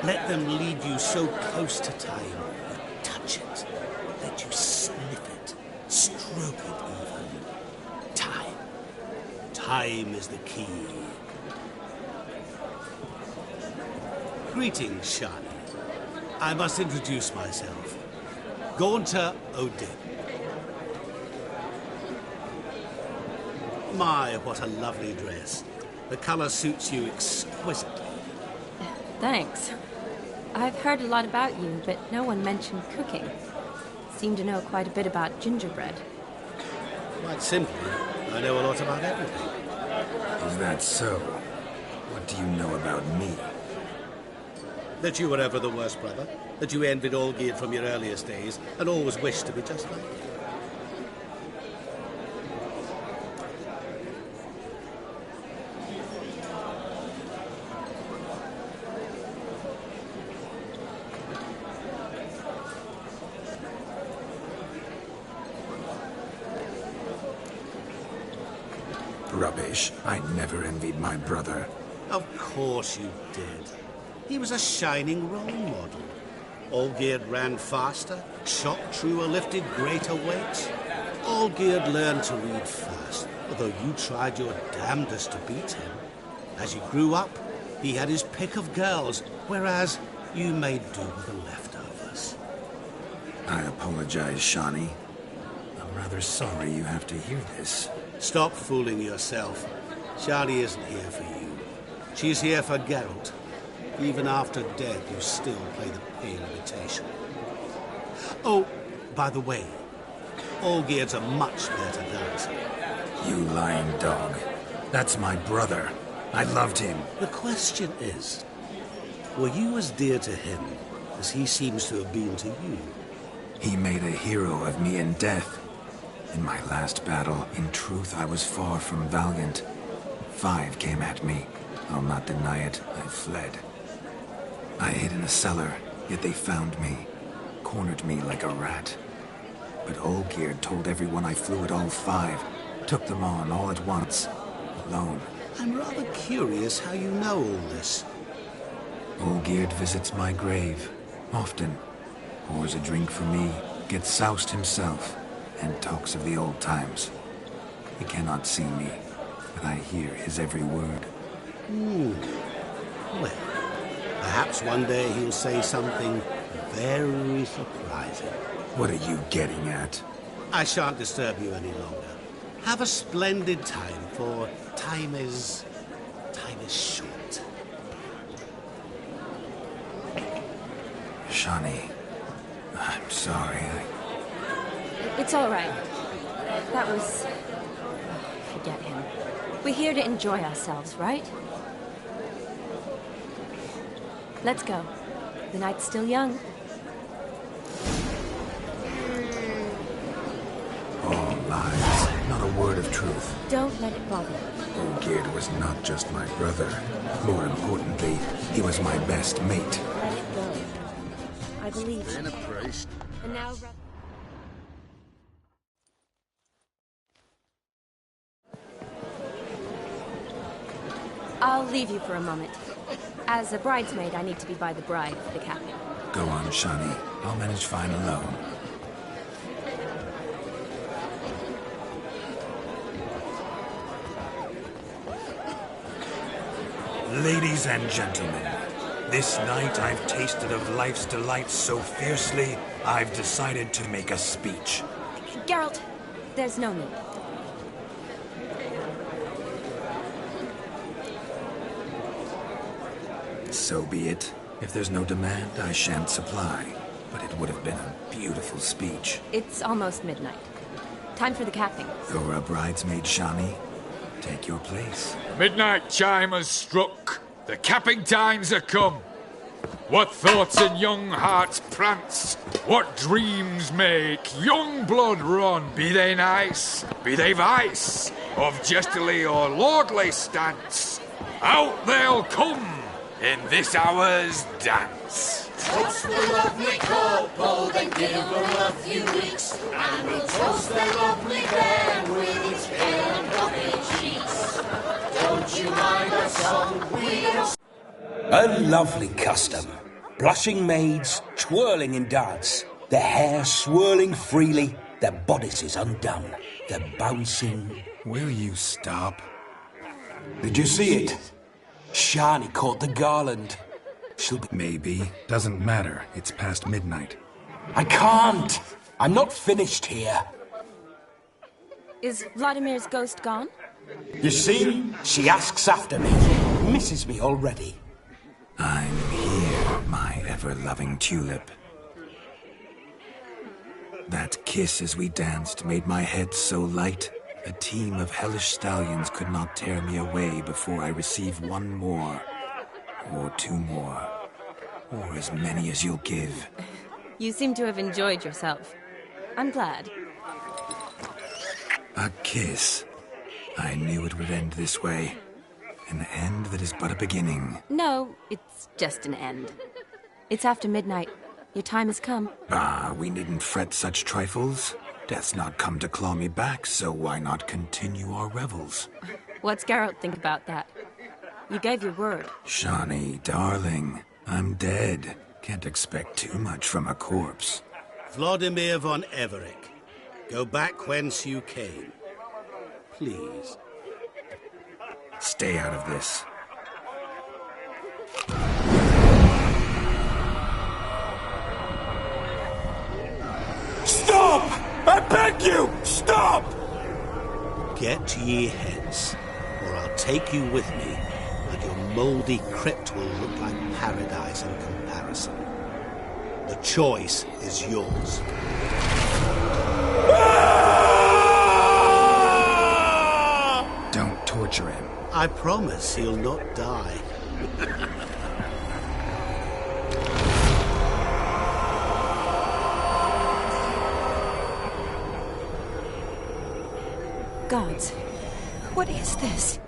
Let them lead you so close to time. You touch it. Let you sniff it. Stroke it even. Time. Time is the key. Greetings, Shani. I must introduce myself. Gaunter Odin. My, what a lovely dress. The colour suits you exquisitely. Thanks. I've heard a lot about you, but no one mentioned cooking. Seem to know quite a bit about gingerbread. Quite simply, I know a lot about everything. Is that so? What do you know about me? That you were ever the worst brother. That you envied Olgierd from your earliest days, and always wished to be just like you. rubbish. I never envied my brother. Of course you did. He was a shining role model. Olgierd ran faster, shot truer, lifted greater weights. Olgierd learned to read first, although you tried your damnedest to beat him. As you grew up, he had his pick of girls, whereas you made do with the leftovers. I apologize, Shawnee. I'm rather sorry you have to hear this. Stop fooling yourself. Shani isn't here for you. She's here for Geralt. Even after death, you still play the pale imitation. Oh, by the way, Olgierd's a much better dancer. You lying dog. That's my brother. I loved him. The question is, were you as dear to him as he seems to have been to you? He made a hero of me in death. In my last battle, in truth, I was far from valiant. 5 came at me. I'll not deny it, I fled. I hid in a cellar, yet they found me. Cornered me like a rat. But Olgierd told everyone I flew at all 5. Took them on all at once. Alone. I'm rather curious how you know all this. Olgierd visits my grave. Often. Pours a drink for me. Gets soused himself. And talks of the old times. He cannot see me. But I hear his every word. Well, perhaps one day he'll say something very surprising. What are you getting at? I shan't disturb you any longer. Have a splendid time, for time is short. Shawnee, I'm sorry. It's all right. That was... forget him. We're here to enjoy ourselves, right? Let's go. The night's still young. All lies. Not a word of truth. Don't let it bother you. Olgierd was not just my brother. More importantly, he was my best mate. Let it go. I believe you. And a priest. And now... I'll leave you for a moment. As a bridesmaid, I need to be by the bride for the capping. Go on, Shawnee. I'll manage fine alone. Ladies and gentlemen, this night I've tasted of life's delights so fiercely, I've decided to make a speech. Geralt, there's no need. So be it. If there's no demand, I shan't supply. But it would have been a beautiful speech. It's almost midnight. Time for the capping. You're a bridesmaid, Shawnee. Take your place. Midnight chime has struck. The capping times are come. What thoughts in young hearts prance? What dreams make young blood run? Be they nice, be they vice, of jestily or lordly stance, out they'll come in this hour's dance. Toast the lovely couple, then give them a few weeks, and we'll toast their lovely bed with its pale and puffy cheeks. Don't you mind a song? We'll... A lovely custom. Blushing maids twirling in dance, their hair swirling freely, their bodices undone, their bouncing... Will you stop? Did you see it? Shani caught the garland. She'll be... Maybe. Doesn't matter. It's past midnight. I can't! I'm not finished here. Is Vladimir's ghost gone? You see? She asks after me. Misses me already. I'm here, my ever-loving tulip. That kiss as we danced made my head so light. A team of hellish stallions could not tear me away before I receive one more. Or 2 more. Or as many as you'll give. You seem to have enjoyed yourself. I'm glad. A kiss. I knew it would end this way. An end that is but a beginning. No, it's just an end. It's after midnight. Your time has come. Ah, we needn't fret such trifles. Death's not come to claw me back, so why not continue our revels? What's Geralt think about that? You gave your word. Shawnee, darling, I'm dead. Can't expect too much from a corpse. Vladimir von Everick, go back whence you came. Please. Stay out of this. Stop! I beg you! Stop! Get ye hence, or I'll take you with me, and your mouldy crypt will look like paradise in comparison. The choice is yours. Don't torture him. I promise he'll not die. Gods, what is this?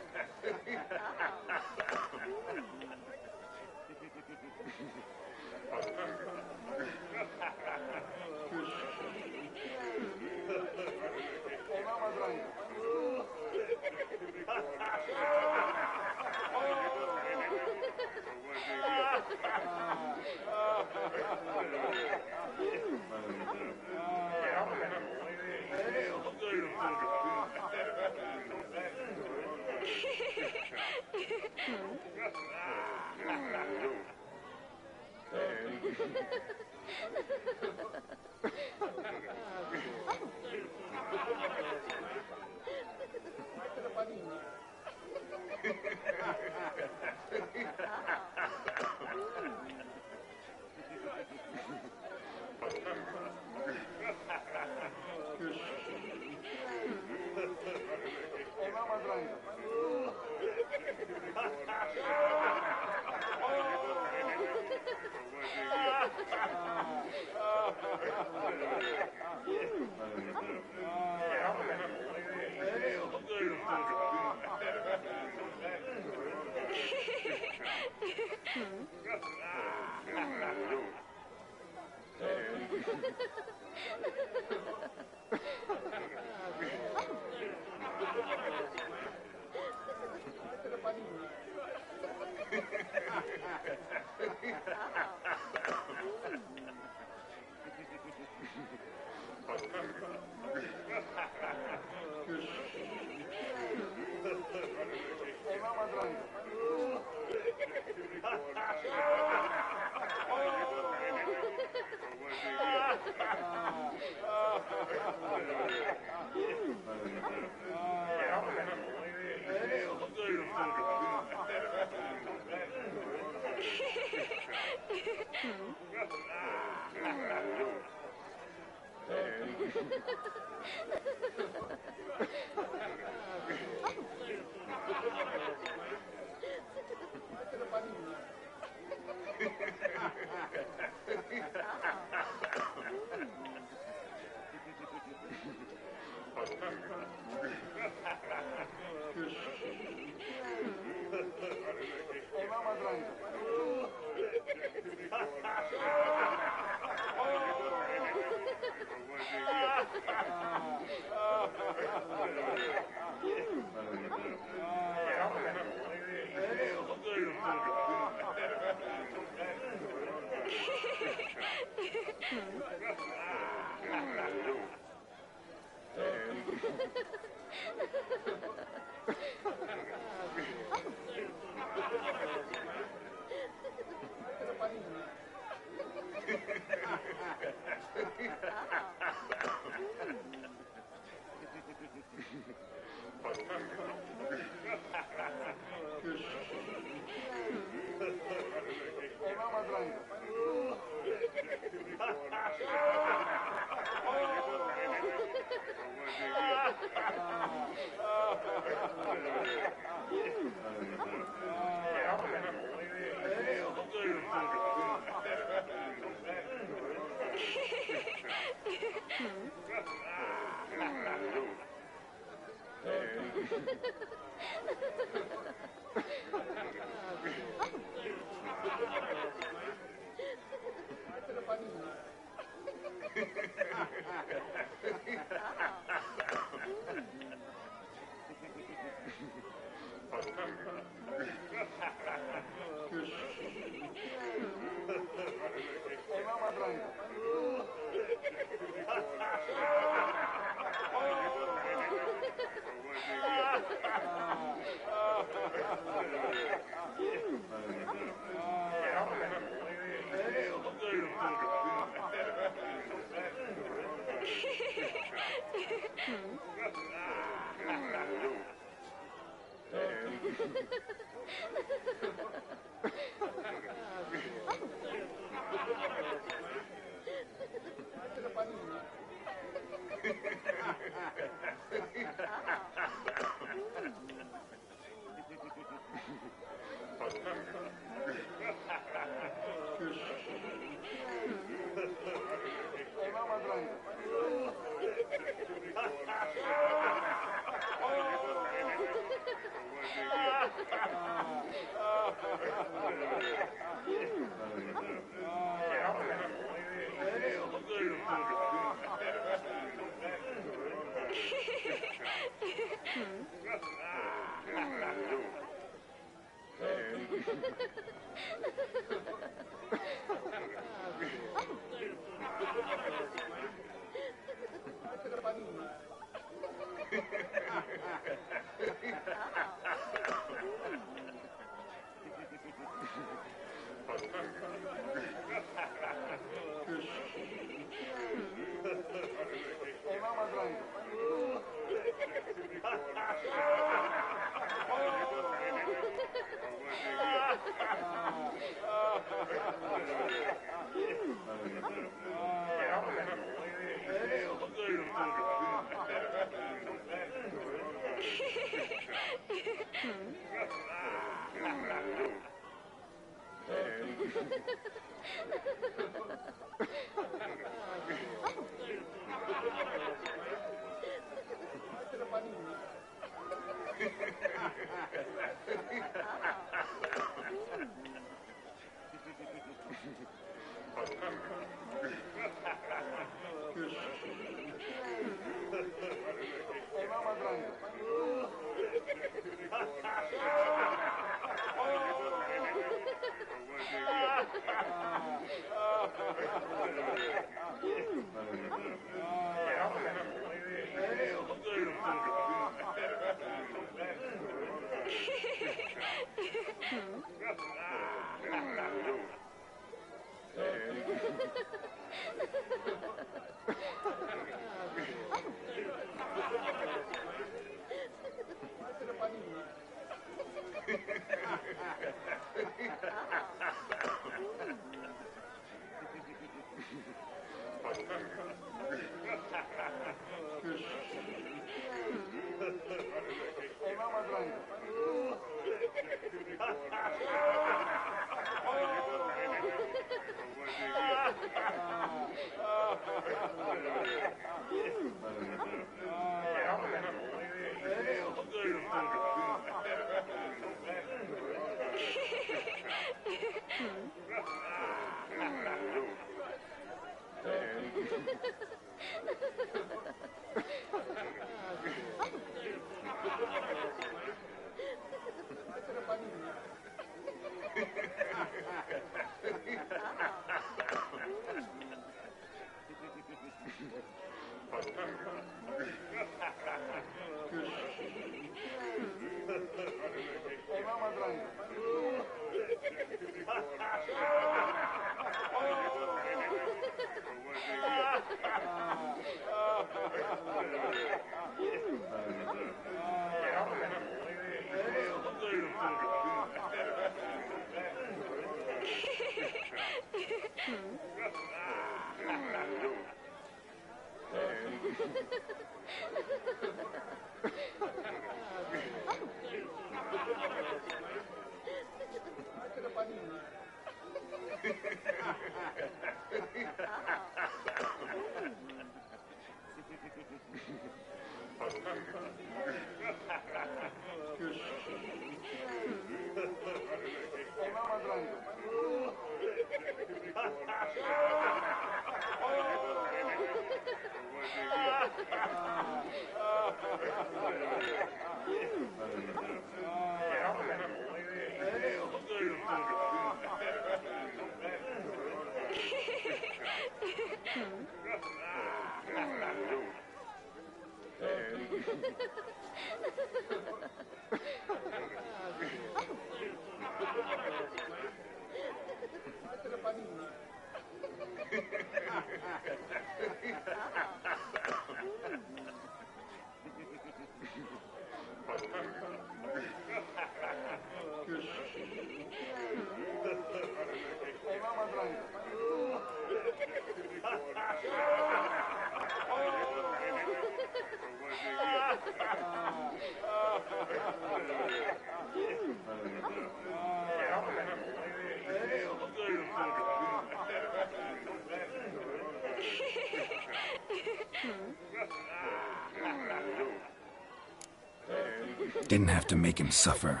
Didn't have to make him suffer.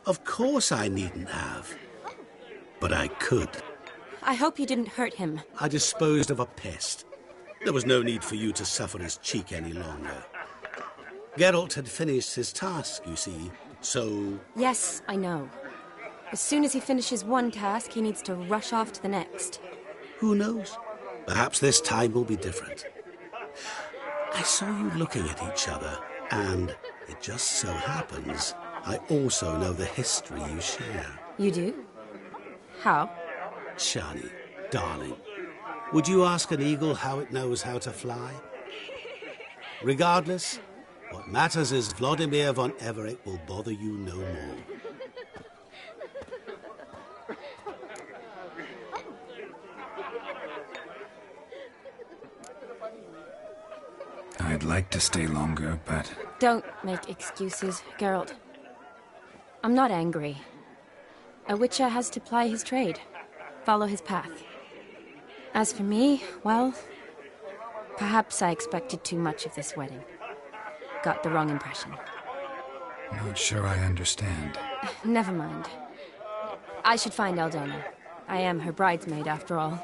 Of course I needn't have. But I could. I hope you didn't hurt him. I disposed of a pest. There was no need for you to suffer his cheek any longer. Geralt had finished his task, you see, so... Yes, I know. As soon as he finishes one task, he needs to rush off to the next. Who knows? Perhaps this time will be different. I saw you looking at each other, And it just so happens I also know the history you share. You do? How? Shani, darling, would you ask an eagle how it knows how to fly? Regardless, what matters is Vladimir von Everett will bother you no more. I'd like to stay longer, but... Don't make excuses, Geralt. I'm not angry. A witcher has to ply his trade, follow his path. As for me, well, perhaps I expected too much of this wedding. Got the wrong impression. Not sure I understand. Never mind. I should find Aldona. I am her bridesmaid, after all.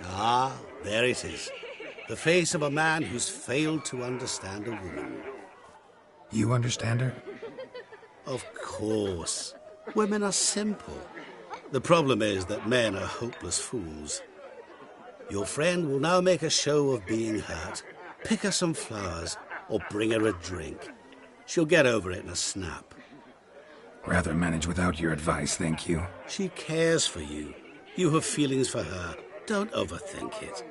Ah, there it is. The face of a man who's failed to understand a woman. You understand her? Of course. Women are simple. The problem is that men are hopeless fools. Your friend will now make a show of being hurt, pick her some flowers, or bring her a drink. She'll get over it in a snap. Rather manage without your advice, thank you. She cares for you. You have feelings for her. Don't overthink it.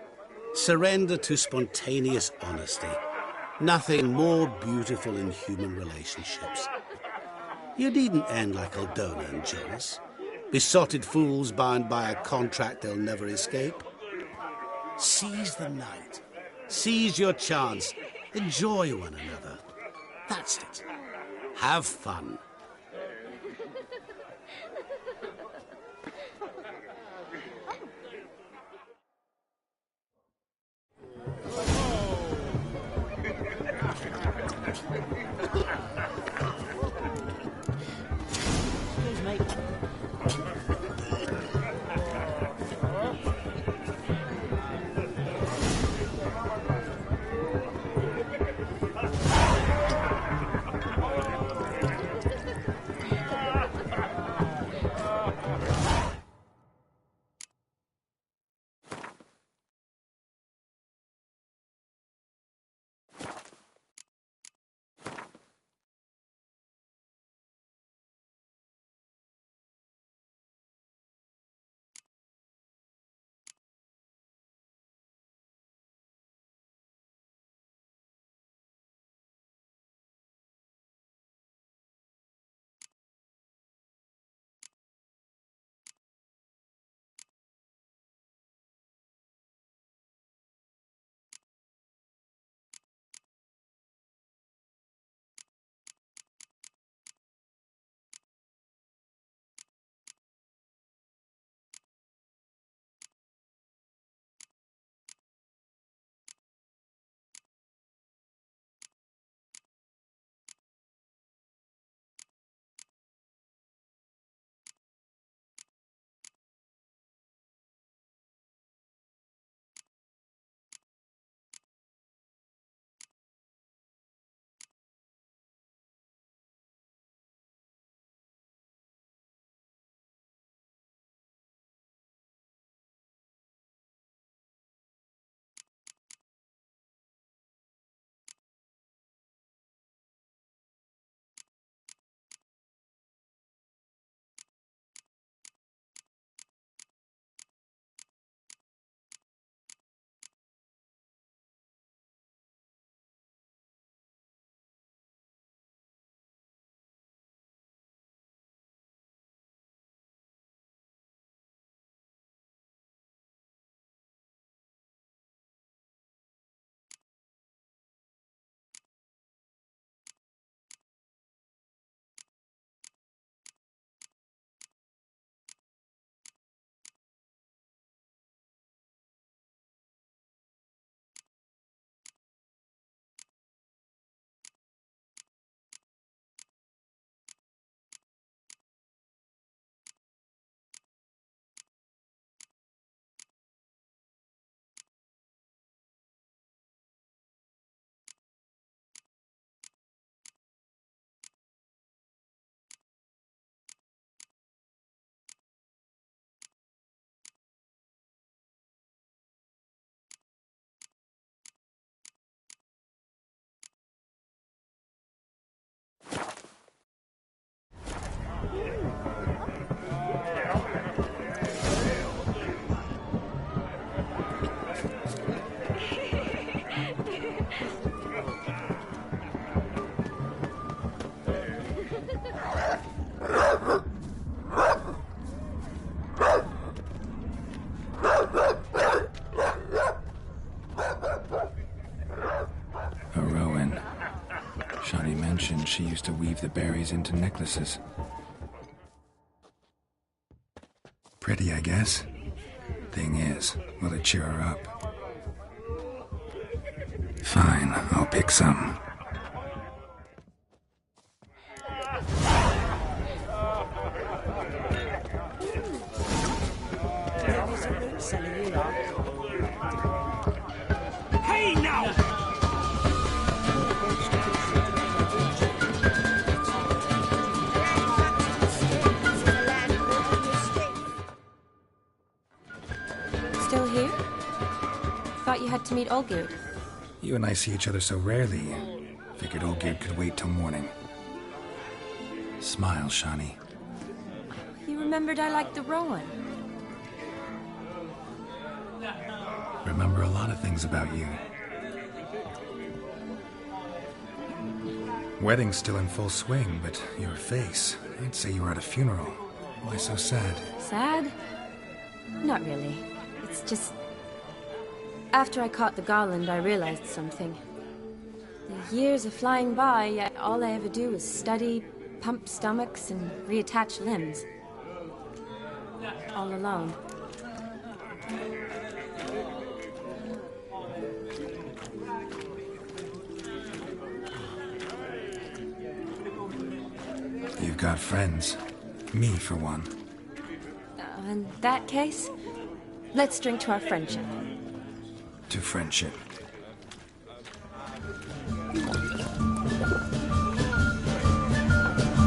Surrender to spontaneous honesty. Nothing more beautiful in human relationships. You needn't end like Aldona and Jonas. Besotted fools bound by a contract they'll never escape. Seize the night. Seize your chance. Enjoy one another. That's it. Have fun. Excuse me. A Rowan. Shani mentioned she used to weave the berries into necklaces. Pretty, I guess. Thing is, will it cheer her up? Fine, I'll pick some. Hey now! Still here? Thought you had to meet Olgerd. You and I see each other so rarely. Figured Olgerd could wait till morning. Smile, Shani. You remembered I liked the Rowan. Remember a lot of things about you. Wedding's still in full swing, but your face, I'd say you were at a funeral. Why so sad? Sad? Not really. It's just... After I caught the garland, I realized something. The years are flying by, yet all I ever do is study, pump stomachs, and reattach limbs. All alone. You've got friends. Me, for one. In that case, let's drink to our friendship. To friendship.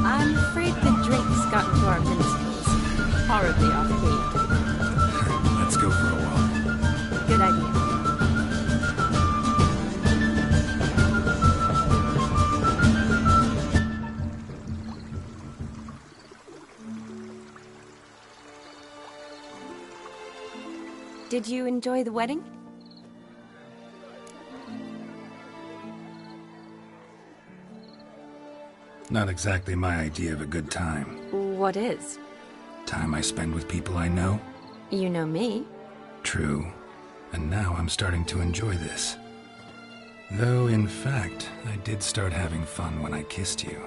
I'm afraid the drinks got into our minstrels. Horribly off-key. Let's go for a walk. Good idea. Did you enjoy the wedding? Not exactly my idea of a good time. What is? Time I spend with people I know. You know me. True. And now I'm starting to enjoy this. Though, in fact, I did start having fun when I kissed you.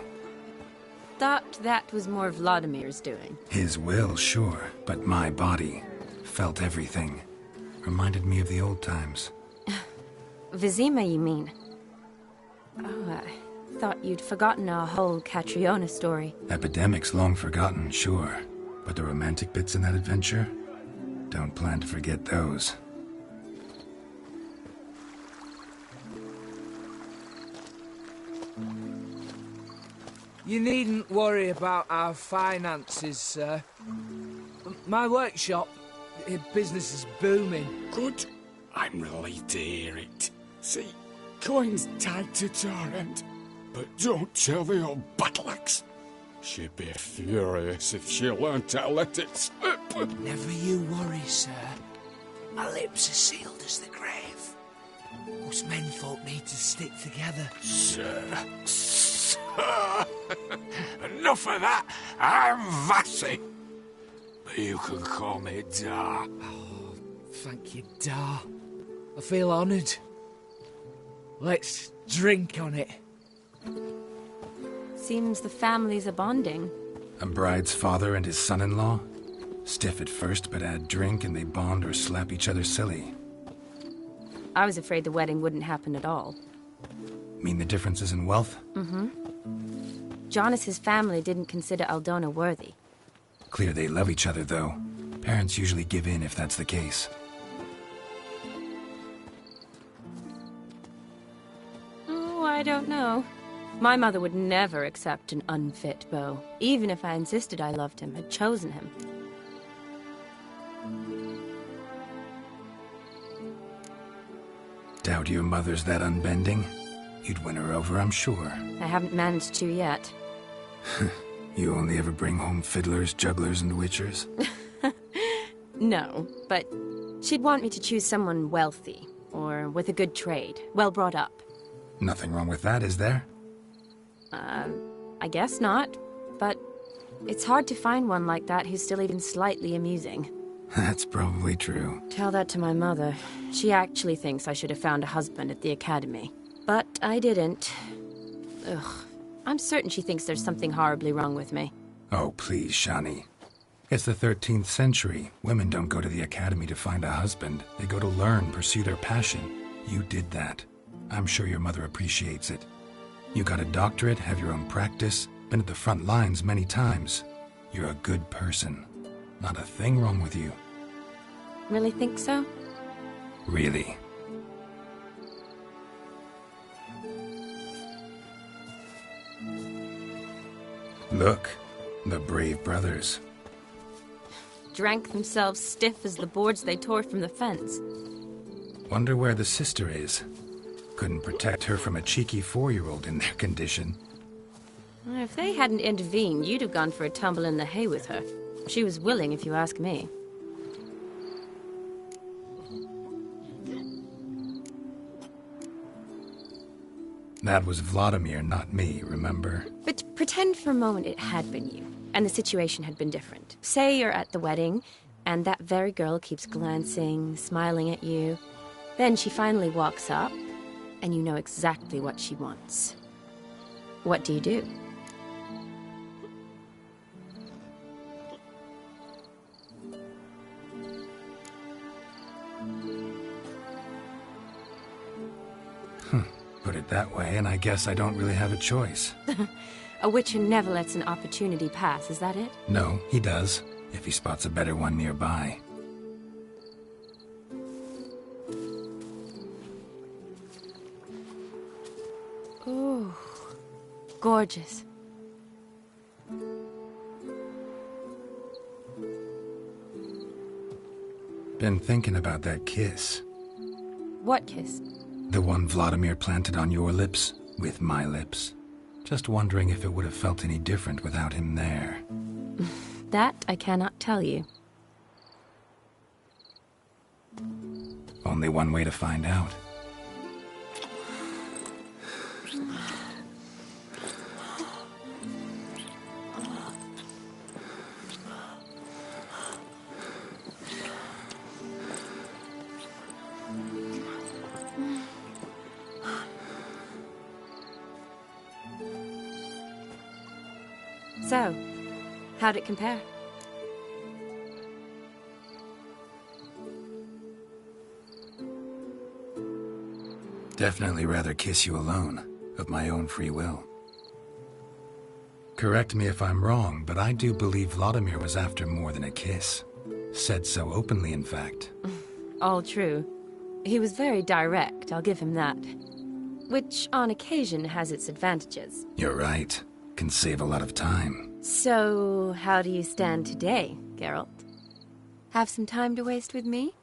Thought that was more Vladimir's doing. His will, sure, but my body felt everything. Reminded me of the old times. Vizima, you mean? Oh, I thought you'd forgotten our whole Catriona story. Epidemics long forgotten, sure. But the romantic bits in that adventure? Don't plan to forget those. You needn't worry about our finances, sir. My workshop, business is booming. Good. I'm relieved to hear it. See, coin's tied to Torrent, but don't tell the old battle axe. She'd be furious if she learned to let it slip. Never you worry, sir. My lips are sealed as the grave. Us menfolk need to stick together. Sir. Enough of that. I'm Vassy. But you can call me Dar. Oh, thank you, Dar. I feel honoured. Let's drink on it. Seems the families are bonding. A bride's father and his son-in-law? Stiff at first, but add drink and they bond or slap each other silly. I was afraid the wedding wouldn't happen at all. Mean the differences in wealth? Mm-hmm. Jonas's family didn't consider Aldona worthy. Clear they love each other, though. Parents usually give in if that's the case. Oh, I don't know. My mother would never accept an unfit beau, even if I insisted I loved him, had chosen him. Doubt your mother's that unbending? You'd win her over, I'm sure. I haven't managed to yet. You only ever bring home fiddlers, jugglers, and witchers? No, but She'd want me to choose someone wealthy, or with a good trade, well brought up. Nothing wrong with that, is there? I guess not, but it's hard to find one like that who's still even slightly amusing. That's probably true. Tell that to my mother. She actually thinks I should have found a husband at the academy. But I didn't. Ugh. I'm certain she thinks there's something horribly wrong with me. Oh, please, Shani. It's the 13th century. Women don't go to the academy to find a husband. They go to learn, pursue their passion. You did that. I'm sure your mother appreciates it. You got a doctorate, have your own practice, been at the front lines many times. You're a good person. Not a thing wrong with you. Really think so? Really. Look, the brave brothers. Drank themselves stiff as the boards they tore from the fence. Wonder where the sister is. Couldn't protect her from a cheeky 4-year-old in their condition. If they hadn't intervened, you'd have gone for a tumble in the hay with her. She was willing, if you ask me. That was Vladimir, not me, remember? But pretend for a moment it had been you, and the situation had been different. Say you're at the wedding, and that very girl keeps glancing, smiling at you. Then she finally walks up, and you know exactly what she wants. What do you do? Put it that way, and I guess I don't really have a choice. A witcher never lets an opportunity pass, is that it? No, he does, if he spots a better one nearby. Ooh, gorgeous. Been thinking about that kiss. What kiss? The one Vladimir planted on your lips, with my lips. Just wondering if it would have felt any different without him there. That I cannot tell you. Only one way to find out. So, how'd it compare? Definitely rather kiss you alone, of my own free will. Correct me if I'm wrong, but I do believe Vladimir was after more than a kiss. Said so openly, in fact. All true. He was very direct, I'll give him that. Which, on occasion, has its advantages. You're right. Can save a lot of time. So, how do you stand today, Geralt? Have some time to waste with me?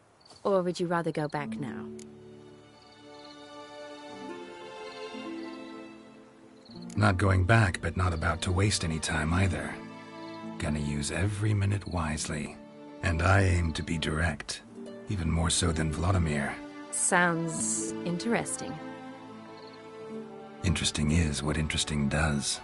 Or would you rather go back now? Not going back, but not about to waste any time either. Gonna use every minute wisely. And I aim to be direct. Even more so than Vladimir. Sounds interesting. Interesting is what interesting does.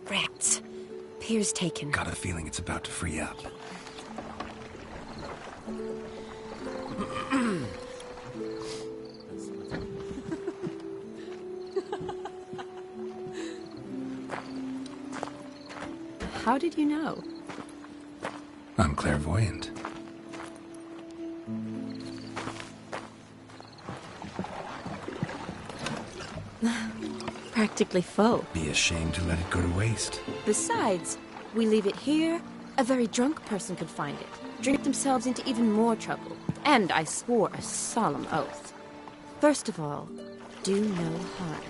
Rats. Pier's taken. Got a feeling it's about to free up. How did you know? I'm clairvoyant. Practically full. Be ashamed to let it go to waste. Besides, we leave it here, a very drunk person could find it, drink themselves into even more trouble. And I swore a solemn oath. First of all, do no harm.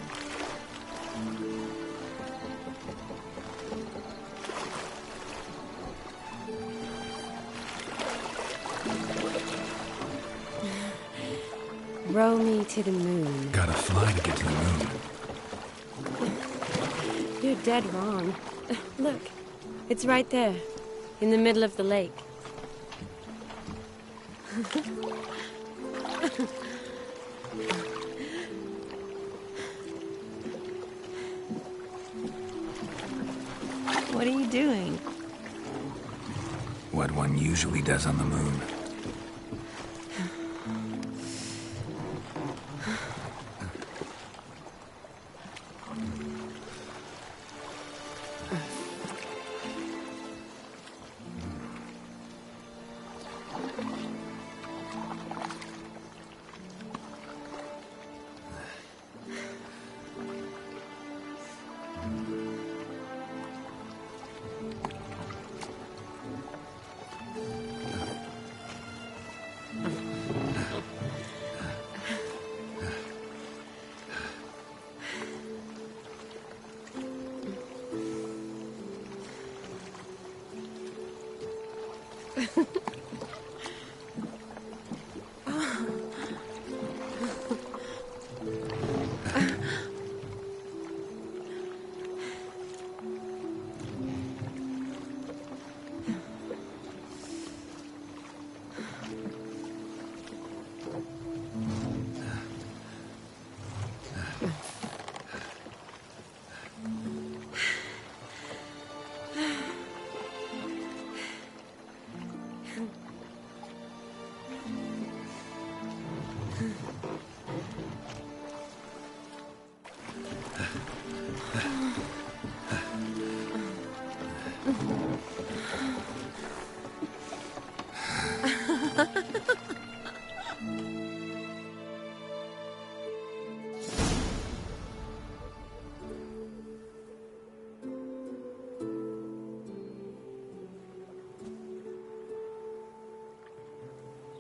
Row me to the moon. Gotta fly to get to the moon. You're dead wrong. Look, it's right there, in the middle of the lake. What are you doing? What one usually does on the moon.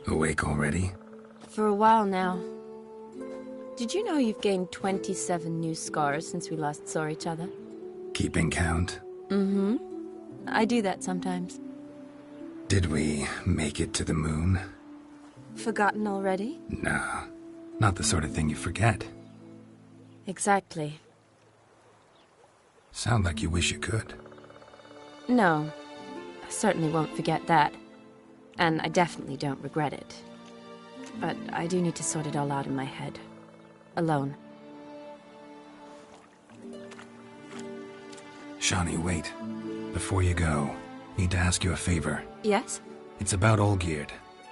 Awake already? For a while now. Did you know you've gained 27 new scars since we last saw each other? Keeping count? Mm-hmm. I do that sometimes. Did we make it to the moon? Forgotten already? No, not the sort of thing you forget. Exactly. Sound like you wish you could. No, I certainly won't forget that. And I definitely don't regret it. But I do need to sort it all out in my head. Alone. Shani, wait. Before you go, need to ask you a favor. Yes? It's about Olgierd.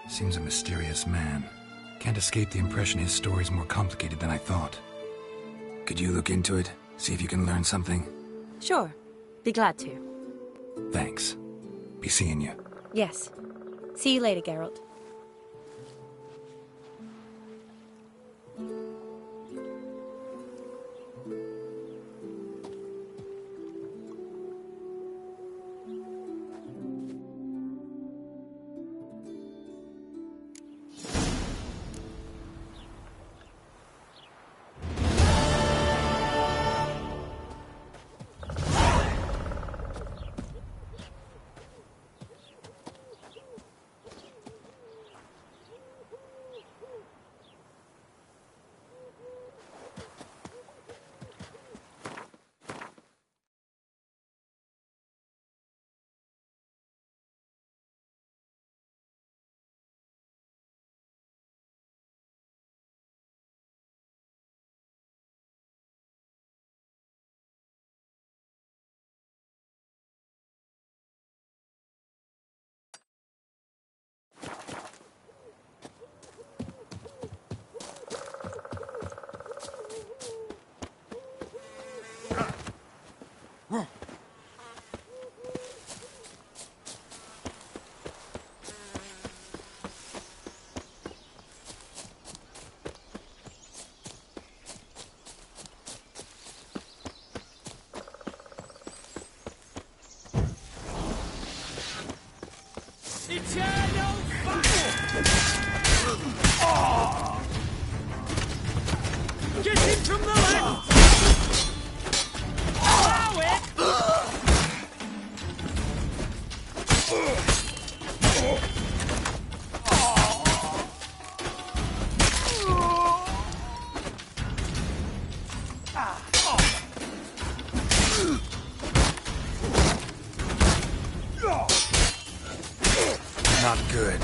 Seems a mysterious man. Can't escape the impression his story's more complicated than I thought. Could you look into it? See if you can learn something? Sure. Be glad to. Thanks. Be seeing you. Yes. See you later, Geralt. Not good.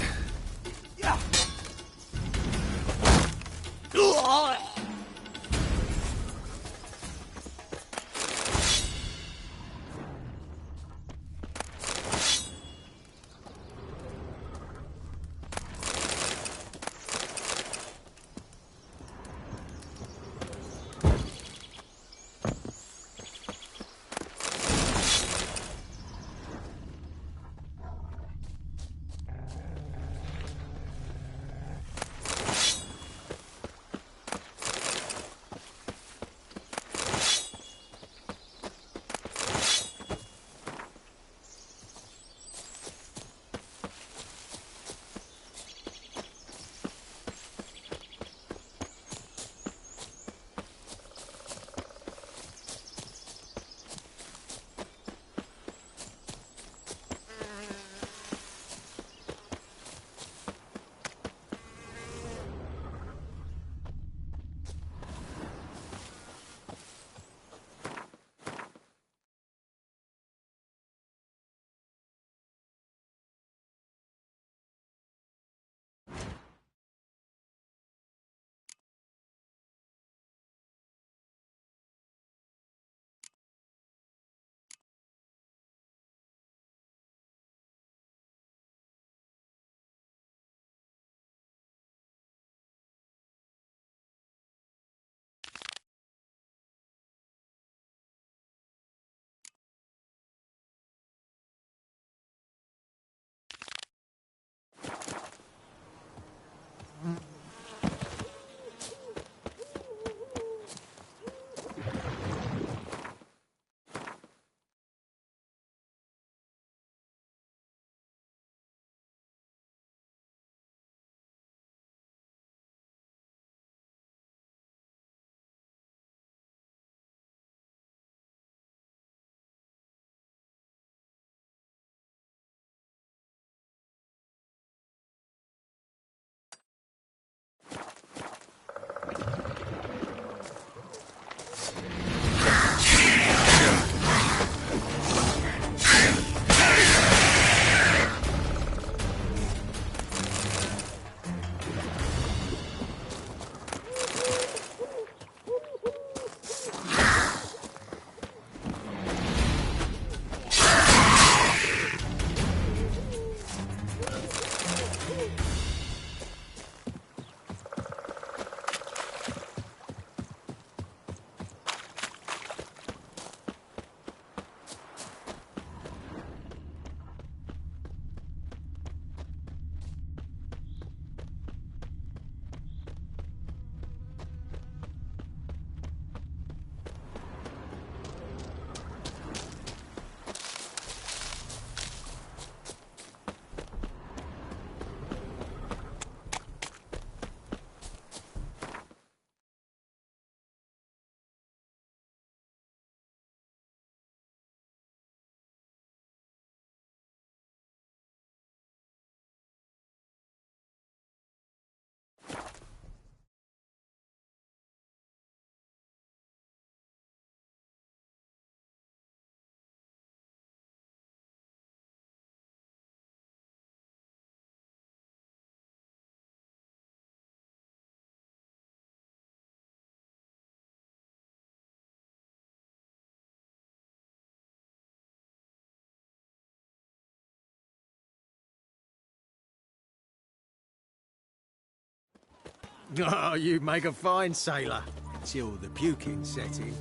Oh, you make a fine sailor. Till the puking set in.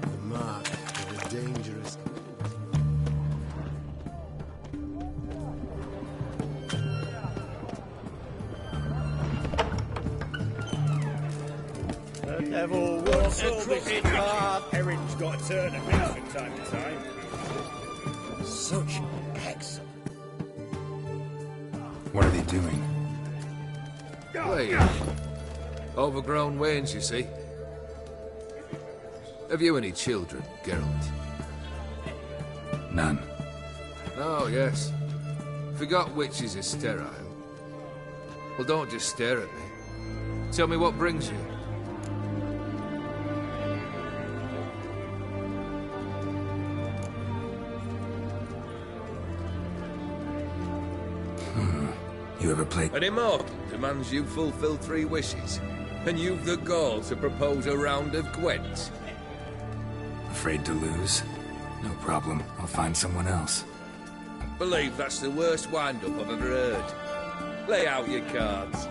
The mark of a dangerous... The devil walks a crooked path. Erin's got to turn a bit from time to time. Such excellent. What are they doing? Wait. Overgrown wains, you see. Have you any children, Geralt? None. Oh, yes. Forgot witches is sterile. Well, don't just stare at me. Tell me what brings you. You ever played? An immortal demands you fulfill 3 wishes, and you've the gall to propose a round of Gwents. Afraid to lose? No problem. I'll find someone else. Believe that's the worst wind-up I've ever heard. Lay out your cards.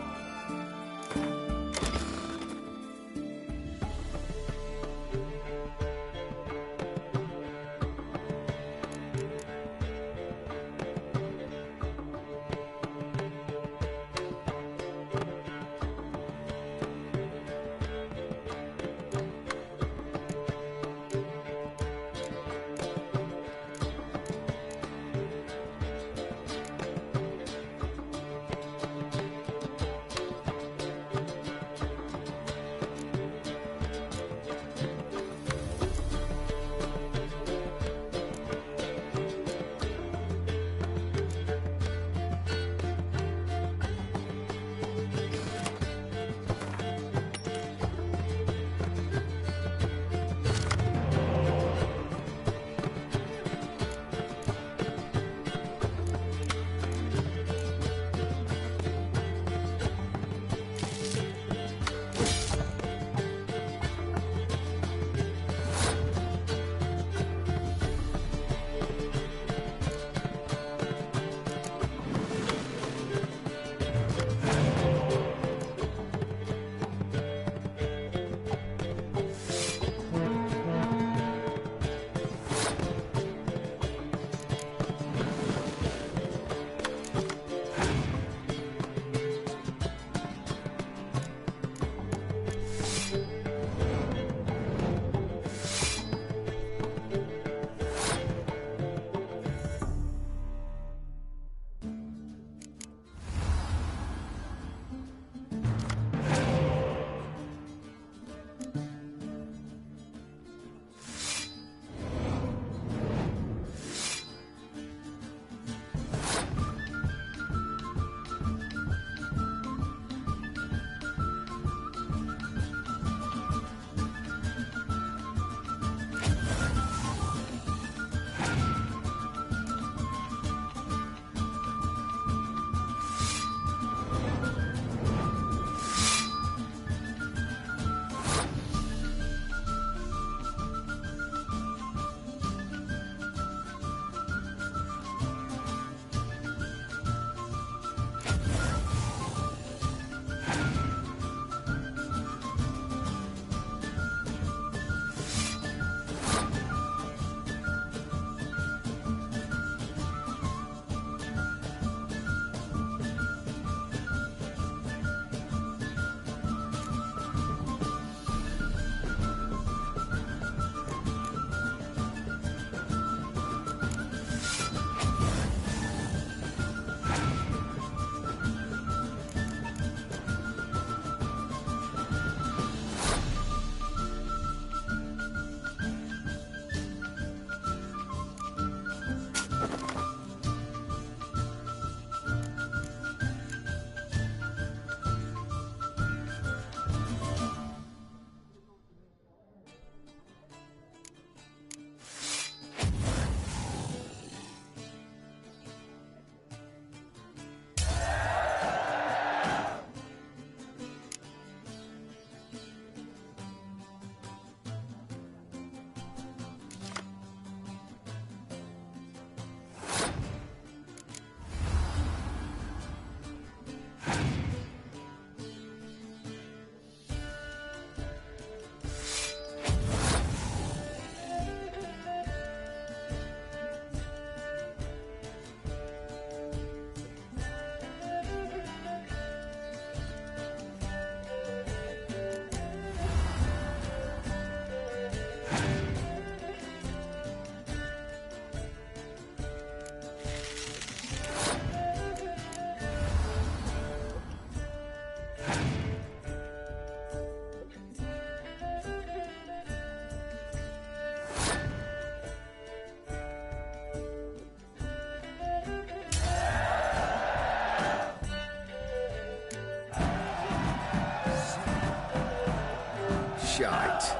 Shite.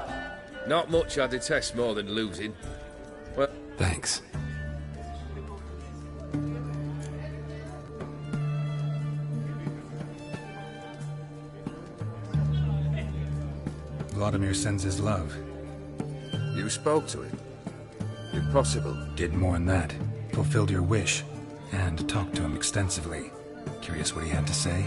Not much I detest more than losing. Well, thanks. Vladimir sends his love. You spoke to him? Impossible. Did more than that. Fulfilled your wish. And talked to him extensively. Curious what he had to say?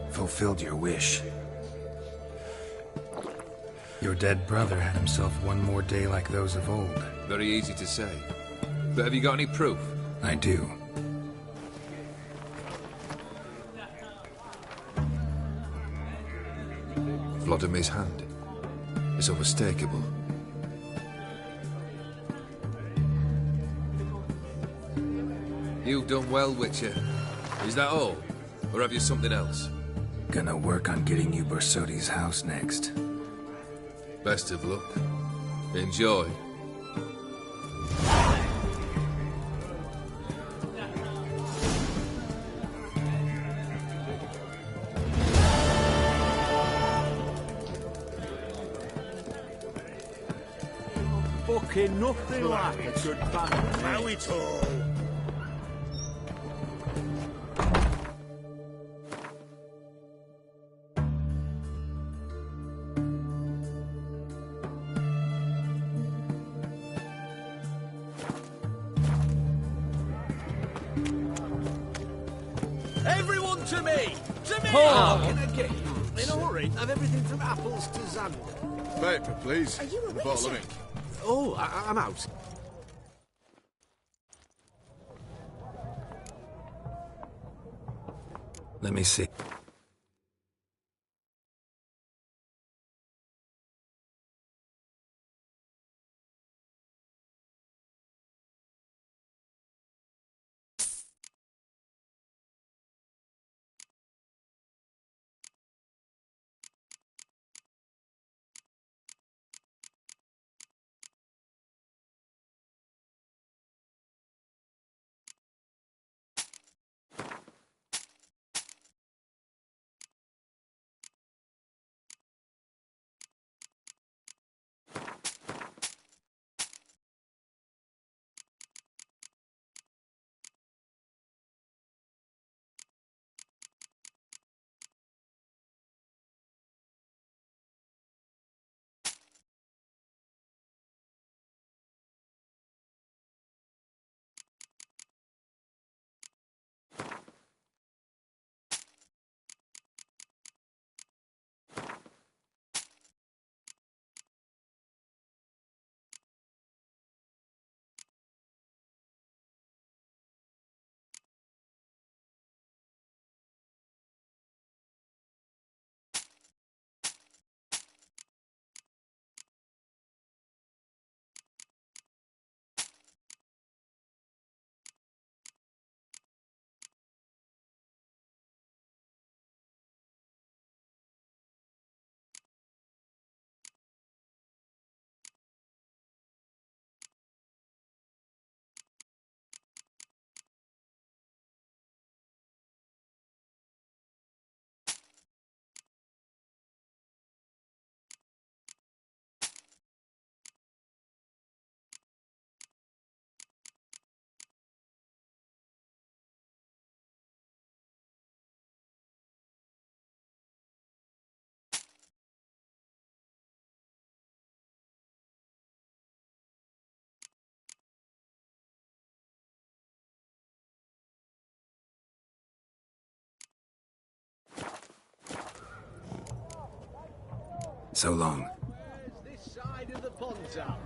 Fulfilled your wish. Your dead brother had himself one more day like those of old. Very easy to say. But have you got any proof? I do. Vladimir's hand. It's unmistakable. You've done well, Witcher. Is that all? Or have you something else? Gonna work on getting you Borsodi's house next. Best of luck. Enjoy. Fucking nothing like a good band. Now it's all. Everyone to me! To me! Oh. Can I get in a hurry? Have everything from apples to Xander. Paper, please. Are you And a awake, bottle of sir? ink. Oh, I'm out. Let me see. So long. This side of the pond tower.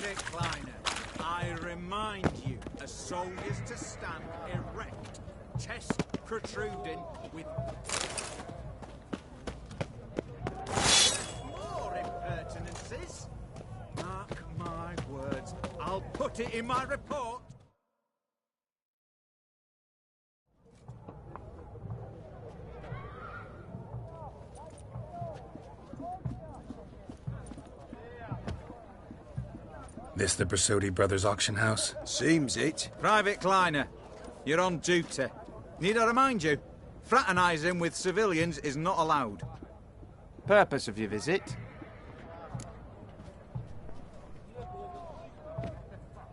Private Kleiner, I remind you, as soldiers to stand erect, chest protruding, with more impertinences. Mark my words, I'll put it in my report. This the Brasodi Brothers auction house? Seems it. Private Kleiner, you're on duty. Need I remind you, fraternising with civilians is not allowed. Purpose of your visit?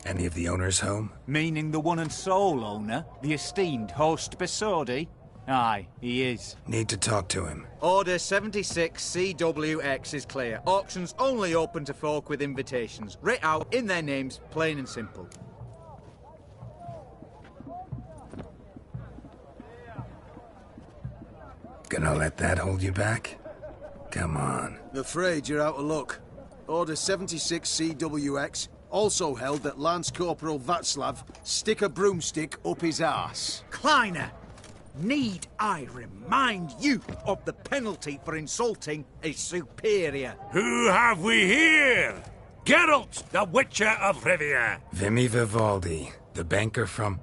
Any of the owners home? Meaning the one and sole owner, the esteemed host Brasodi? Aye, he is. Need to talk to him. Order 76 CWX is clear. Auctions only open to folk with invitations. Writ out in their names, plain and simple. Gonna let that hold you back? Come on. Afraid you're out of luck. Order 76 CWX also held that Lance Corporal Václav stick a broomstick up his arse. Kleiner! Need I remind you of the penalty for insulting a superior? Who have we here? Geralt, the Witcher of Rivia. Vimy Vivaldi, the banker from...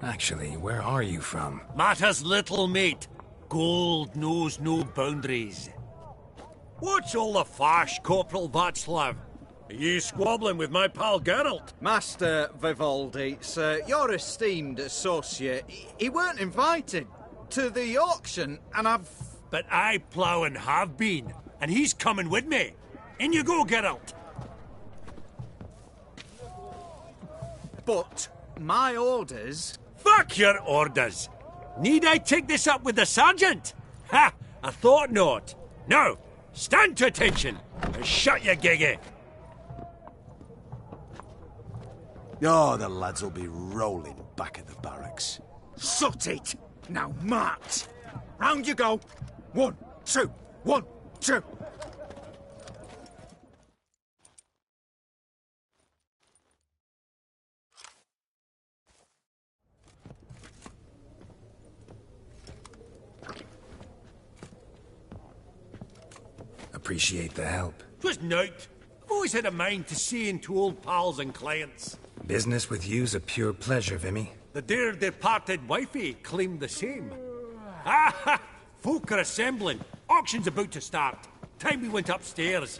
Actually, where are you from? Matters little, mate. Gold knows no boundaries. What's all the fash, Corporal Václav? Are you squabbling with my pal Geralt? Master Vivaldi, sir, your esteemed associate, he weren't invited to the auction, and I've... But I plough and have been, and he's coming with me. In you go, Geralt. But my orders... Fuck your orders! Need I take this up with the sergeant? Ha! I thought not. Now, stand to attention and shut your giggy. Oh, the lads will be rolling back at the barracks. Sut it! Now march! Round you go! 1, 2, 1, 2! Appreciate the help. 'Twas nowt. I've always had a mind to see into old pals and clients. Business with you's a pure pleasure, Vimy. The dear departed wifey claimed the same. Ah! Folk are assembling. Auction's about to start. Time we went upstairs.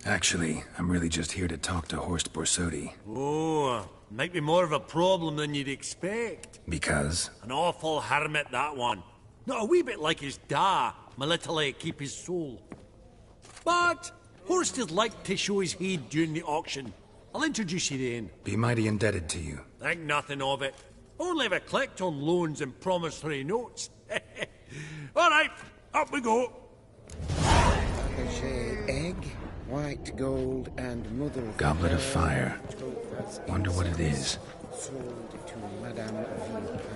Actually, I'm really just here to talk to Horst Borsodi. Oh, might be more of a problem than you'd expect. Because? An awful hermit, that one. Not a wee bit like his da, my little keep his soul. But Horst is like to show his head during the auction. I'll introduce you then. Be mighty indebted to you. Think nothing of it. Only ever collect on loans and promissory notes. All right, up we go. Egg, white gold, and mother of... Goblet of fire. Wonder what it is. Sold to Madame Villepin.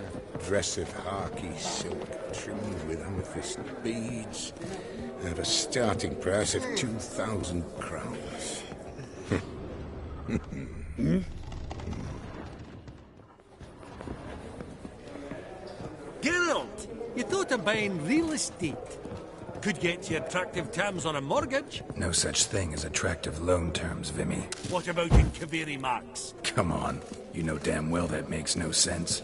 Dress of harky silk, trimmed with amethyst beads, at a starting price of 2,000 crowns. Geralt, you thought of buying real estate. Could get you attractive terms on a mortgage. No such thing as attractive loan terms, Vimy. What about in Kaviri marks? Come on. You know damn well that makes no sense.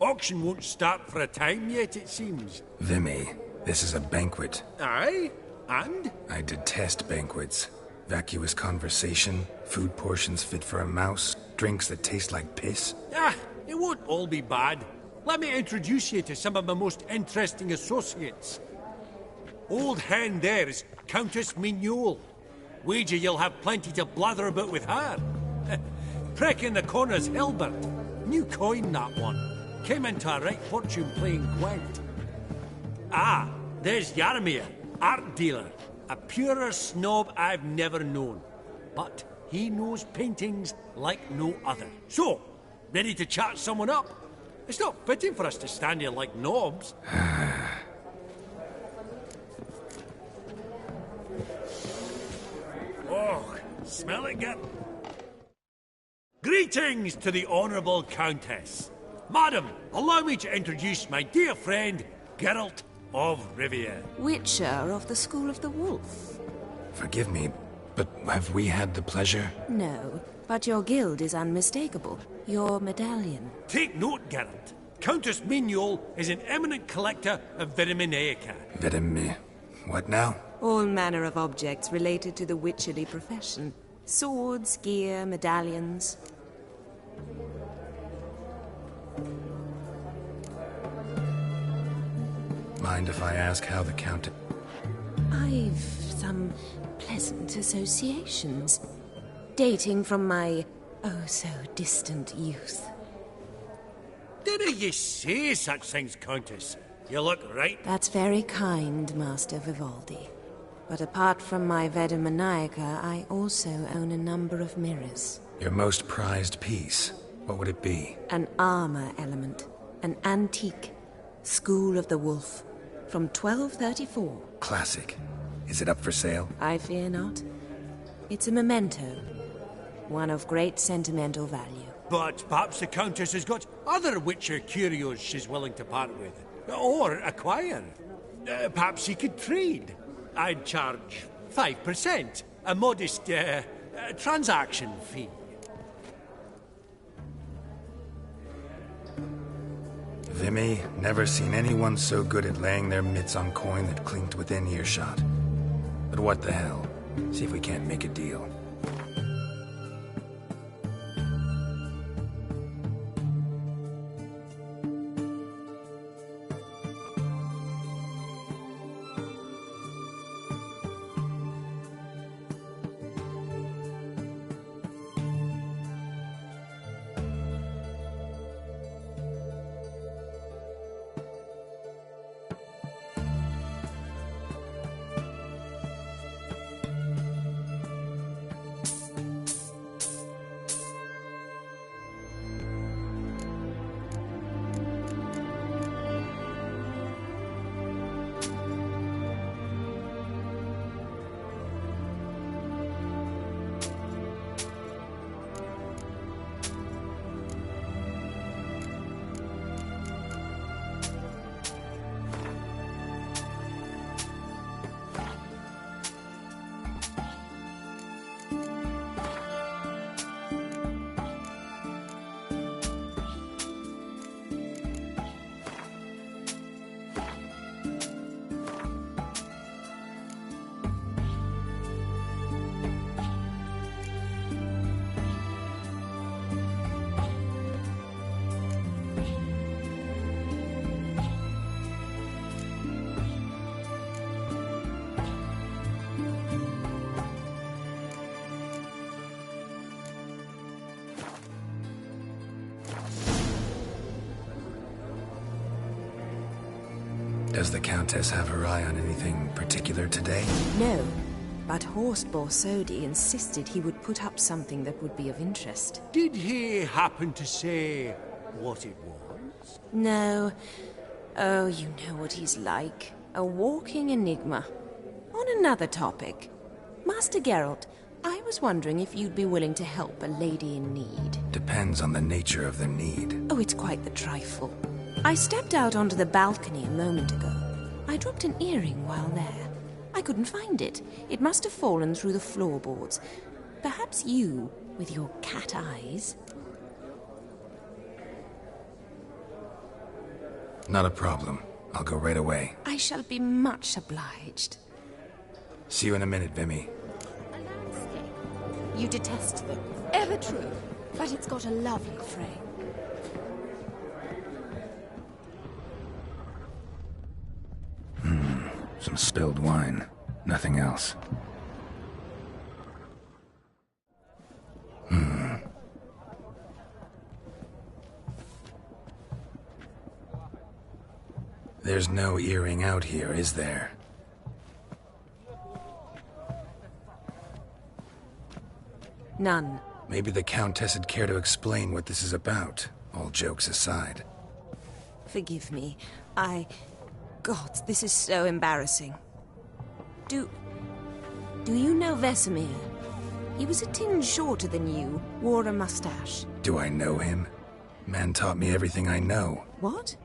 Auction won't start for a time yet, it seems. Vimy, this is a banquet. Aye? And? I detest banquets. Vacuous conversation, food portions fit for a mouse, drinks that taste like piss. Ah, it won't all be bad. Let me introduce you to some of my most interesting associates. Old hen there is Countess Mignole. Wager you'll have plenty to blather about with her. Prick in the corner's Hilbert. New coin, that one. Came into a right fortune playing Gwent. Ah, there's Yarmir, art dealer. A purer snob I've never known. But He knows paintings like no other. So, ready to chat someone up? It's not fitting for us to stand here like knobs. Oh, smell it, good. Greetings to the Honourable Countess. Madam, allow me to introduce my dear friend, Geralt of Rivia. Witcher of the School of the Wolf. Forgive me, but have we had the pleasure? No, but your guild is unmistakable. Your medallion. Take note, Geralt. Countess Mignol is an eminent collector of Vitaminaica. What now? All manner of objects related to the witcherly profession. Swords, gear, medallions. Mind if I ask how the Count... I've some pleasant associations, dating from my oh-so-distant youth. Didn't you say such things, Countess? You look right. That's very kind, Master Vivaldi. But apart from my Vitaminaica, I also own a number of mirrors. Your most prized piece, what would it be? An armor element. An antique. School of the Wolf. From 1234. Classic. Is it up for sale? I fear not. It's a memento. One of great sentimental value. But perhaps the Countess has got other Witcher curios she's willing to part with. Or acquire. Perhaps he could trade. I'd charge 5%. A modest, transaction fee. Vimy, never seen anyone so good at laying their mitts on coin that clinked within earshot. But what the hell? See if we can't make a deal. Does the Countess have her eye on anything particular today? No, but Horst Borsodi insisted he would put up something that would be of interest. Did he happen to say what it was? No. Oh, you know what he's like. A walking enigma. On another topic. Master Geralt, I was wondering if you'd be willing to help a lady in need. Depends on the nature of the need. Oh, it's quite the trifle. I stepped out onto the balcony a moment ago. I dropped an earring while there. I couldn't find it. It must have fallen through the floorboards. Perhaps you, with your cat eyes... Not a problem. I'll go right away. I shall be much obliged. See you in a minute, Vimy. You detest them. Ever true. But it's got a lovely frame. Some spilled wine. Nothing else. There's no earring out here, is there? None. Maybe the Countess would care to explain what this is about, all jokes aside. Forgive me. God, this is so embarrassing. Do you know Vesemir? He was a tinge shorter than you, wore a mustache. Do I know him? Man taught me everything I know. What?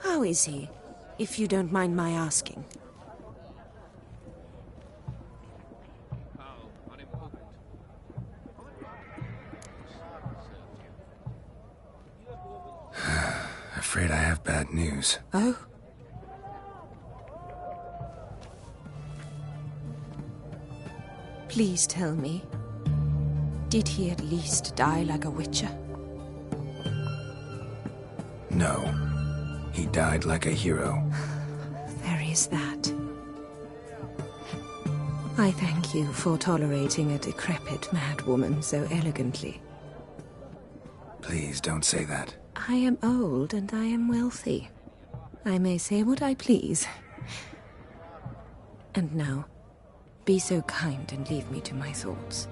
How is he, if you don't mind my asking? Afraid I have bad news. Oh? Please tell me, did he at least die like a witcher? No. He died like a hero. There is that. I thank you for tolerating a decrepit madwoman so elegantly. Please don't say that. I am old and I am wealthy. I may say what I please. And now, be so kind and leave me to my thoughts.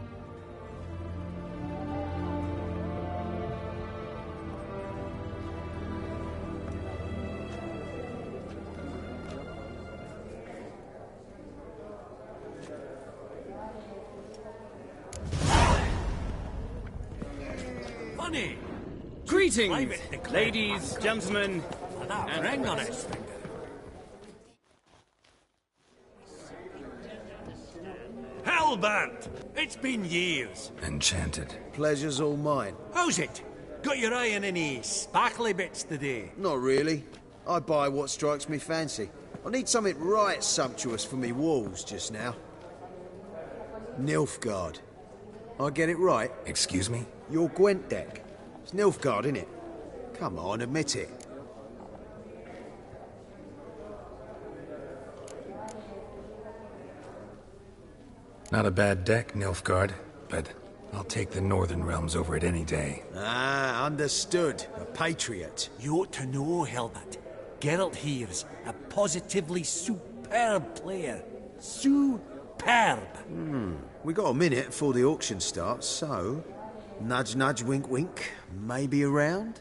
Funny! Greetings, ladies, gentlemen, and ring on it. Hellbent! It's been years. Enchanted. Pleasure's all mine. How's it? Got your eye on any sparkly bits today? Not really. I buy what strikes me fancy. I need something right sumptuous for me walls just now. Nilfgaard. I get it right? Excuse me? Your Gwent deck. It's Nilfgaard, innit? Come on, admit it. Not a bad deck, Nilfgaard, but I'll take the Northern Realms over it any day. Ah, understood. A patriot. You ought to know, Helmut. Geralt here's a positively superb player. Superb! We got a minute before the auction starts, so... Nudge, nudge, wink, wink. Maybe around?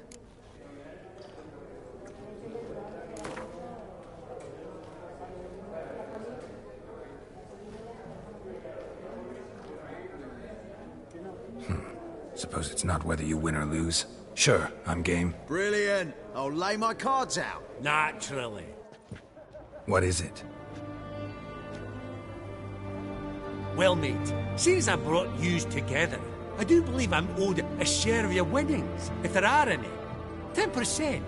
Suppose it's not whether you win or lose. Sure, I'm game. Brilliant. I'll lay my cards out. Naturally. What is it? Well, mate, since I brought yous together, I do believe I'm owed a share of your winnings, if there are any. 10%.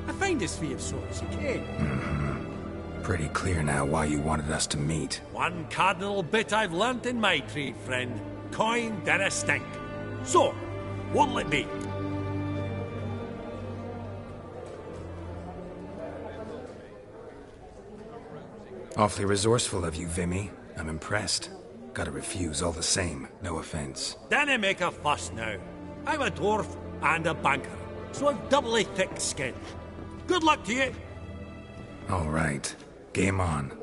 I find this for you so as you can. Pretty clear now why you wanted us to meet. One cardinal bit I've learnt in my trade, friend. Coin dinna stink. So, what'll it be? Awfully resourceful of you, Vimy. I'm impressed. Gotta refuse all the same, no offense. Dinna make a fuss now. I'm a dwarf and a banker, so I've doubly thick skin. Good luck to you. All right. Game on.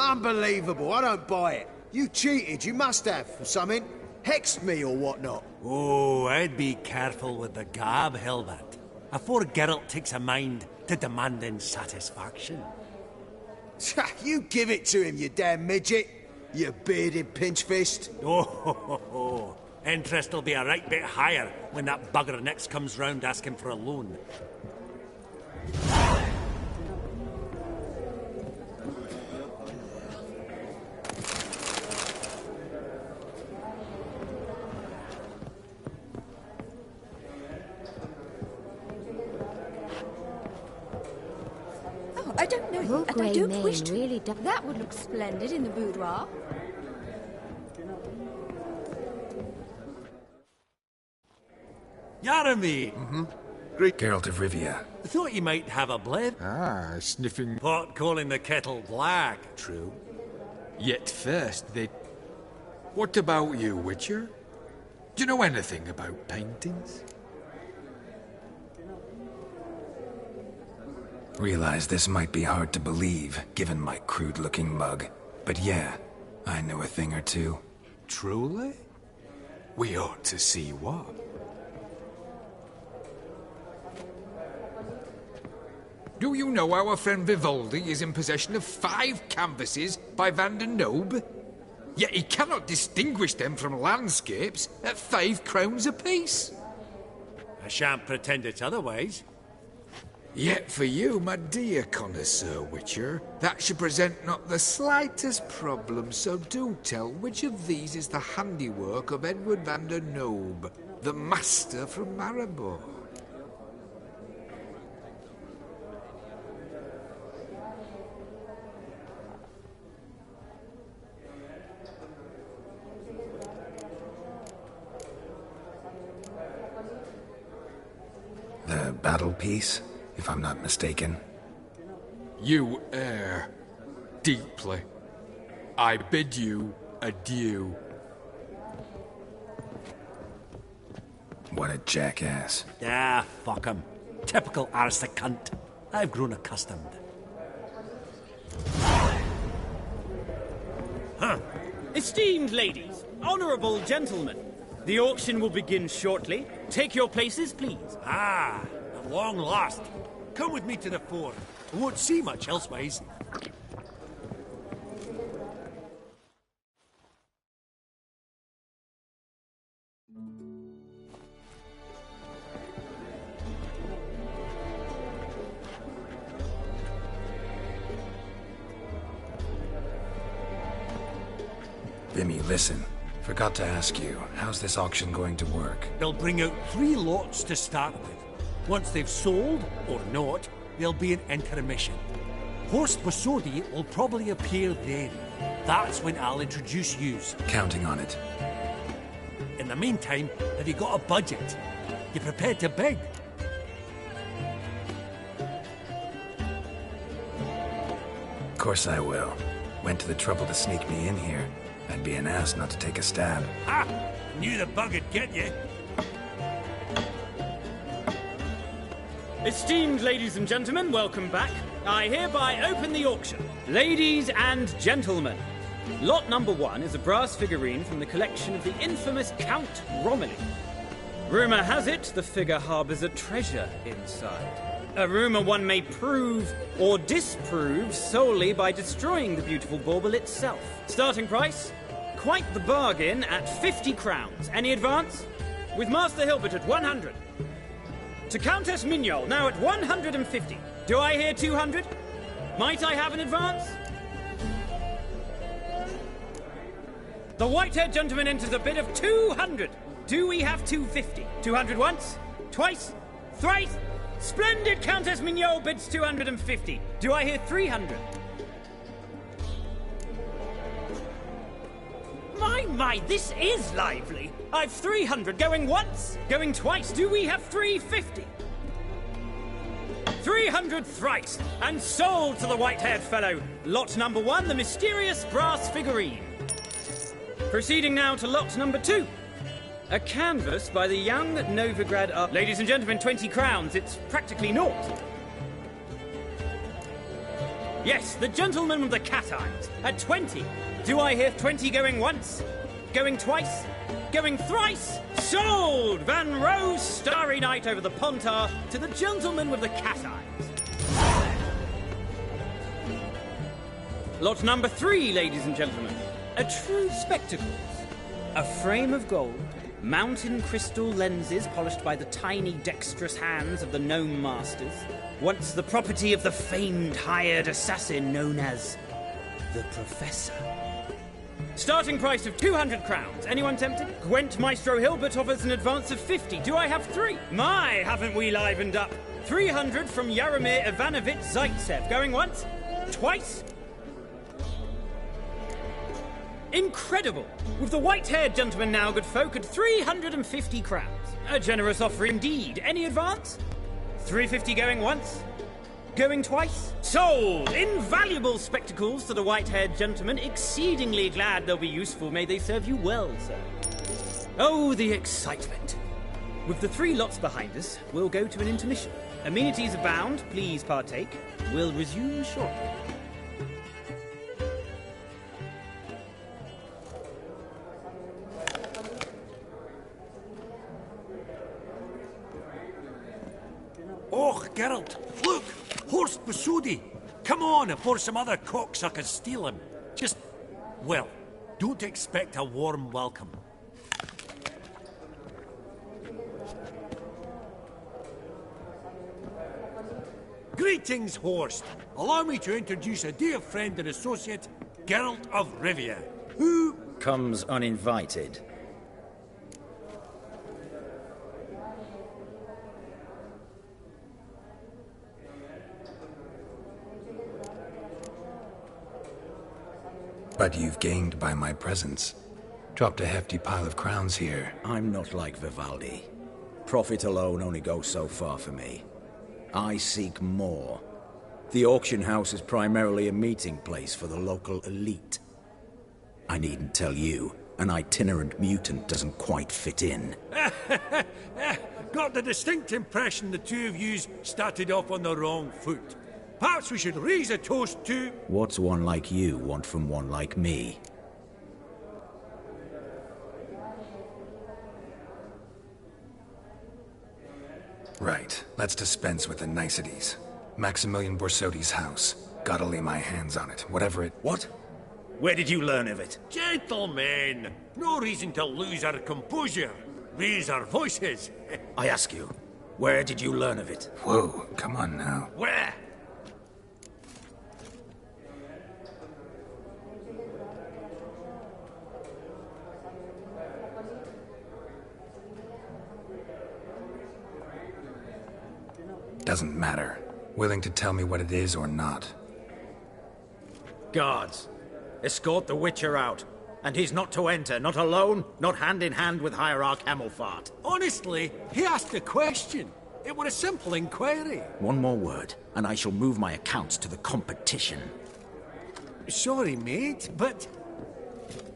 Unbelievable, I don't buy it. You cheated, you must have, or something. Hexed me or whatnot. Oh, I'd be careful with the gab, Hilbert. Afore Geralt takes a mind to demanding satisfaction. You give it to him, you damn midget. You bearded pinchfist. Oh, interest will be a right bit higher when that bugger next comes round asking for a loan. I don't know. Your And I grey don't mane wish to. really does. That would look splendid in the boudoir. Yaramy! Great Geralt of Rivia. Thought you might have a blend. Ah, sniffing. Pot calling the kettle black, true. Yet first, they... What about you, Witcher? Do you know anything about paintings? Realize this might be hard to believe, given my crude-looking mug. But yeah, I know a thing or two. Truly? We ought to see what. Do you know our friend Vivaldi is in possession of 5 canvases by Van der Nobe? Yet he cannot distinguish them from landscapes at 5 crowns apiece. I shan't pretend it's otherwise. Yet for you, my dear connoisseur Witcher, that should present not the slightest problem, so do tell which of these is the handiwork of Edward van der Nobe, the master from Maribor. The battle piece, if I'm not mistaken. You err deeply. I bid you adieu. What a jackass. Ah, fuck him. Typical arse cunt. I've grown accustomed. Esteemed ladies, honourable gentlemen, the auction will begin shortly. Take your places, please. Ah, at long last. Come with me to the fort. I won't see much elsewise. Vimy, listen. Forgot to ask you, how's this auction going to work? They'll bring out 3 lots to start with. Once they've sold, or not, there'll be an intermission. Horst Bosodi will probably appear then. That's when I'll introduce yous. Counting on it. In the meantime, have you got a budget? You prepared to beg? Of course I will. Went to the trouble to sneak me in here. I'd be an ass not to take a stab. Ha! Knew the bug'd get you. Esteemed ladies and gentlemen, welcome back. I hereby open the auction. Ladies and gentlemen, lot number 1 is a brass figurine from the collection of the infamous Count Romilly. Rumour has it the figure harbours a treasure inside. A rumour one may prove or disprove solely by destroying the beautiful bauble itself. Starting price? Quite the bargain at 50 crowns. Any advance? With Master Hilbert at 100. To Countess Mignol, now at 150. Do I hear 200? Might I have an advance? The white-haired gentleman enters a bid of 200. Do we have 250? 200 once? Twice? Thrice? Splendid Countess Mignol bids 250. Do I hear 300? My, this is lively. I've 300 going once, going twice. Do we have 350? 300 thrice, and sold to the white-haired fellow. Lot number 1, the mysterious brass figurine. Proceeding now to lot number 2. A canvas by the young Novigrad art. Ladies and gentlemen, 20 crowns. It's practically naught. Yes, the gentleman with the cat eyes. At 20. Do I hear 20 going once? Going twice? Going thrice? Sold! Van Roe's Starry Night over the Pontar to the gentleman with the cat eyes. Lot number 3, ladies and gentlemen. A true spectacles. A frame of gold, mountain crystal lenses polished by the tiny dexterous hands of the gnome masters, once the property of the famed hired assassin known as the Professor. Starting price of 200 crowns. Anyone tempted? Gwent Maestro Hilbert offers an advance of 50. Do I have 3? My, haven't we livened up? 300 from Yaromir Ivanovich Zaitsev. Going once? Twice? Incredible! With the white-haired gentleman now, good folk, at 350 crowns. A generous offer indeed. Any advance? 350 going once? Going twice? Sold! Invaluable spectacles to the white-haired gentleman. Exceedingly glad they'll be useful. May they serve you well, sir. Oh, the excitement. With the 3 lots behind us, we'll go to an intermission. Amenities abound. Please partake. We'll resume shortly. Oh, Geralt, look! Horst Basudi! Come on, before some other cocksuckers steal him. Just, well, don't expect a warm welcome. Greetings, Horst. Allow me to introduce a dear friend and associate, Geralt of Rivia, who comes uninvited. But you've gained by my presence. Dropped a hefty pile of crowns here. I'm not like Vivaldi. Profit alone only goes so far for me. I seek more. The auction house is primarily a meeting place for the local elite. I needn't tell you, an itinerant mutant doesn't quite fit in. Got the distinct impression the two of yous started off on the wrong foot. Perhaps we should raise a toast to... What's one like you want from one like me? Right. Let's dispense with the niceties. Maximilian Borsodi's house. Gotta lay my hands on it, whatever it... What? Where did you learn of it? Gentlemen, no reason to lose our composure. Raise our voices. I ask you, where did you learn of it? Whoa, come on now. Where? Doesn't matter. Willing to tell me what it is or not. Guards, escort the Witcher out. And he's not to enter, not alone, not hand in hand with Hierarch Hamelfart. Honestly, he asked a question. It were a simple inquiry. One more word, and I shall move my accounts to the competition. Sorry, mate, but...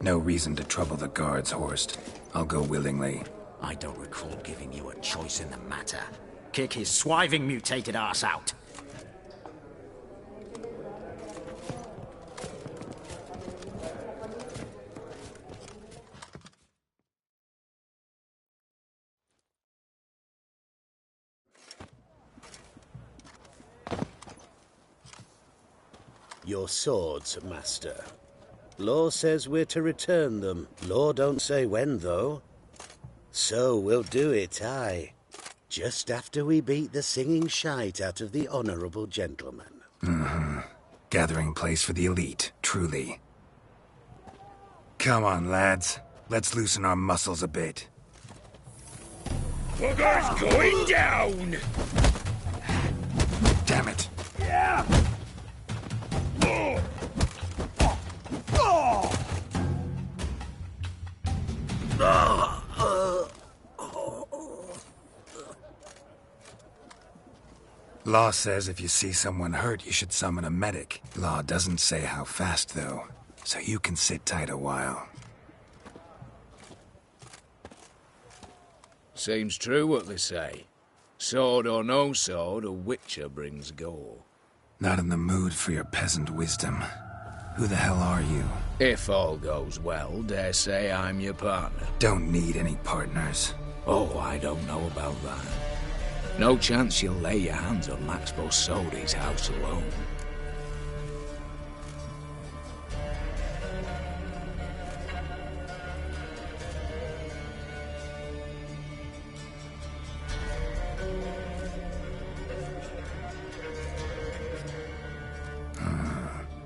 No reason to trouble the guards, Horst. I'll go willingly. I don't recall giving you a choice in the matter. Kick his swiving mutated ass out. Your swords, master. Law says we're to return them. Law don't say when, though. So we'll do it, aye. Just after we beat the singing shite out of the honourable gentleman. Mm-hmm. Gathering place for the elite, truly. Come on, lads. Let's loosen our muscles a bit. Bugger's going down! Damn it. Yeah! Law says if you see someone hurt, you should summon a medic. Law doesn't say how fast, though, so you can sit tight a while. Seems true what they say. Sword or no sword, a witcher brings gore. Not in the mood for your peasant wisdom. Who the hell are you? If all goes well, dare say I'm your partner. Don't need any partners. Oh, I don't know about that. No chance you'll lay your hands on Max Bosodi's house alone.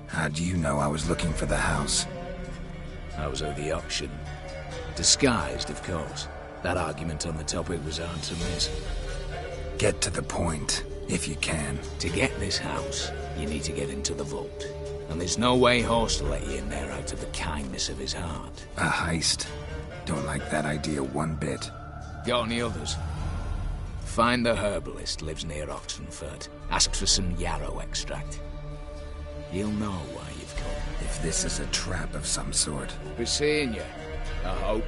How'd you know I was looking for the house? I was at the auction. Disguised, of course. That argument on the topic was hard to miss. Get to the point, if you can. To get this house, you need to get into the vault. And there's no way Horst will let you in there out of the kindness of his heart. A heist? Don't like that idea one bit. Got any others? Find the herbalist, lives near Oxenfurt. Ask for some yarrow extract. You'll know why you've come. If this is a trap of some sort. Be seeing you, I hope.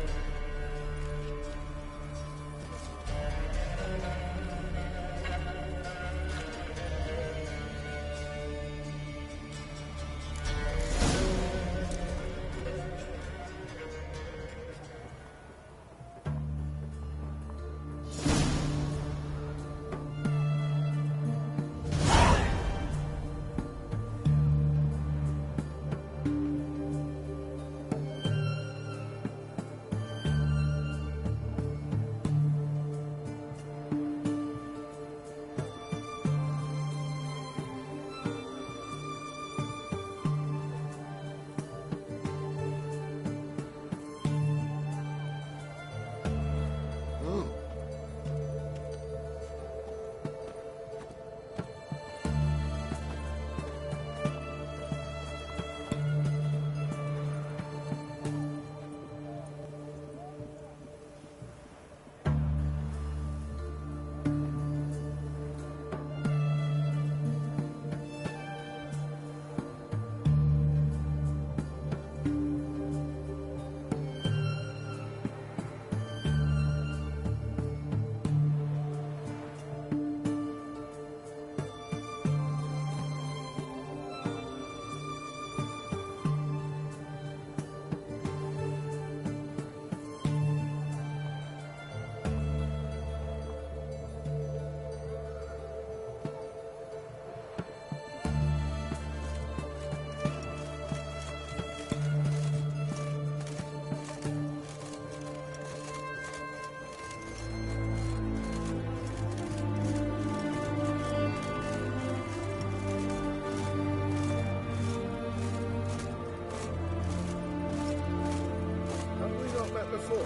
Before,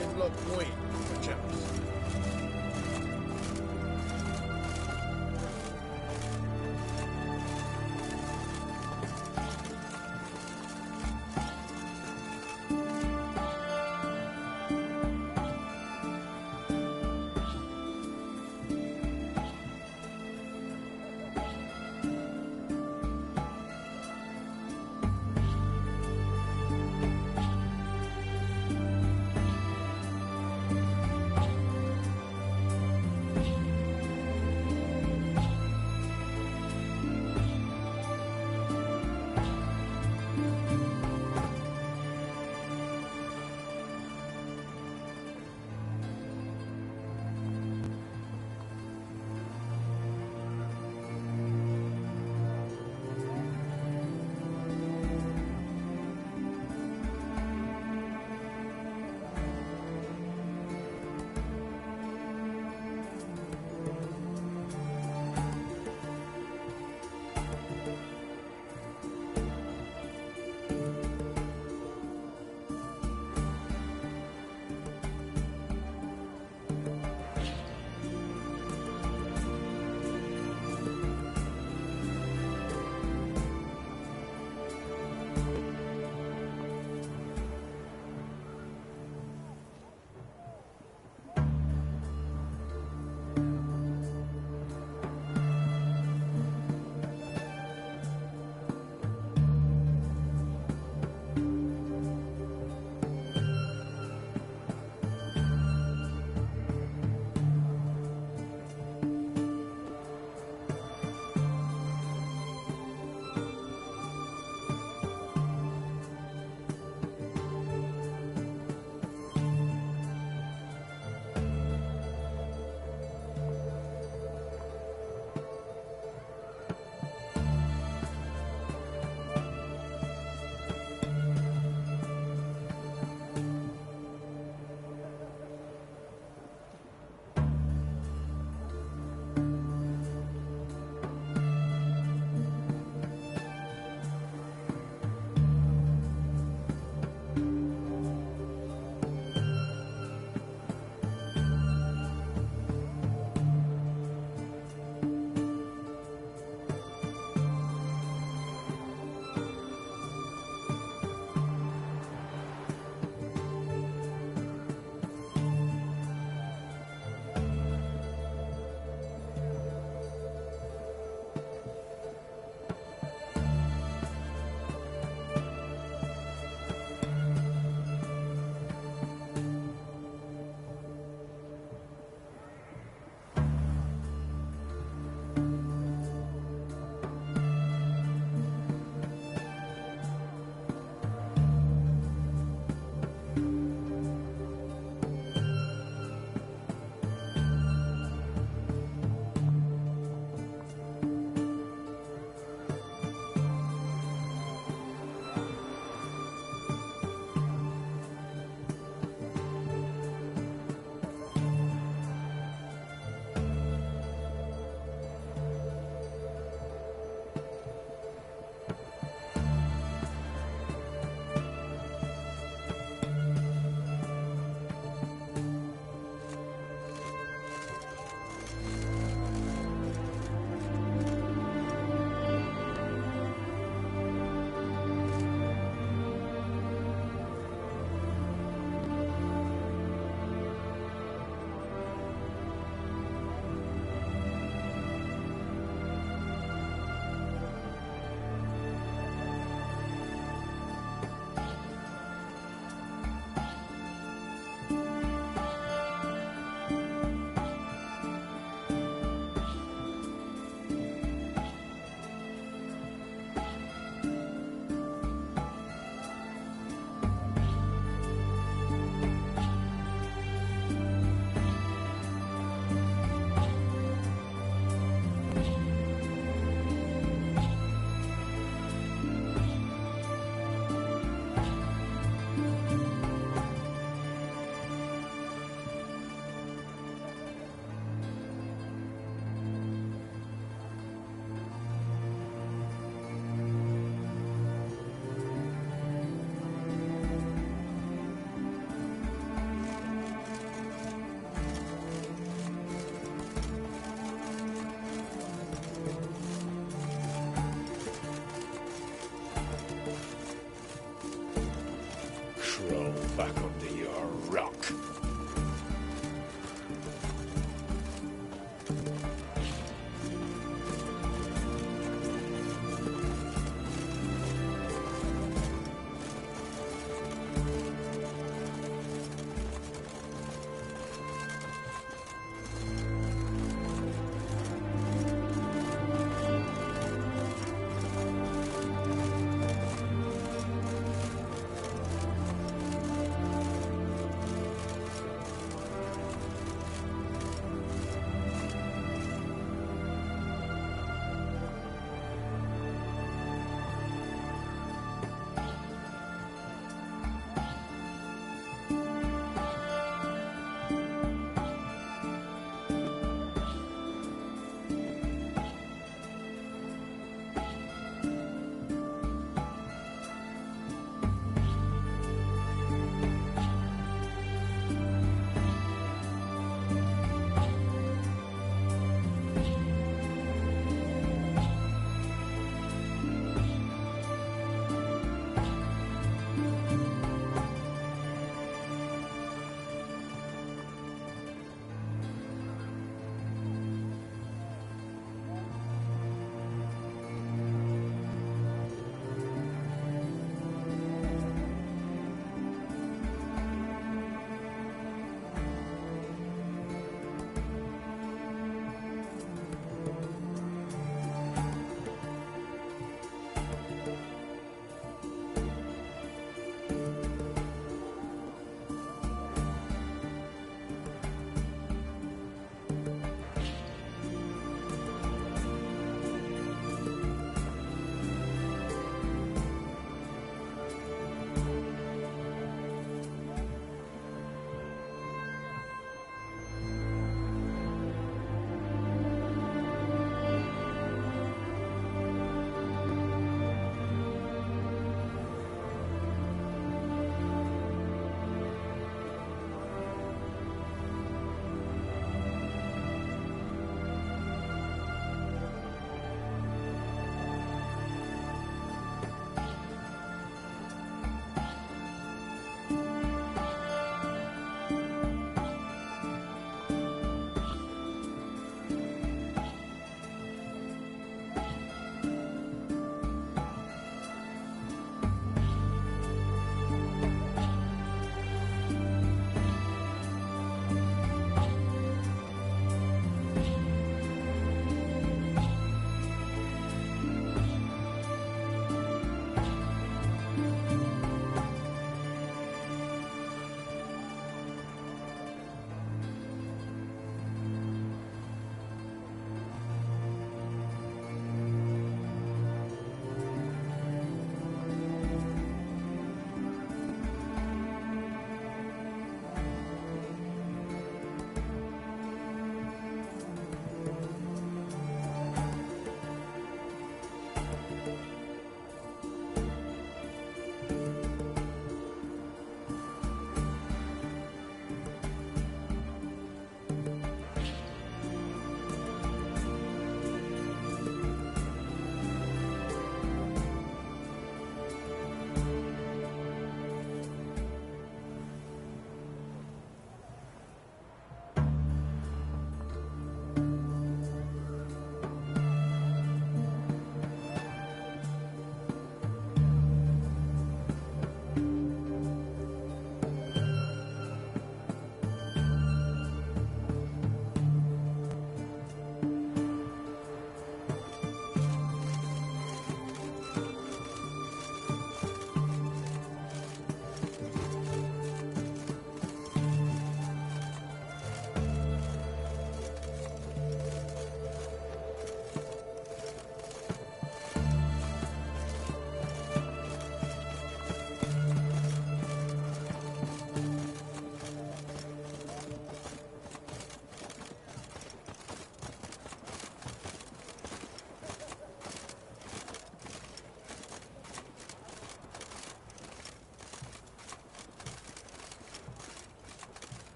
in Loch Wayne, perchance. back under your rock.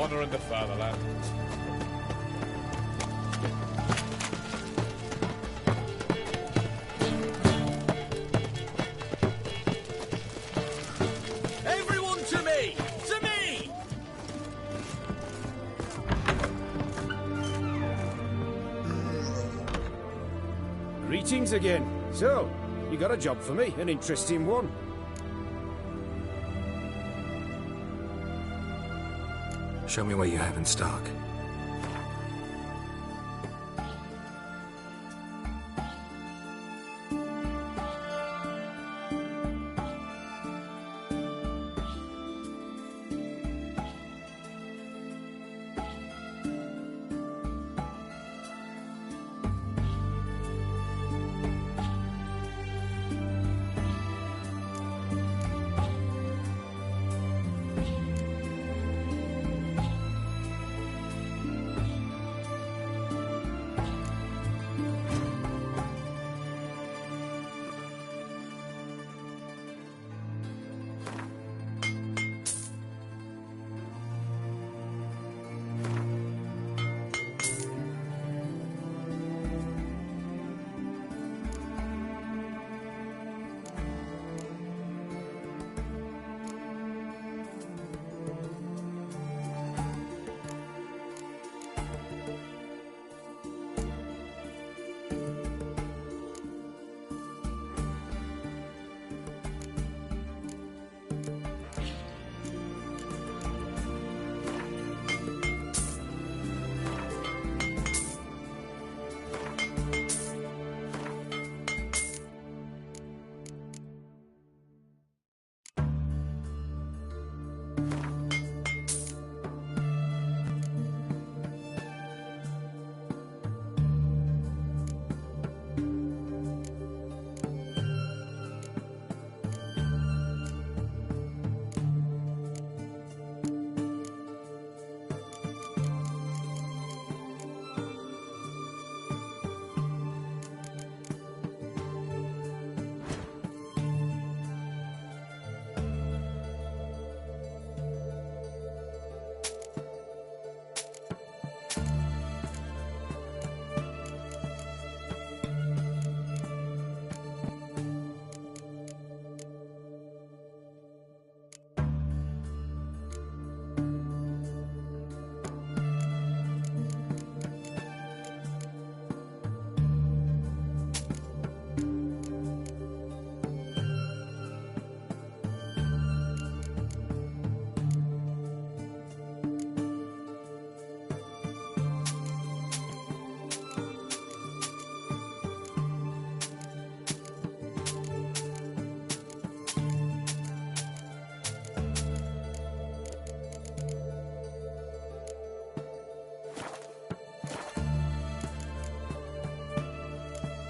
honouring the fatherland. Everyone to me! To me! Greetings again. So, you got a job for me, an interesting one. Show me what you have in stock.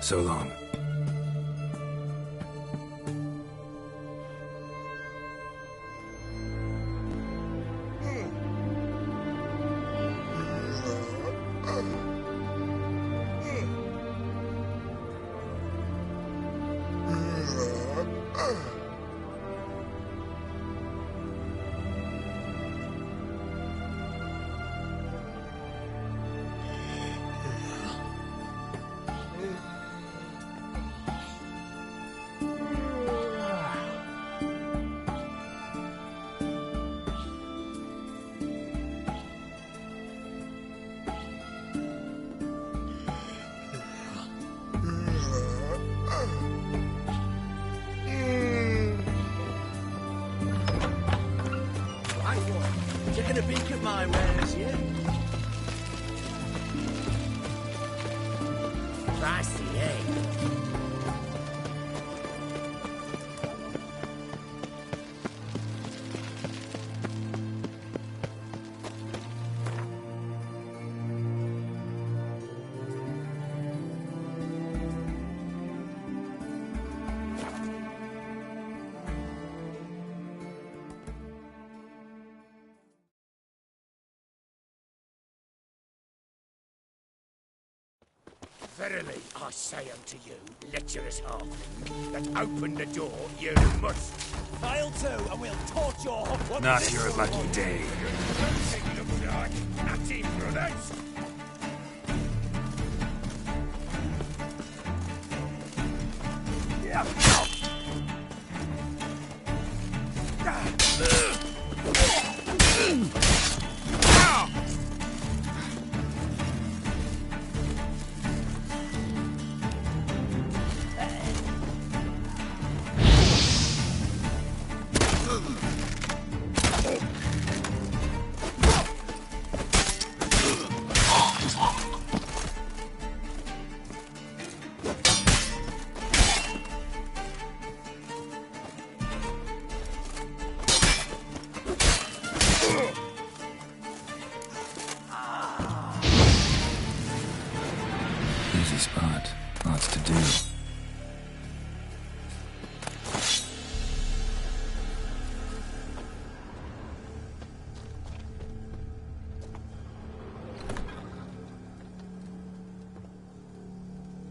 So long. Taking a peek at my wares, yeah? Pricey, eh? Verily, I say unto you, lecherous halfling, that open the door you must. File 2, and we'll torch your hot one. Not your lucky day. It looks like natty brothers. Easy spot. Lots to do.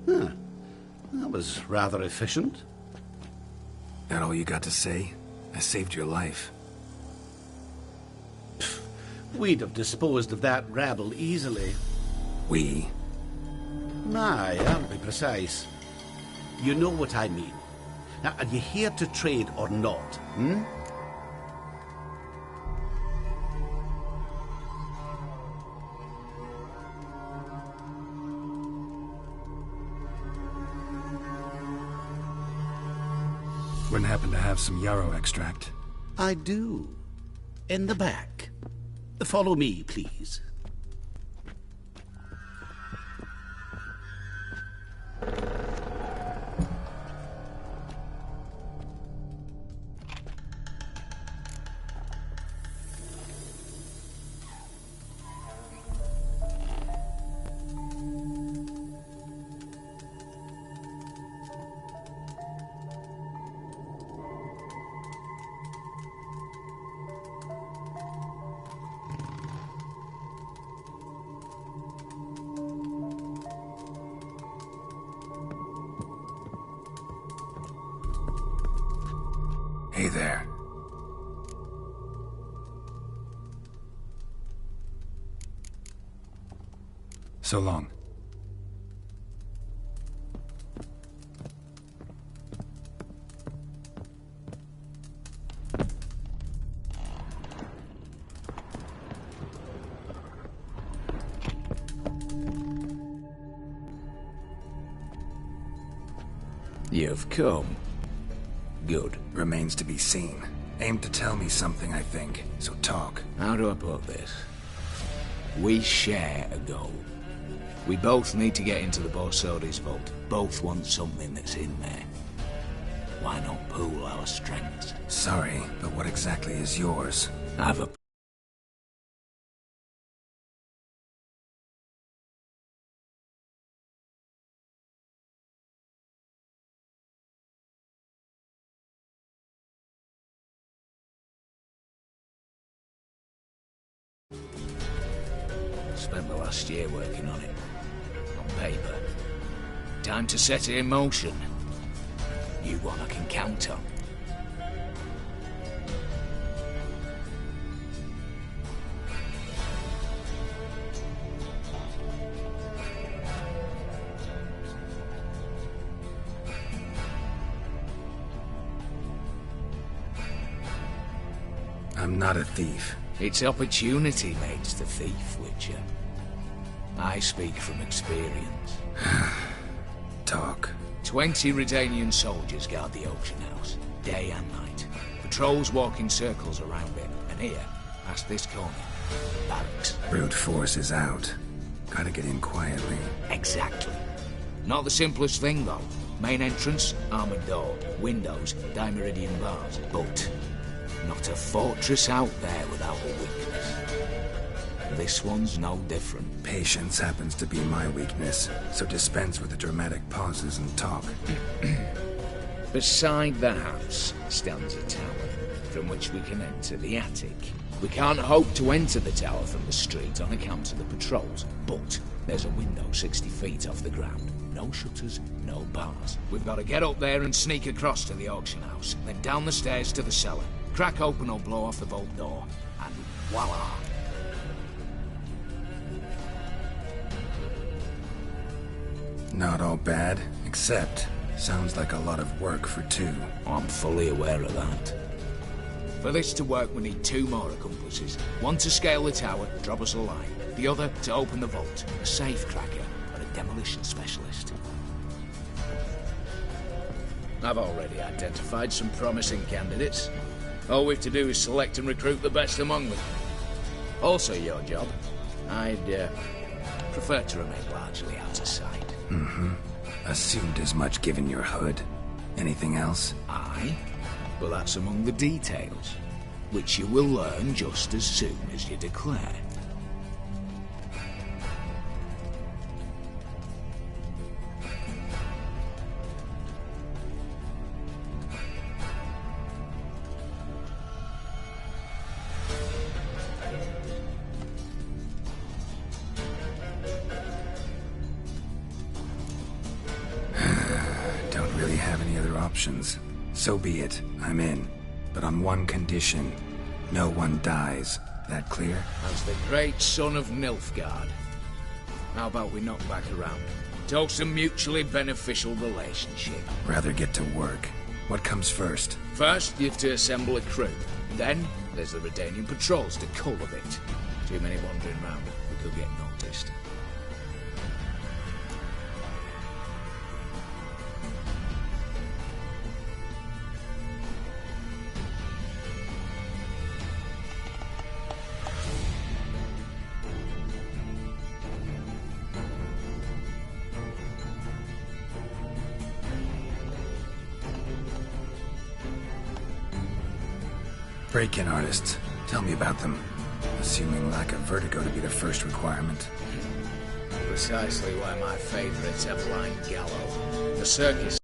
Huh. That was rather efficient. That all you got to say? I saved your life. We'd have disposed of that rabble easily. We? Aye, I'll be precise. You know what I mean. Now, are you here to trade or not, hmm? Wouldn't happen to have some yarrow extract? I do. In the back. Follow me, please. Hey there. So long. You've come. Good. Remains to be seen. Aim to tell me something, I think. So talk. How do I put this? We share a goal. We both need to get into the Borsodi's vault. Both want something that's in there. Why not pool our strengths? Sorry, but what exactly is yours? I've a... Spent the last year working on it. On paper. Time to set it in motion. You one I can count on. I'm not a thief. It's opportunity makes the thief, Witcher. I speak from experience. Talk. 20 Redanian soldiers guard the auction house, day and night. Patrols walk in circles around it, and here, past this corner, barracks. Brute force is out. Gotta get in quietly. Exactly. Not the simplest thing, though. Main entrance, armored door, windows, dimeridian bars, but not a fortress out there without a weakness. This one's no different. Patience happens to be my weakness, so dispense with the dramatic pauses and talk. Beside the house stands a tower, from which we can enter the attic. We can't hope to enter the tower from the street on account of the patrols, but there's a window 60 feet off the ground. No shutters, no bars. We've got to get up there and sneak across to the auction house, then down the stairs to the cellar, crack open or blow off the vault door, and voila! Not all bad, except sounds like a lot of work for two. I'm fully aware of that. For this to work, we need 2 more accomplices. One to scale the tower, drop us a line. The other to open the vault, a safe cracker or a demolition specialist. I've already identified some promising candidates. All we've to do is select and recruit the best among them. Also your job. I'd prefer to remain largely out of sight. Mm-hmm. Assumed as much given your hood. Anything else? Aye, but that's among the details, which you will learn just as soon as you declare. So be it. I'm in. But on one condition. No one dies. That clear? As the great son of Nilfgaard. How about we knock back around? Talk a mutually beneficial relationship. Rather get to work. What comes first? First, you have to assemble a crew. Then, there's the Redanian patrols to cultivate. Too many wandering round. We could get noticed. Break-in artists. Tell me about them. Assuming lack of vertigo to be the first requirement. Precisely why my favourites have lined gallows. The circus